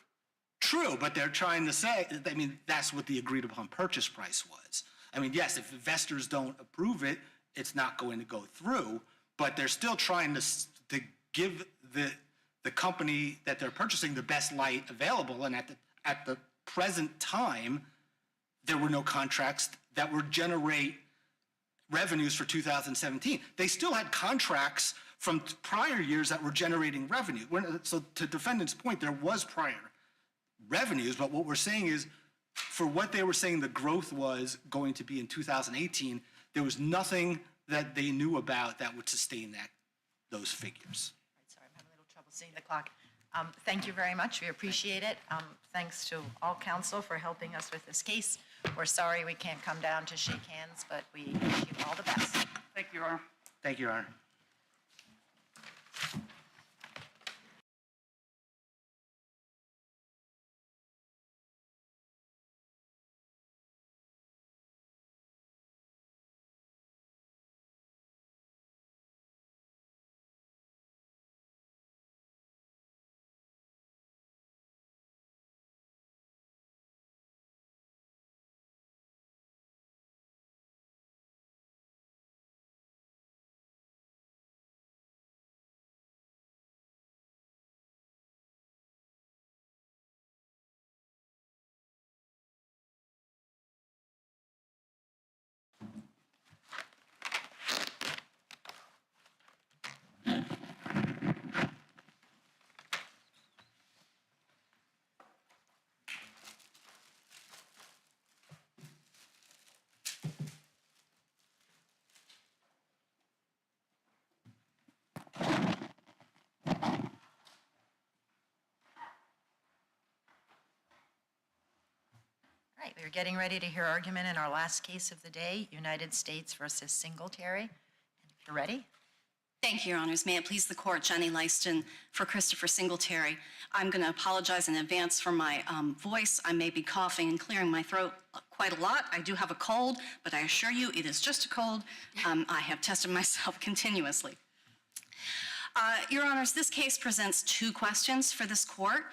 True, but they're trying to say, I mean, that's what the agreed upon purchase price was. I mean, yes, if investors don't approve it, it's not going to go through, but they're still trying to give the company that they're purchasing the best light available. And at the present time, there were no contracts that would generate revenues for 2017. They still had contracts from prior years that were generating revenue. So to defendant's point, there was prior revenues, but what we're saying is, for what they were saying the growth was going to be in 2018, there was nothing that they knew about that would sustain those figures. Right, sorry, I'm having a little trouble seeing the clock. Thank you very much. We appreciate it. Thanks to all counsel for helping us with this case. We're sorry we can't come down to shake hands, but we wish you all the best. Thank you, Your Honor. Thank you, Your Honor. All right, we're getting ready to hear argument in our last case of the day, United States versus Singletary. And if you're ready. Thank you, Your Honors. May it please the Court, Jenny Lyston for Christopher Singletary. I'm going to apologize in advance for my voice. I may be coughing and clearing my throat quite a lot. I do have a cold, but I assure you it is just a cold. I have tested myself continuously. Your Honors, this case presents two questions for this Court.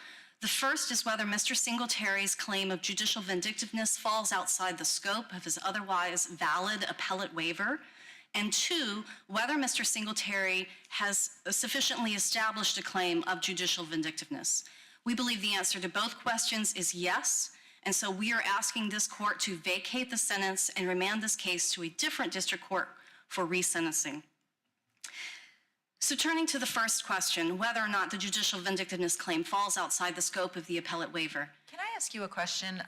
The first is whether Mr. Singletary's claim of judicial vindictiveness falls outside the scope of his otherwise valid appellate waiver. And two, whether Mr. Singletary has sufficiently established a claim of judicial vindictiveness. We believe the answer to both questions is yes, and so we are asking this Court to vacate the sentence and remand this case to a different district court for resentencing. So turning to the first question, whether or not the judicial vindictiveness claim falls outside the scope of the appellate waiver. Can I ask you a question?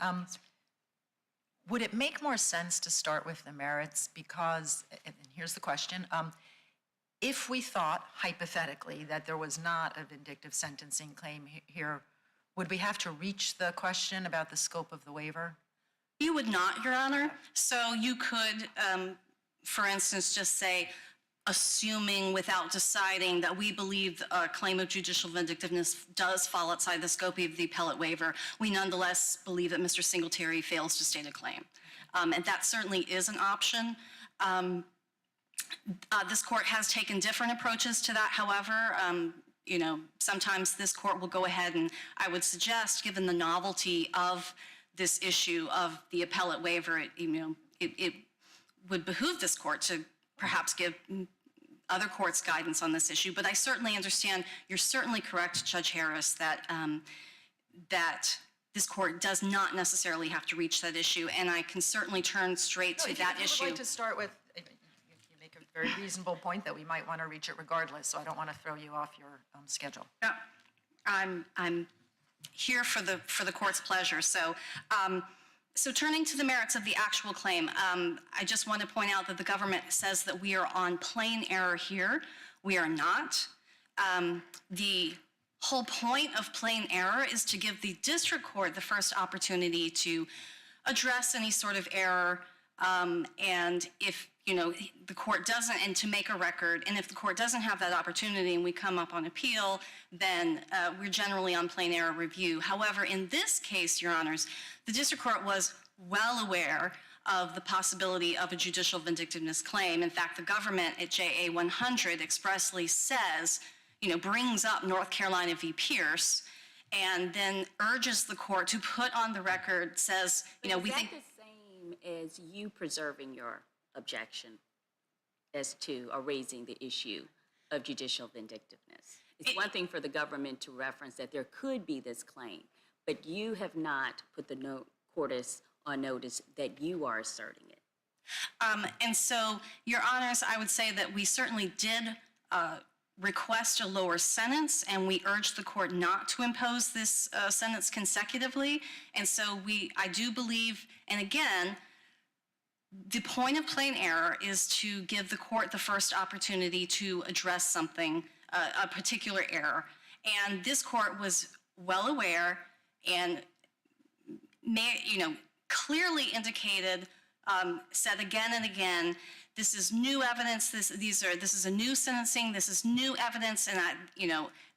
Would it make more sense to start with the merits? Because, and here's the question, if we thought hypothetically that there was not a vindictive sentencing claim here, would we have to reach the question about the scope of the waiver? You would not, Your Honor. So you could, for instance, just say, assuming without deciding that we believe a claim of judicial vindictiveness does fall outside the scope of the appellate waiver, we nonetheless believe that Mr. Singletary fails to state a claim. And that certainly is an option. This Court has taken different approaches to that, however. You know, sometimes this Court will go ahead and I would suggest, given the novelty of this issue of the appellate waiver, it would behoove this Court to perhaps give other courts guidance on this issue. But I certainly understand, you're certainly correct, Judge Harris, that that this Court does not necessarily have to reach that issue, and I can certainly turn straight to that issue. If you would like to start with, you make a very reasonable point that we might want to reach it regardless, so I don't want to throw you off your schedule. Yeah, I'm here for the Court's pleasure. So, so turning to the merits of the actual claim, I just want to point out that the government says that we are on plain error here. We are not. The whole point of plain error is to give the district court the first opportunity to address any sort of error. And if, the court doesn't, and to make a record, and if the court doesn't have that opportunity and we come up on appeal, then we're generally on plain error review. However, in this case, Your Honors, the district court was well aware of the possibility of a judicial vindictiveness claim. In fact, the government at JA 100 expressly says, brings up North Carolina v. Pierce, and then urges the court to put on the record, says, we think... Is that the same as you preserving your objection as to or raising the issue of judicial vindictiveness? It's one thing for the government to reference that there could be this claim, but you have not put the court on notice that you are asserting it. And so, Your Honors, I would say that we certainly did request a lower sentence, and we urged the court not to impose this sentence consecutively. And so I do believe, and again, the point of plain error is to give the court the first opportunity to address something, a particular error. And this court was well aware and clearly indicated, said again and again, this is new evidence. This is a new sentencing. This is new evidence, and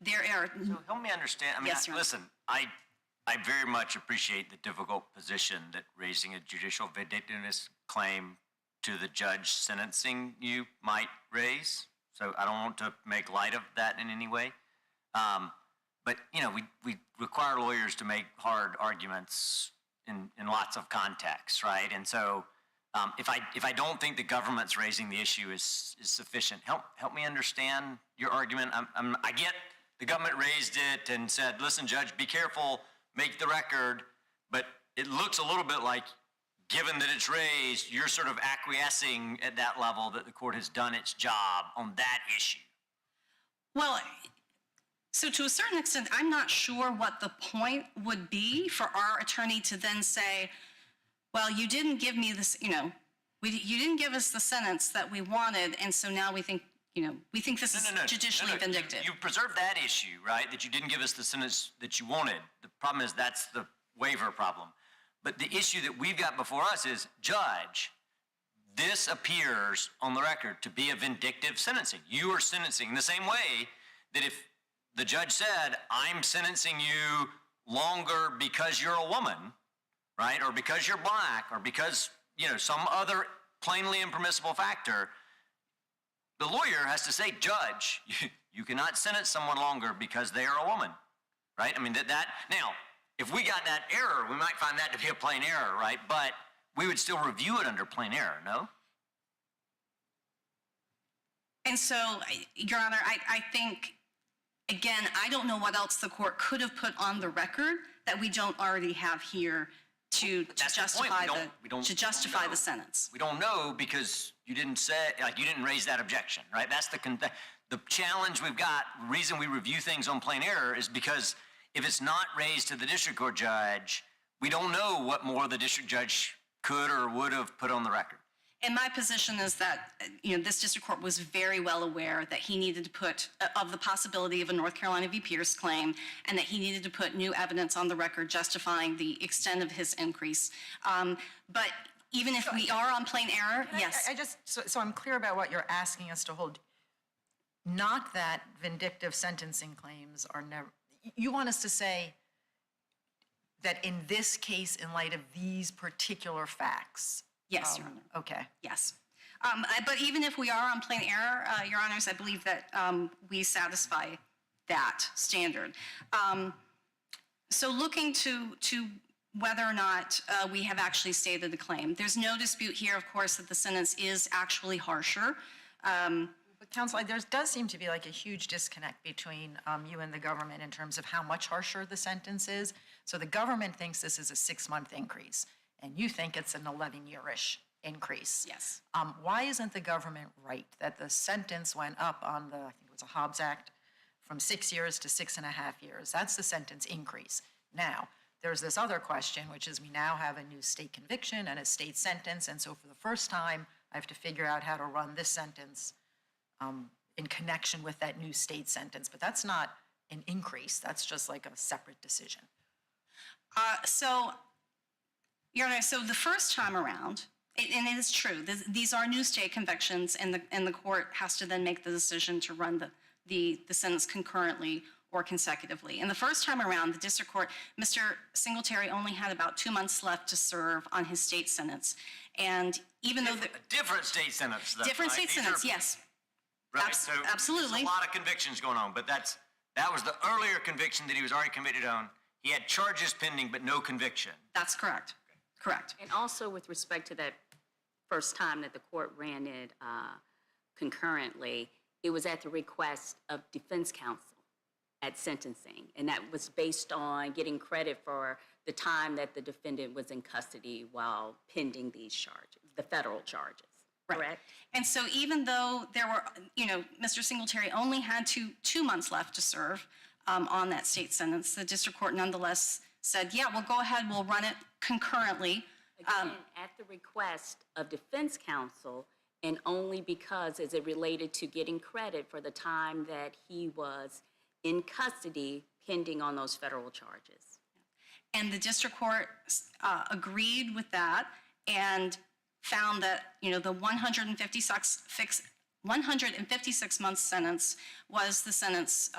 there are. So help me understand. I mean, Yes, Your Honor. listen, I very much appreciate the difficult position that raising a judicial vindictiveness claim to the judge sentencing you might raise. So I don't want to make light of that in any way. But we require lawyers to make hard arguments in lots of contexts, right? And so if I don't think the government's raising the issue is sufficient, help me understand your argument. I get the government raised it and said, listen, judge, be careful, make the record, but it looks a little bit like, given that it's raised, you're sort of acquiescing at that level that the court has done its job on that issue. Well, so to a certain extent, I'm not sure what the point would be for our attorney to then say, well, you didn't give me this, you didn't give us the sentence that we wanted, and so now we think, this is judicially vindictive. You preserved that issue, right? That you didn't give us the sentence that you wanted. The problem is that's the waiver problem. But the issue that we've got before us is, judge, this appears on the record to be a vindictive sentencing. You are sentencing in the same way that if the judge said, I'm sentencing you longer because you're a woman, right? Or because you're black, or because, some other plainly impermissible factor, the lawyer has to say, judge, you cannot sentence someone longer because they are a woman, right? I mean, now, if we got that error, we might find that to be a plain error, right? But we would still review it under plain error, no? And so, Your Honor, I think, again, I don't know what else the court could have put on the record that we don't already have here to justify the sentence. We don't know because you didn't raise that objection, right? That's the challenge we've got. The reason we review things on plain error is because if it's not raised to the district court judge, we don't know what more the district judge could or would have put on the record. And my position is that, this district court was very well aware that he needed to put, of the possibility of a North Carolina v. Pierce claim, and that he needed to put new evidence on the record justifying the extent of his increase. But even if we are on plain error, yes. So I'm clear about what you're asking us to hold. Not that vindictive sentencing claims are never, you want us to say that in this case, in light of these particular facts. Yes, Your Honor. Okay. Yes. But even if we are on plain error, Your Honors, I believe that we satisfy that standard. So looking to whether or not we have actually stated the claim, there's no dispute here, of course, that the sentence is actually harsher. But counsel, there does seem to be like a huge disconnect between you and the government in terms of how much harsher the sentence is. So the government thinks this is a 6-month increase, and you think it's an 11-year-ish increase. Yes. Why isn't the government right that the sentence went up on the, I think it was a Hobbs Act, from 6 years to 6.5 years? That's the sentence increase. Now, there's this other question, which is we now have a new state conviction and a state sentence, and so for the first time, I have to figure out how to run this sentence in connection with that new state sentence. But that's not an increase. That's just like a separate decision. So, Your Honor, so the first time around, and it is true, these are new state convictions, and the court has to then make the decision to run the sentence concurrently or consecutively. And the first time around, the district court, Mr. Singletary only had about 2 months left to serve on his state sentence. And even though the Different state sentence, though. different right? state These sentence, are- yes. Right, so Absolutely. there's a lot of convictions going on, but that was the earlier conviction that he was already convicted on. He had charges pending, but no conviction. That's correct. Correct. And also with respect to that first time that the court ran it concurrently, it was at the request of defense counsel at sentencing. And that was based on getting credit for the time that the defendant was in custody while pending these charges, the federal charges, correct? And so even though there were, Mr. Singletary only had 2 months left to serve on that state sentence, the district court nonetheless said, yeah, we'll go ahead, we'll run it concurrently. Again, at the request of defense counsel, and only because as it related to getting credit for the time that he was in custody pending on those federal charges. And the district court agreed with that and found that, the 156-month sentence was the sentence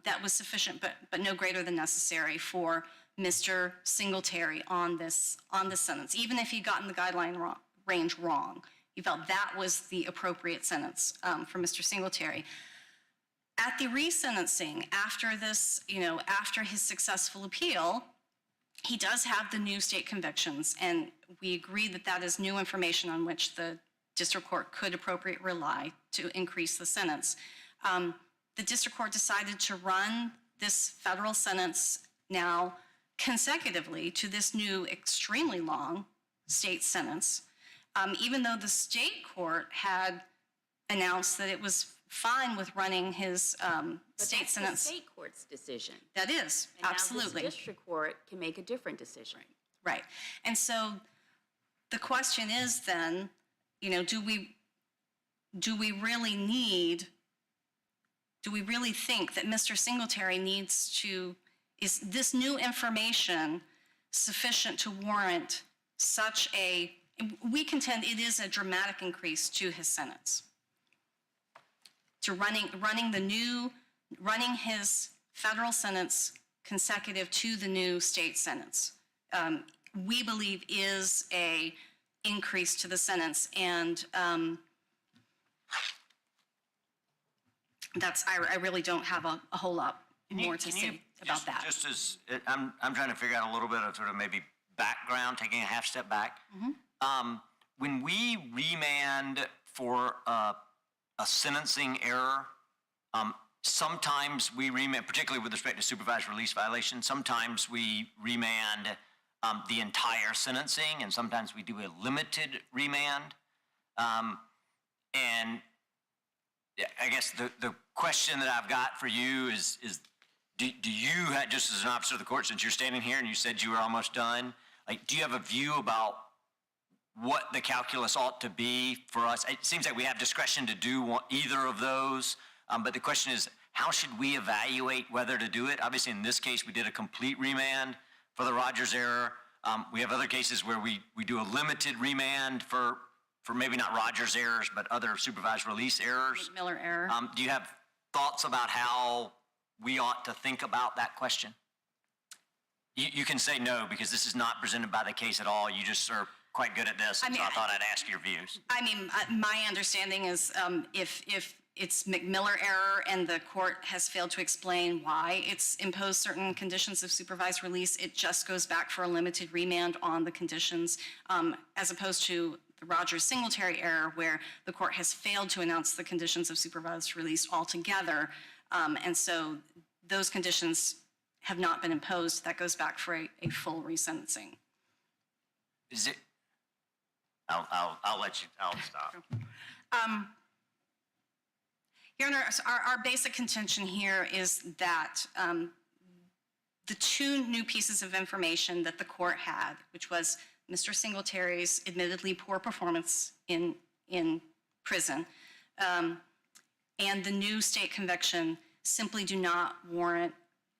that was sufficient, but no greater than necessary for Mr. Singletary on this sentence. Even if he'd gotten the guideline range wrong, he felt that was the appropriate sentence for Mr. Singletary. At the resentencing, after this, after his successful appeal, he does have the new state convictions, and we agree that that is new information on which the district court could appropriately rely to increase the sentence. The district court decided to run this federal sentence now consecutively to this new extremely long state sentence, even though the state court had announced that it was fine with running his state sentence. But that's the state court's decision. That is, And absolutely. now this district court can make a different decision. Right. And so the question is then, do we really think that Mr. Singletary is this new information sufficient to warrant we contend it is a dramatic increase to his sentence. To running his federal sentence consecutive to the new state sentence, we believe is a increase to the sentence, and I really don't have a whole lot more to say about that. Just as, I'm trying to figure out a little bit of sort of maybe background, taking a half step back. When we remand for a sentencing error, sometimes we remand, particularly with respect to supervised release violations, sometimes we remand the entire sentencing, and sometimes we do a limited remand. And I guess the question that I've got for you is do you, just as an officer of the court, since you're standing here and you said you were almost done, do you have a view about what the calculus ought to be for us? It seems like we have discretion to do either of those, but the question is, how should we evaluate whether to do it? Obviously, in this case, we did a complete remand for the Rogers error. We have other cases where we do a limited remand for maybe not Rogers errors, but other supervised release errors. Miller error. Do you have thoughts about how we ought to think about that question? You can say no, because this is not presented by the case at all. You just are quite good at this, so I thought I'd ask your views. My understanding is if it's McMiller error and the court has failed to explain why it's imposed certain conditions of supervised release, it just goes back for a limited remand on the conditions, as opposed to the Rogers Singletary error, where the court has failed to announce the conditions of supervised release altogether. And so those conditions have not been imposed. That goes back for a full resentencing. Is it? I'll let you, I'll stop. Your Honor, our basic contention here is that the two new pieces of information that the court had, which was Mr. Singletary's admittedly poor performance in prison, and the new state conviction simply do not warrant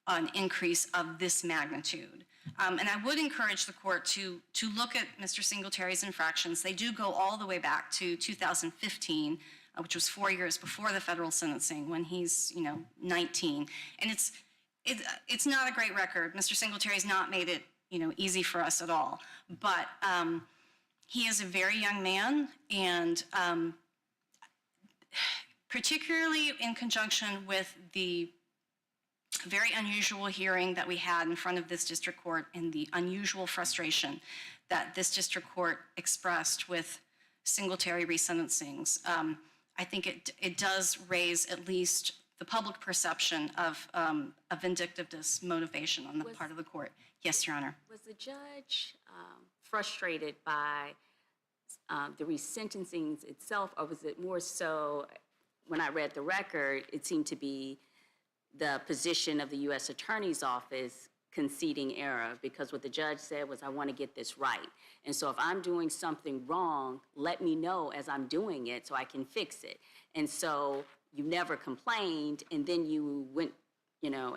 an increase of this magnitude. And I would encourage the court to look at Mr. Singletary's infractions. They do go all the way back to 2015, which was 4 years before the federal sentencing, when he's 19. And it's not a great record. Mr. Singletary's not made it easy for us at all. But he is a very young man, and particularly in conjunction with the very unusual hearing that we had in front of this district court and the unusual frustration that this district court expressed with Singletary resentencings. I think it does raise at least the public perception of a vindictiveness motivation on the part of the court. Yes, Your Honor. Was the judge frustrated by the resentencing itself, or was it more so, when I read the record, it seemed to be the position of the U.S. Attorney's Office conceding error, because what the judge said was, I want to get this right. And so if I'm doing something wrong, let me know as I'm doing it so I can fix it. And so you never complained, and then you went,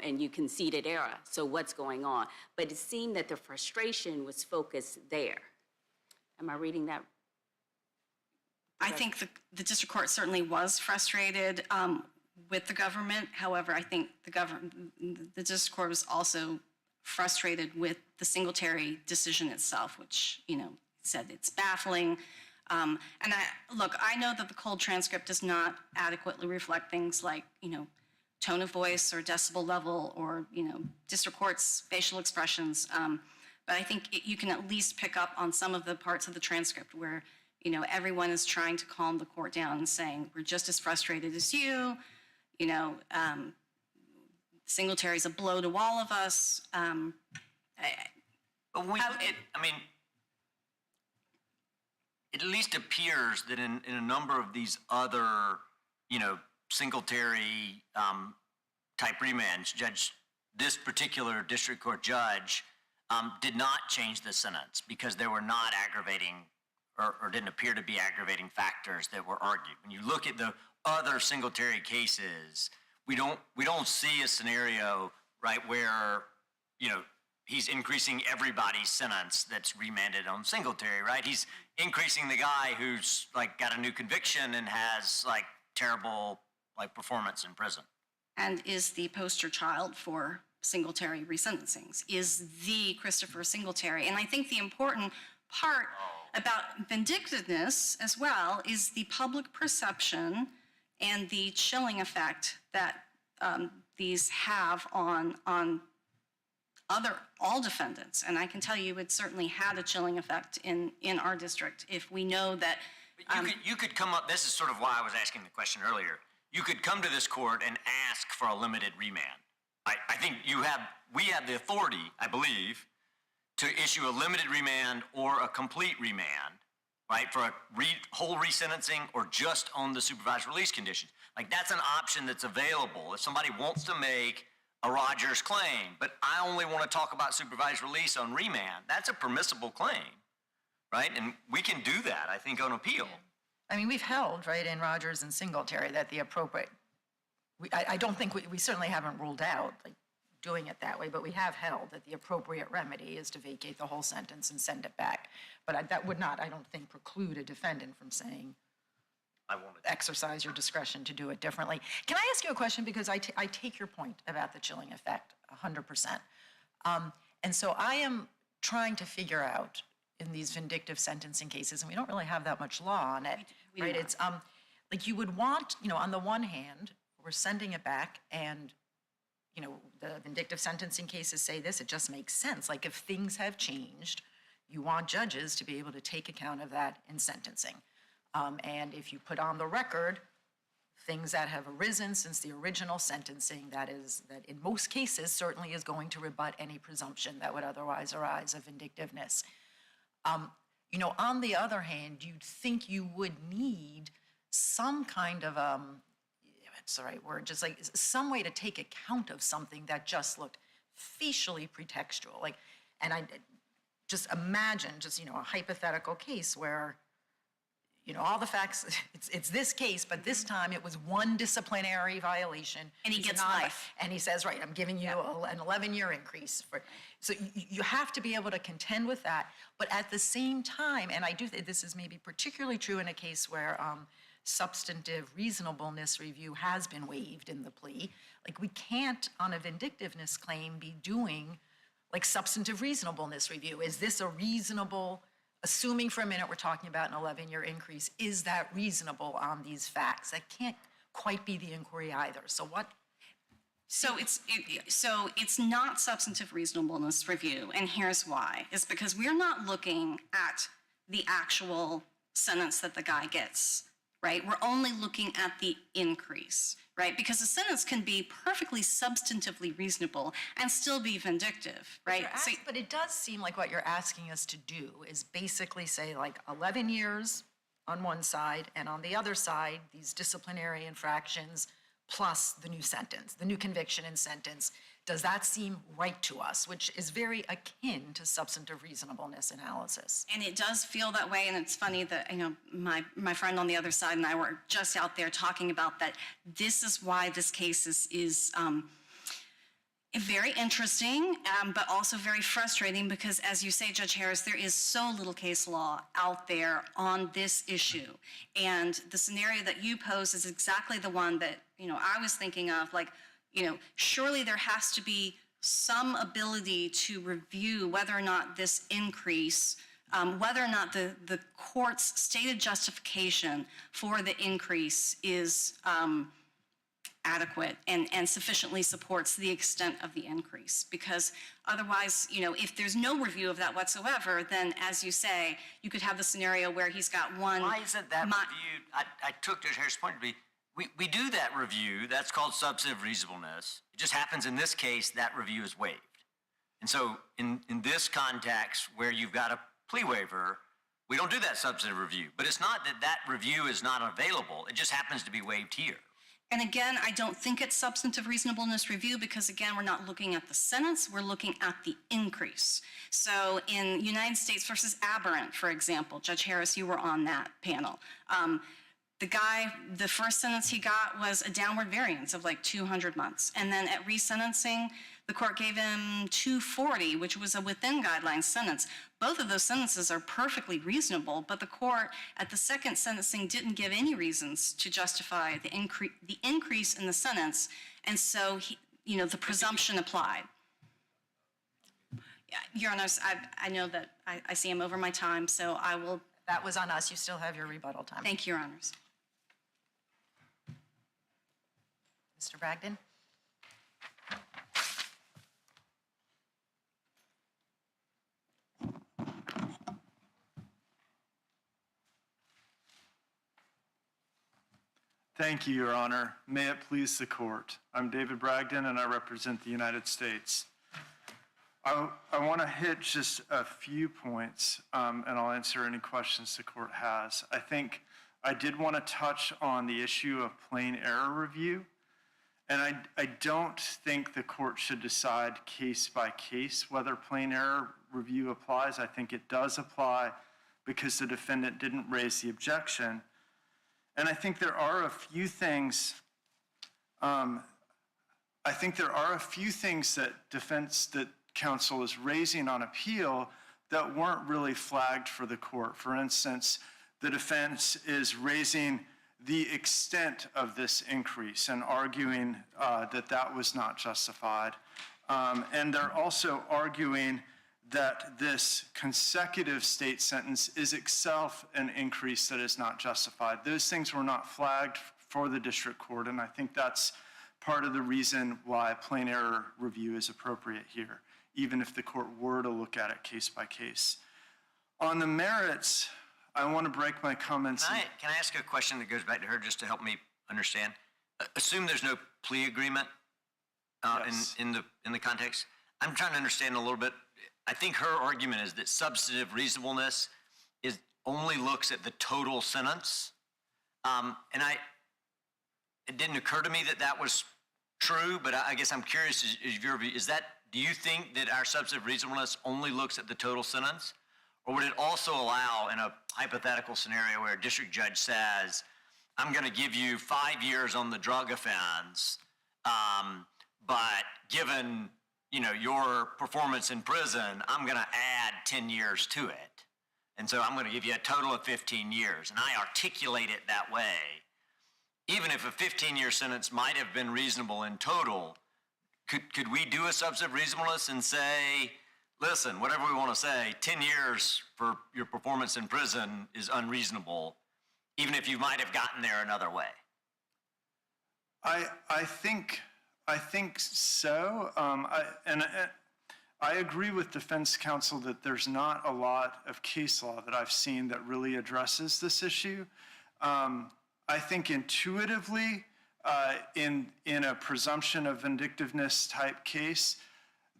and you conceded error. So what's going on? But it seemed that the frustration was focused there. Am I reading that? I think the district court certainly was frustrated with the government. However, I think the district court was also frustrated with the Singletary decision itself, which, said it's baffling. And I know that the cold transcript does not adequately reflect things like, tone of voice or decibel level or, district court's facial expressions. But I think you can at least pick up on some of the parts of the transcript where, everyone is trying to calm the court down and saying, we're just as frustrated as you. Singletary's a blow to all of us. But when we look at, it at least appears that in a number of these other, Singletary type remands, this particular district court judge did not change the sentence because there were not aggravating or didn't appear to be aggravating factors that were argued. When you look at the other Singletary cases, we don't see a scenario, right, where, he's increasing everybody's sentence that's remanded on Singletary, right? He's increasing the guy who's got a new conviction and has terrible performance in prison. And is the poster child for Singletary resentencings, is the Christopher Singletary. And I think the important part about vindictiveness as well is the public perception and the chilling effect that these have on all defendants. And I can tell you it certainly had a chilling effect in our district. If we know that... You could come up, this is sort of why I was asking the question earlier. You could come to this court and ask for a limited remand. I think we have the authority, I believe, to issue a limited remand or a complete remand, right, for a whole resentencing or just on the supervised release conditions. That's an option that's available. If somebody wants to make a Rogers claim, but I only want to talk about supervised release on remand, that's a permissible claim, right? And we can do that, I think, on appeal. We've held, right, in Rogers and Singletary that the appropriate, I don't think we certainly haven't ruled out doing it that way, but we have held that the appropriate remedy is to vacate the whole sentence and send it back. But that would not, I don't think, preclude a defendant from saying, I want to exercise your discretion to do it differently. Can I ask you a question? Because I take your point about the chilling effect 100%. And so I am trying to figure out in these vindictive sentencing cases, and we don't really have that much law on it, right? It's you would want, on the one hand, we're sending it back and, the vindictive sentencing cases say this, it just makes sense. If things have changed, you want judges to be able to take account of that in sentencing. And if you put on the record things that have arisen since the original sentencing, that in most cases certainly is going to rebut any presumption that would otherwise arise of vindictiveness. On the other hand, you'd think you would need some kind of, what's the right word, just some way to take account of something that just looked facially pretextual. And I just imagine a hypothetical case where, all the facts, it's this case, but this time it was one disciplinary violation. And he It's gets not- life. And he says, right, I'm giving you an 11-year increase. So you have to be able to contend with that. But at the same time, and I do think this is maybe particularly true in a case where substantive reasonableness review has been waived in the plea. Like, we can't, on a vindictiveness claim, be doing like substantive reasonableness review. Is this a reasonable, assuming for a minute we're talking about an 11-year increase, is that reasonable on these facts? That can't quite be the inquiry either. So what? So it's not substantive reasonableness review, and here's why. It's because we're not looking at the actual sentence that the guy gets, right? We're only looking at the increase, right? Because a sentence can be perfectly substantively reasonable and still be vindictive, right? But it does seem like what you're asking us to do is basically say like 11 years on one side, and on the other side, these disciplinary infractions plus the new sentence, the new conviction and sentence. Does that seem right to us, which is very akin to substantive reasonableness analysis? And it does feel that way, and it's funny that, my friend on the other side and I were just out there talking about that. This is why this case is very interesting, but also very frustrating because, as you say, Judge Harris, there is so little case law out there on this issue. And the scenario that you pose is exactly the one that, I was thinking of, like, surely there has to be some ability to review whether or not this increase, whether or not the court's stated justification for the increase is adequate and sufficiently supports the extent of the increase. Because otherwise, if there's no review of that whatsoever, then, as you say, you could have the scenario where he's got one. Why isn't that reviewed? I took Judge Harris' point to be, we do that review. That's called substantive reasonableness. It just happens in this case that review is waived. And so in this context where you've got a plea waiver, we don't do that substantive review. But it's not that that review is not available. It just happens to be waived here. And again, I don't think it's substantive reasonableness review because, again, we're not looking at the sentence, we're looking at the increase. So in United States versus Aberrant, for example, Judge Harris, you were on that panel. The guy, the first sentence he got was a downward variance of like 200 months. And then at resentencing, the court gave him 240, which was a within guidelines sentence. Both of those sentences are perfectly reasonable, but the court at the second sentencing didn't give any reasons to justify the increase in the sentence. And so, the presumption applied. Yeah, Your Honor, I know that I see I'm over my time, so I will. That was on us. You still have your rebuttal time. Thank you, Your Honors. Mr. Bragdon? Thank you, Your Honor. May it please the court. I'm David Bragdon, and I represent the United States. I want to hit just a few points, and I'll answer any questions the court has. I think I did want to touch on the issue of plain error review, and I don't think the court should decide case by case whether plain error review applies. I think it does apply because the defendant didn't raise the objection. And I think there are a few things. That that counsel is raising on appeal that weren't really flagged for the court. For instance, the defense is raising the extent of this increase and arguing that was not justified. And they're also arguing that this consecutive state sentence is itself an increase that is not justified. Those things were not flagged for the district court, and I think that's part of the reason why plain error review is appropriate here, even if the court were to look at it case by case. On the merits, I want to break my comments. Can I ask a question that goes back to her just to help me understand? Assume there's no plea agreement Yes. in the context. I'm trying to understand a little bit. I think her argument is that substantive reasonableness only looks at the total sentence. It didn't occur to me that was true, but I guess I'm curious, do you think that our substantive reasonableness only looks at the total sentence? Or would it also allow, in a hypothetical scenario where a district judge says, I'm going to give you 5 years on the drug offense, but given, your performance in prison, I'm going to add 10 years to it. And so I'm going to give you a total of 15 years. And I articulate it that way. Even if a 15-year sentence might have been reasonable in total, could we do a substantive reasonableness and say, listen, whatever we want to say, 10 years for your performance in prison is unreasonable, even if you might have gotten there another way? I think so. I agree with defense counsel that there's not a lot of case law that I've seen that really addresses this issue. I think intuitively, in a presumption of vindictiveness type case,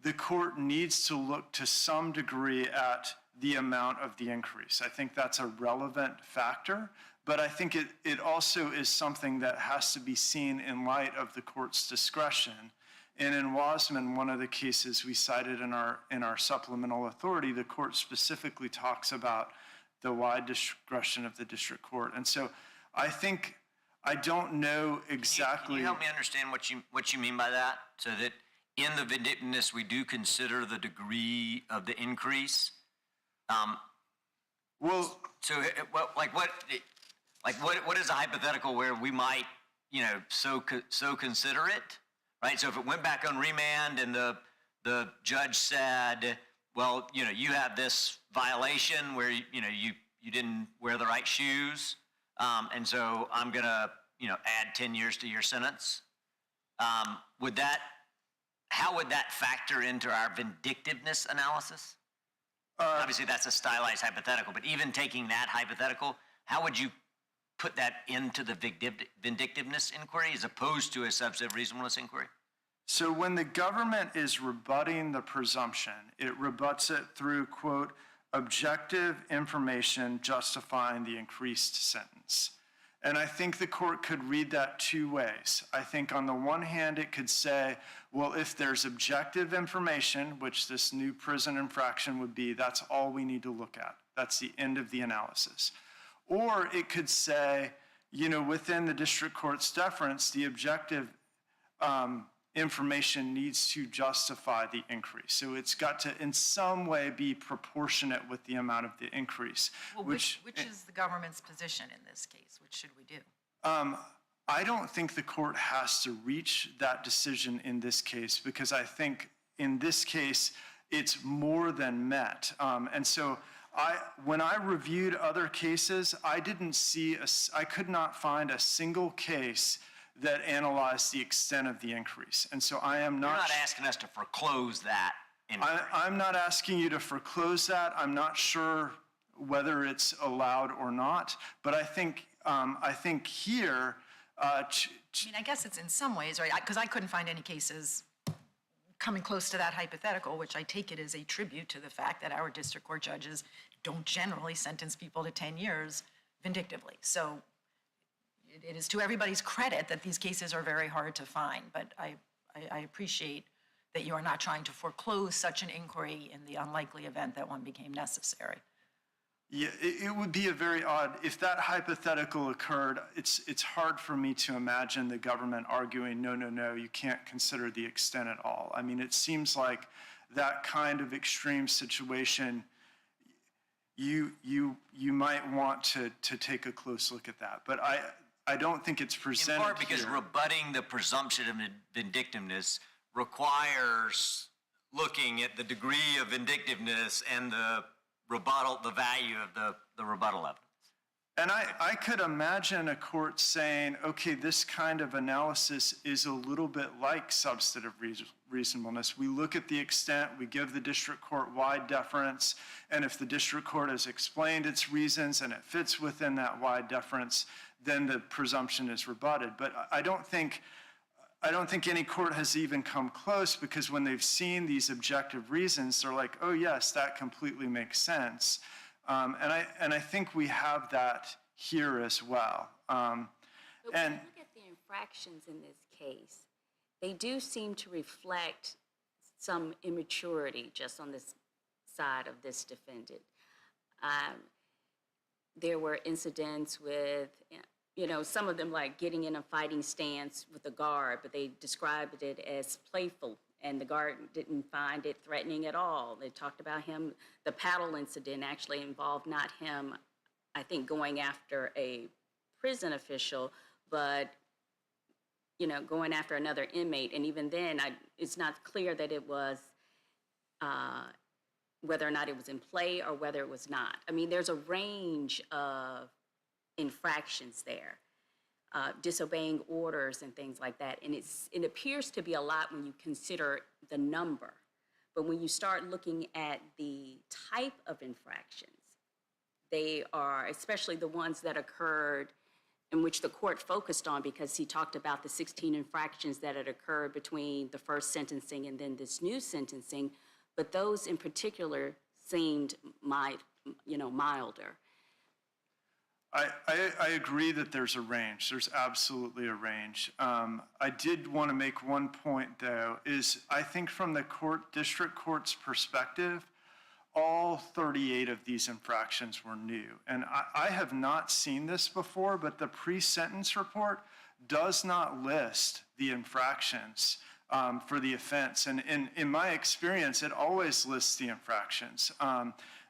the court needs to look to some degree at the amount of the increase. I think that's a relevant factor, but I think it also is something that has to be seen in light of the court's discretion. And in Wasman, one of the cases we cited in our supplemental authority, the court specifically talks about the wide discretion of the district court. And so I don't know exactly. Can you help me understand what you mean by that? So that in the vindictiveness, we do consider the degree of the increase. What is a hypothetical where we might, so consider it, right? So if it went back on remand and the judge said, well, you have this violation where you didn't wear the right shoes, and so I'm gonna add 10 years to your sentence. How would that factor into our vindictiveness analysis? Obviously, that's a stylized hypothetical, but even taking that hypothetical, how would you put that into the vindictiveness inquiry as opposed to a substantive reasonableness inquiry? So when the government is rebutting the presumption, it rebuts it through, quote, objective information justifying the increased sentence. And I think the court could read that two ways. I think on the one hand, it could say, well, if there's objective information, which this new prison infraction would be, that's all we need to look at. That's the end of the analysis. Or it could say, within the district court's deference, the objective information needs to justify the increase. So it's got to, in some way, be proportionate with the amount of the increase. Well, which is the government's position in this case? Which should we do? I don't think the court has to reach that decision in this case, because I think in this case, it's more than met. And so when I reviewed other cases, I could not find a single case that analyzed the extent of the increase. And so I am not— You're not asking us to foreclose that inquiry. I'm not asking you to foreclose that. I'm not sure whether it's allowed or not, but I think here— I guess it's in some ways, right? Because I couldn't find any cases coming close to that hypothetical, which I take it as a tribute to the fact that our district court judges don't generally sentence people to 10 years vindictively. So it is to everybody's credit that these cases are very hard to find, but I appreciate that you are not trying to foreclose such an inquiry in the unlikely event that one became necessary. Yeah, it would be a very odd— if that hypothetical occurred, it's hard for me to imagine the government arguing, no, you can't consider the extent at all. I mean, it seems like that kind of extreme situation, you might want to take a close look at that. But I don't think it's presented in part because here. Rebutting the presumption of vindictiveness requires looking at the degree of vindictiveness and the rebuttal, the value of the rebuttal evidence. And I could imagine a court saying, okay, this kind of analysis is a little bit like substantive reasonableness. We look at the extent, we give the district court wide deference, and if the district court has explained its reasons and it fits within that wide deference, then the presumption is rebutted. But I don't think any court has even come close, because when they've seen these objective reasons, they're like, oh yes, that completely makes sense. And I think we have that here as well. But when you look at the infractions in this case, they do seem to reflect some immaturity just on this side of this defendant. There were incidents with, some of them like getting in a fighting stance with the guard, but they described it as playful, and the guard didn't find it threatening at all. They talked about him, the paddle incident actually involved not him, I think, going after a prison official, but going after another inmate. And even then, it's not clear that it was whether or not it was in play or whether it was not. I mean, there's a range of infractions there, disobeying orders and things like that. And it appears to be a lot when you consider the number. But when you start looking at the type of infractions, they are, especially the ones that occurred in which the court focused on, because he talked about the 16 infractions that had occurred between the first sentencing and then this new sentencing, but those in particular seemed milder. I agree that there's a range. There's absolutely a range. I did want to make one point, though, is I think from the district court's perspective, all 38 of these infractions were new. And I have not seen this before, but the pre-sentence report does not list the infractions for the offense. And in my experience, it always lists the infractions.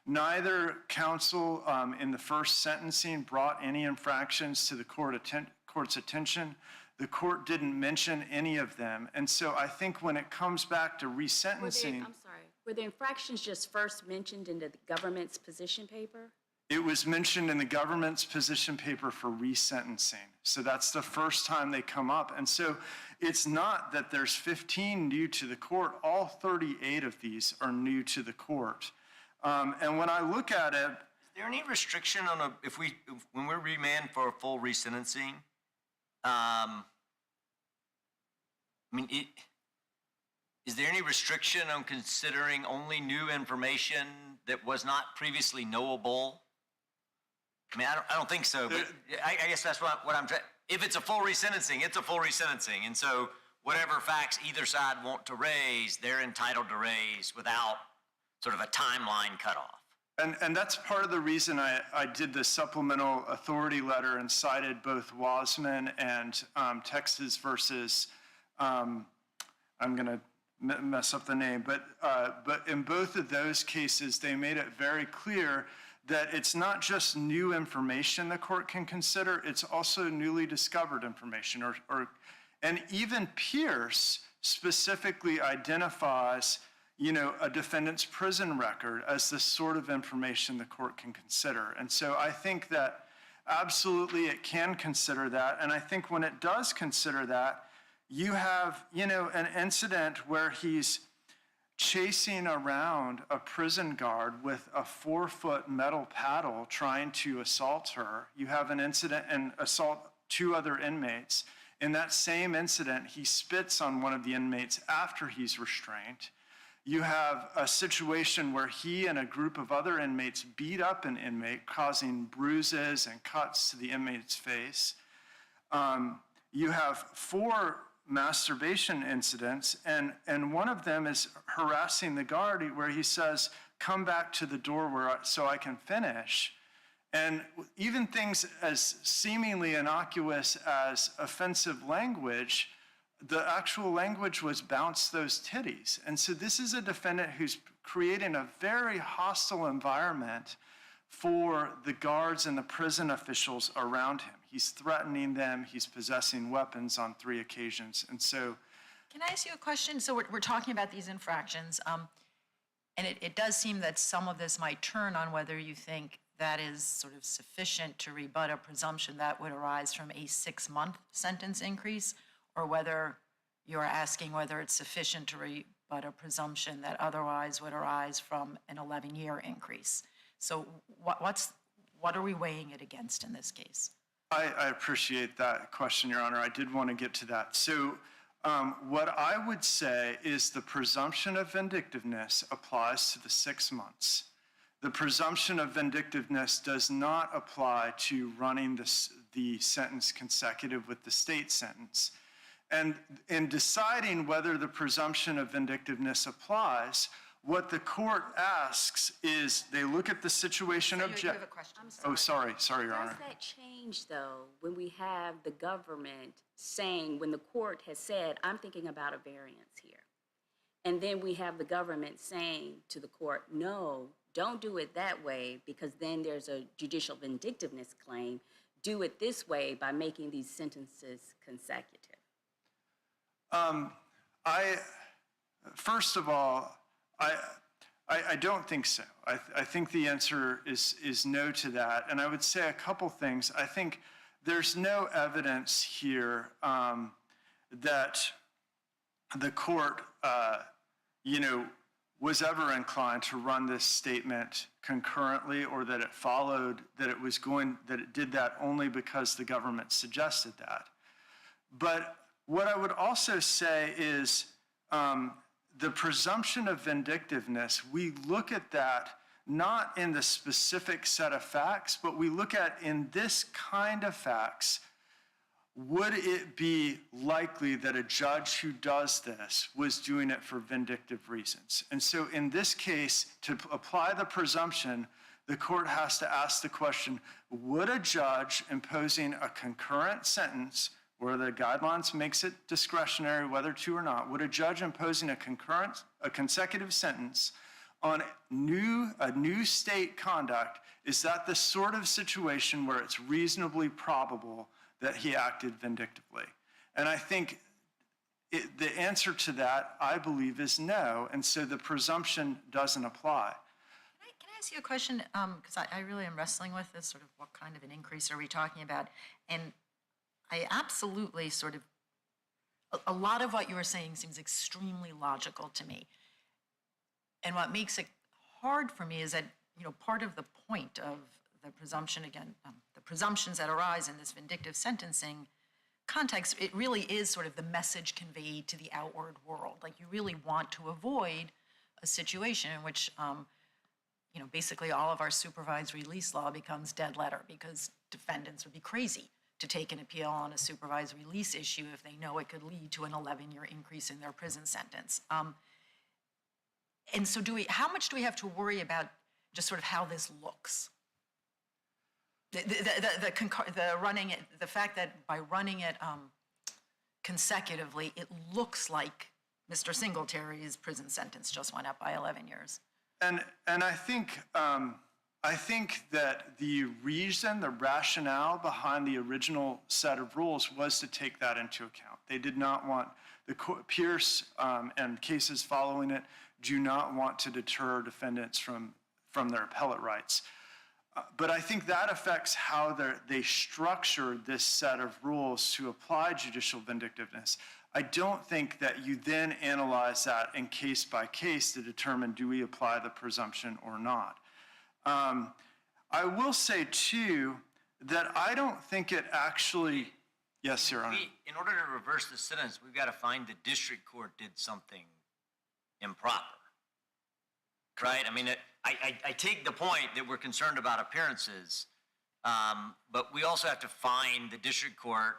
Neither counsel in the first sentencing brought any infractions to the court's attention. The court didn't mention any of them. And so I think when it comes back to resentencing— Were the infractions just first mentioned in the government's position paper? It was mentioned in the government's position paper for resentencing. So that's the first time they come up. And so it's not that there's 15 new to the court. All 38 of these are new to the court. And when I look at it— Is there any restriction on when we remand for a full resentencing? Is there any restriction on considering only new information that was not previously knowable? I mean, I don't think so, but I guess that's what I'm trying. If it's a full resentencing, it's a full resentencing. And so whatever facts either side want to raise, they're entitled to raise without sort of a timeline cutoff. And that's part of the reason I did the supplemental authority letter and cited both Wasman and Texas versus, I'm going to mess up the name, but in both of those cases, they made it very clear that it's not just new information the court can consider, it's also newly discovered information. And even Pierce specifically identifies a defendant's prison record as the sort of information the court can consider. And so I think that absolutely it can consider that. And I think when it does consider that, you have, an incident where he's chasing around a prison guard with a 4-foot metal paddle trying to assault her. You have an incident and assault 2 other inmates. In that same incident, he spits on one of the inmates after he's restrained. You have a situation where he and a group of other inmates beat up an inmate, causing bruises and cuts to the inmate's face. You have 4 masturbation incidents, and one of them is harassing the guard where he says, "Come back to the door so I can finish." And even things as seemingly innocuous as offensive language, the actual language was "bounce those titties." And so this is a defendant who's creating a very hostile environment for the guards and the prison officials around him. He's threatening them. He's possessing weapons on 3 occasions. And so— Can I ask you a question? So we're talking about these infractions, and it does seem that some of this might turn on whether you think that is sort of sufficient to rebut a presumption that would arise from a 6-month sentence increase, or whether you're asking whether it's sufficient to rebut a presumption that otherwise would arise from an 11-year increase. So what are we weighing it against in this case? I appreciate that question, Your Honor. I did want to get to that. So what I would say is the presumption of vindictiveness applies to the 6 months. The presumption of vindictiveness does not apply to running the sentence consecutive with the state sentence. And in deciding whether the presumption of vindictiveness applies, what the court asks is they look at the situation You have a question. Oh, sorry, Your Honor. Does that change, though, when we have the government saying, when the court has said, I'm thinking about a variance here, and then we have the government saying to the court, no, don't do it that way because then there's a judicial vindictiveness claim. Do it this way by making these sentences consecutive. First of all, I don't think so. I think the answer is no to that. And I would say a couple things. I think there's no evidence here that the court, was ever inclined to run this statement concurrently, or that it followed, that it did that only because the government suggested that. But what I would also say is the presumption of vindictiveness, we look at that not in the specific set of facts, but we look at in this kind of facts, would it be likely that a judge who does this was doing it for vindictive reasons? And so in this case, to apply the presumption, the court has to ask the question, would a judge imposing a concurrent sentence where the guidelines makes it discretionary whether to or not, would a judge imposing a consecutive sentence on a new state conduct, is that the sort of situation where it's reasonably probable that he acted vindictively? And I think the answer to that, I believe, is no. And so the presumption doesn't apply. Can I ask you a question? Because I really am wrestling with this, sort of what kind of an increase are we talking about? And I absolutely a lot of what you were saying seems extremely logical to me. And what makes it hard for me is that, part of the point of the presumption, again, the presumptions that arise in this vindictive sentencing context, it really is sort of the message conveyed to the outward world. Like, you really want to avoid a situation in which, basically all of our supervised release law becomes dead letter, because defendants would be crazy to take an appeal on a supervised release issue if they know it could lead to an 11-year increase in their prison sentence. And so how much do we have to worry about just sort of how this looks? The fact that by running it consecutively, it looks like Mr. Singletary's prison sentence just went up by 11 years. And I think that the rationale behind the original set of rules was to take that into account. They did not want, Pierce and cases following it do not want to deter defendants from their appellate rights. But I think that affects how they structured this set of rules to apply judicial vindictiveness. I don't think that you then analyze that in case by case to determine, do we apply the presumption or not? I will say, too, that I don't think it actually... Yes, Your Honor. In order to reverse the sentence, we've got to find the district court did something improper, right? I mean, I take the point that we're concerned about appearances, but we also have to find the district court,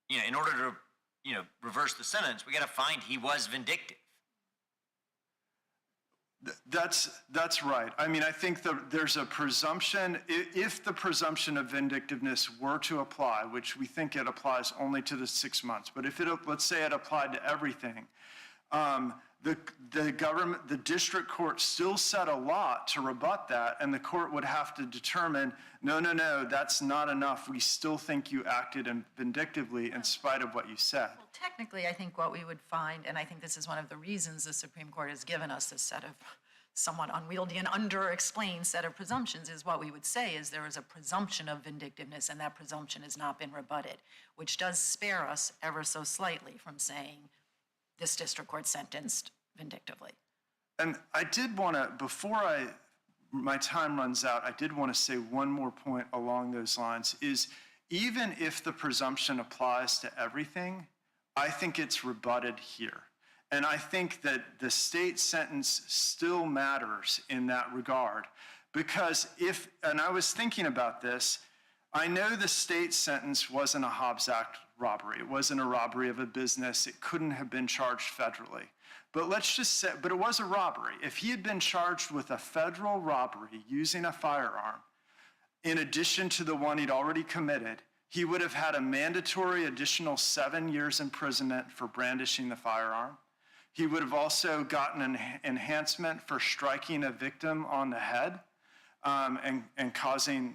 in order to, reverse the sentence, we got to find he was vindictive. That's right. I mean, I think there's a presumption, if the presumption of vindictiveness were to apply, which we think it applies only to the 6 months, but if let's say it applied to everything, the district court still said a lot to rebut that, and the court would have to determine, no, that's not enough. We still think you acted vindictively in spite of what you said. Well, technically, I think what we would find, and I think this is one of the reasons the Supreme Court has given us this set of somewhat unwieldy and under-explained set of presumptions, is what we would say is there is a presumption of vindictiveness, and that presumption has not been rebutted, which does spare us ever so slightly from saying this district court sentenced vindictively. And I did want to, before my time runs out, I did want to say one more point along those lines, is even if the presumption applies to everything, I think it's rebutted here. And I think that the state sentence still matters in that regard. Because and I was thinking about this, I know the state sentence wasn't a Hobbs Act robbery. It wasn't a robbery of a business. It couldn't have been charged federally. But let's just say, but it was a robbery. If he had been charged with a federal robbery using a firearm, in addition to the one he'd already committed, he would have had a mandatory additional 7 years imprisonment for brandishing the firearm. He would have also gotten an enhancement for striking a victim on the head and causing,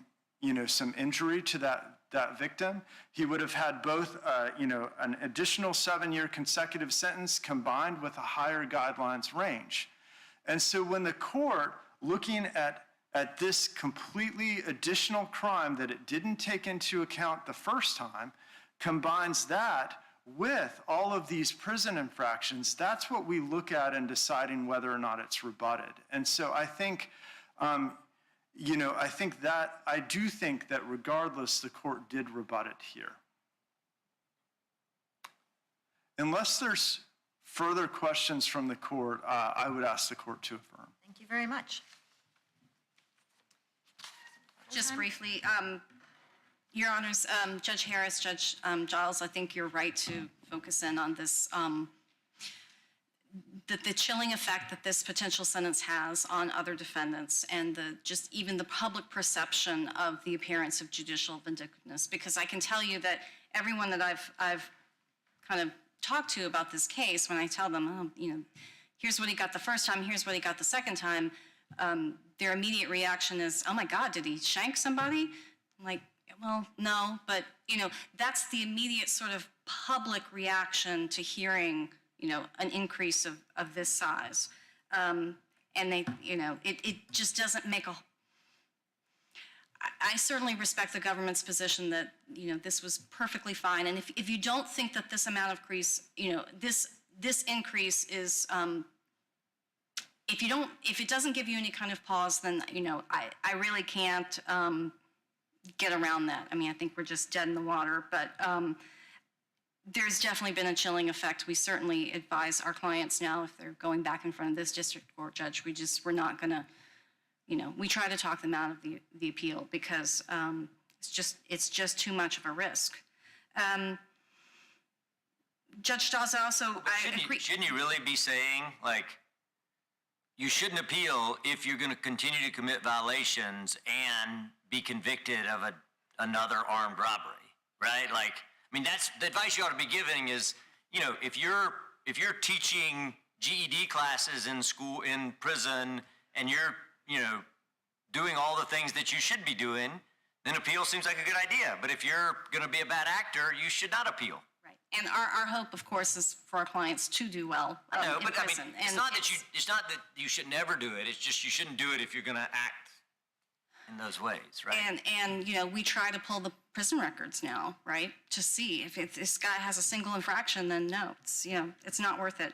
some injury to that victim. He would have had both, an additional 7-year consecutive sentence combined with a higher guidelines range. And so when the court, looking at this completely additional crime that it didn't take into account the first time, combines that with all of these prison infractions, that's what we look at in deciding whether or not it's rebutted. And so I think, I do think that regardless, the court did rebut it here. Unless there's further questions from the court, I would ask the court to affirm. Thank you very much. Just briefly, Your Honors, Judge Harris, Judge Giles, I think you're right to focus in on this, the chilling effect that this potential sentence has on other defendants and even the public perception of the appearance of judicial vindictiveness. Because I can tell you that everyone that I've kind of talked to about this case, when I tell them, here's what he got the first time, here's what he got the second time, their immediate reaction is, oh my God, did he shank somebody? I'm like, well, no, but, that's the immediate sort of public reaction to hearing, an increase of this size. And they, it just doesn't make I certainly respect the government's position that, this was perfectly fine. And if you don't think that this amount of increase, this increase is, if it doesn't give you any kind of pause, then, I really can't get around that. I mean, I think we're just dead in the water, but there's definitely been a chilling effect. We certainly advise our clients now, if they're going back in front of this district court judge, we're not gonna, we try to talk them out of the appeal because it's just too much of a risk. Judge Stazza also, I agree. Shouldn't you really be saying, like, you shouldn't appeal if you're going to continue to commit violations and be convicted of another armed robbery, right? Like, I mean, that's the advice you ought to be giving is, if you're teaching GED classes in school, in prison, and you're, doing all the things that you should be doing, then appeal seems like a good idea. But if you're going to be a bad actor, you should not appeal. Right. And our hope, of course, is for our clients to do well I know, in but prison. I mean, it's not that you should never do it. It's just you shouldn't do it if you're going to act in those ways, right? And we try to pull the prison records now, right, to see if this guy has a single infraction, then no, it's not worth it.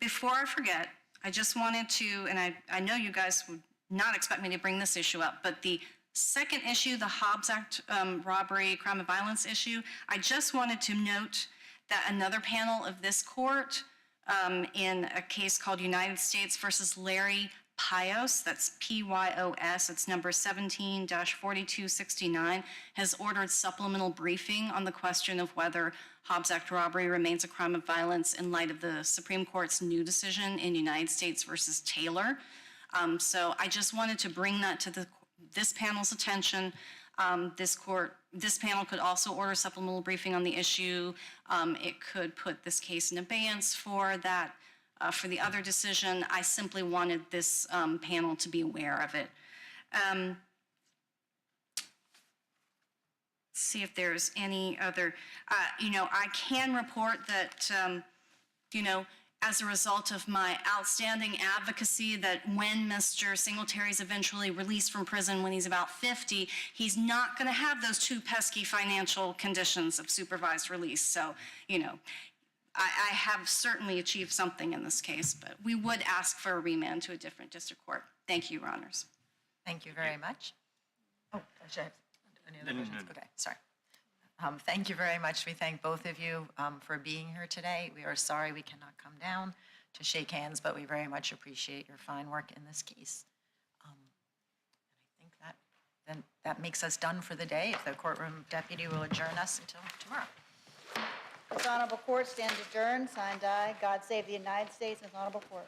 Before I forget, I just wanted to, and I know you guys would not expect me to bring this issue up, but the second issue, the Hobbs Act robbery, crime of violence issue, I just wanted to note that another panel of this court in a case called United States versus Larry Pios, that's P-Y-O-S, it's number 17-4269, has ordered supplemental briefing on the question of whether Hobbs Act robbery remains a crime of violence in light of the Supreme Court's new decision in United States versus Taylor. So I just wanted to bring that to this panel's attention. This panel could also order supplemental briefing on the issue. It could put this case in abeyance for that, for the other decision. I simply wanted this panel to be aware of it. See if there's any other, I can report that, as a result of my outstanding advocacy that when Mr. Singletary is eventually released from prison when he's about 50, he's not going to have those two pesky financial conditions of supervised release. So, I have certainly achieved something in this case, but we would ask for a remand to a different district court. Thank you, Your Honors. Thank you very much. Oh, should I have any other No. questions? Okay, sorry. Thank you very much. We thank both of you for being here today. We are sorry we cannot come down to shake hands, but we very much appreciate your fine work in this case. And I think that then that makes us done for the day. If the courtroom deputy will adjourn us until tomorrow. This honorable court stands adjourned. Signed, I. God save the United States and this honorable court.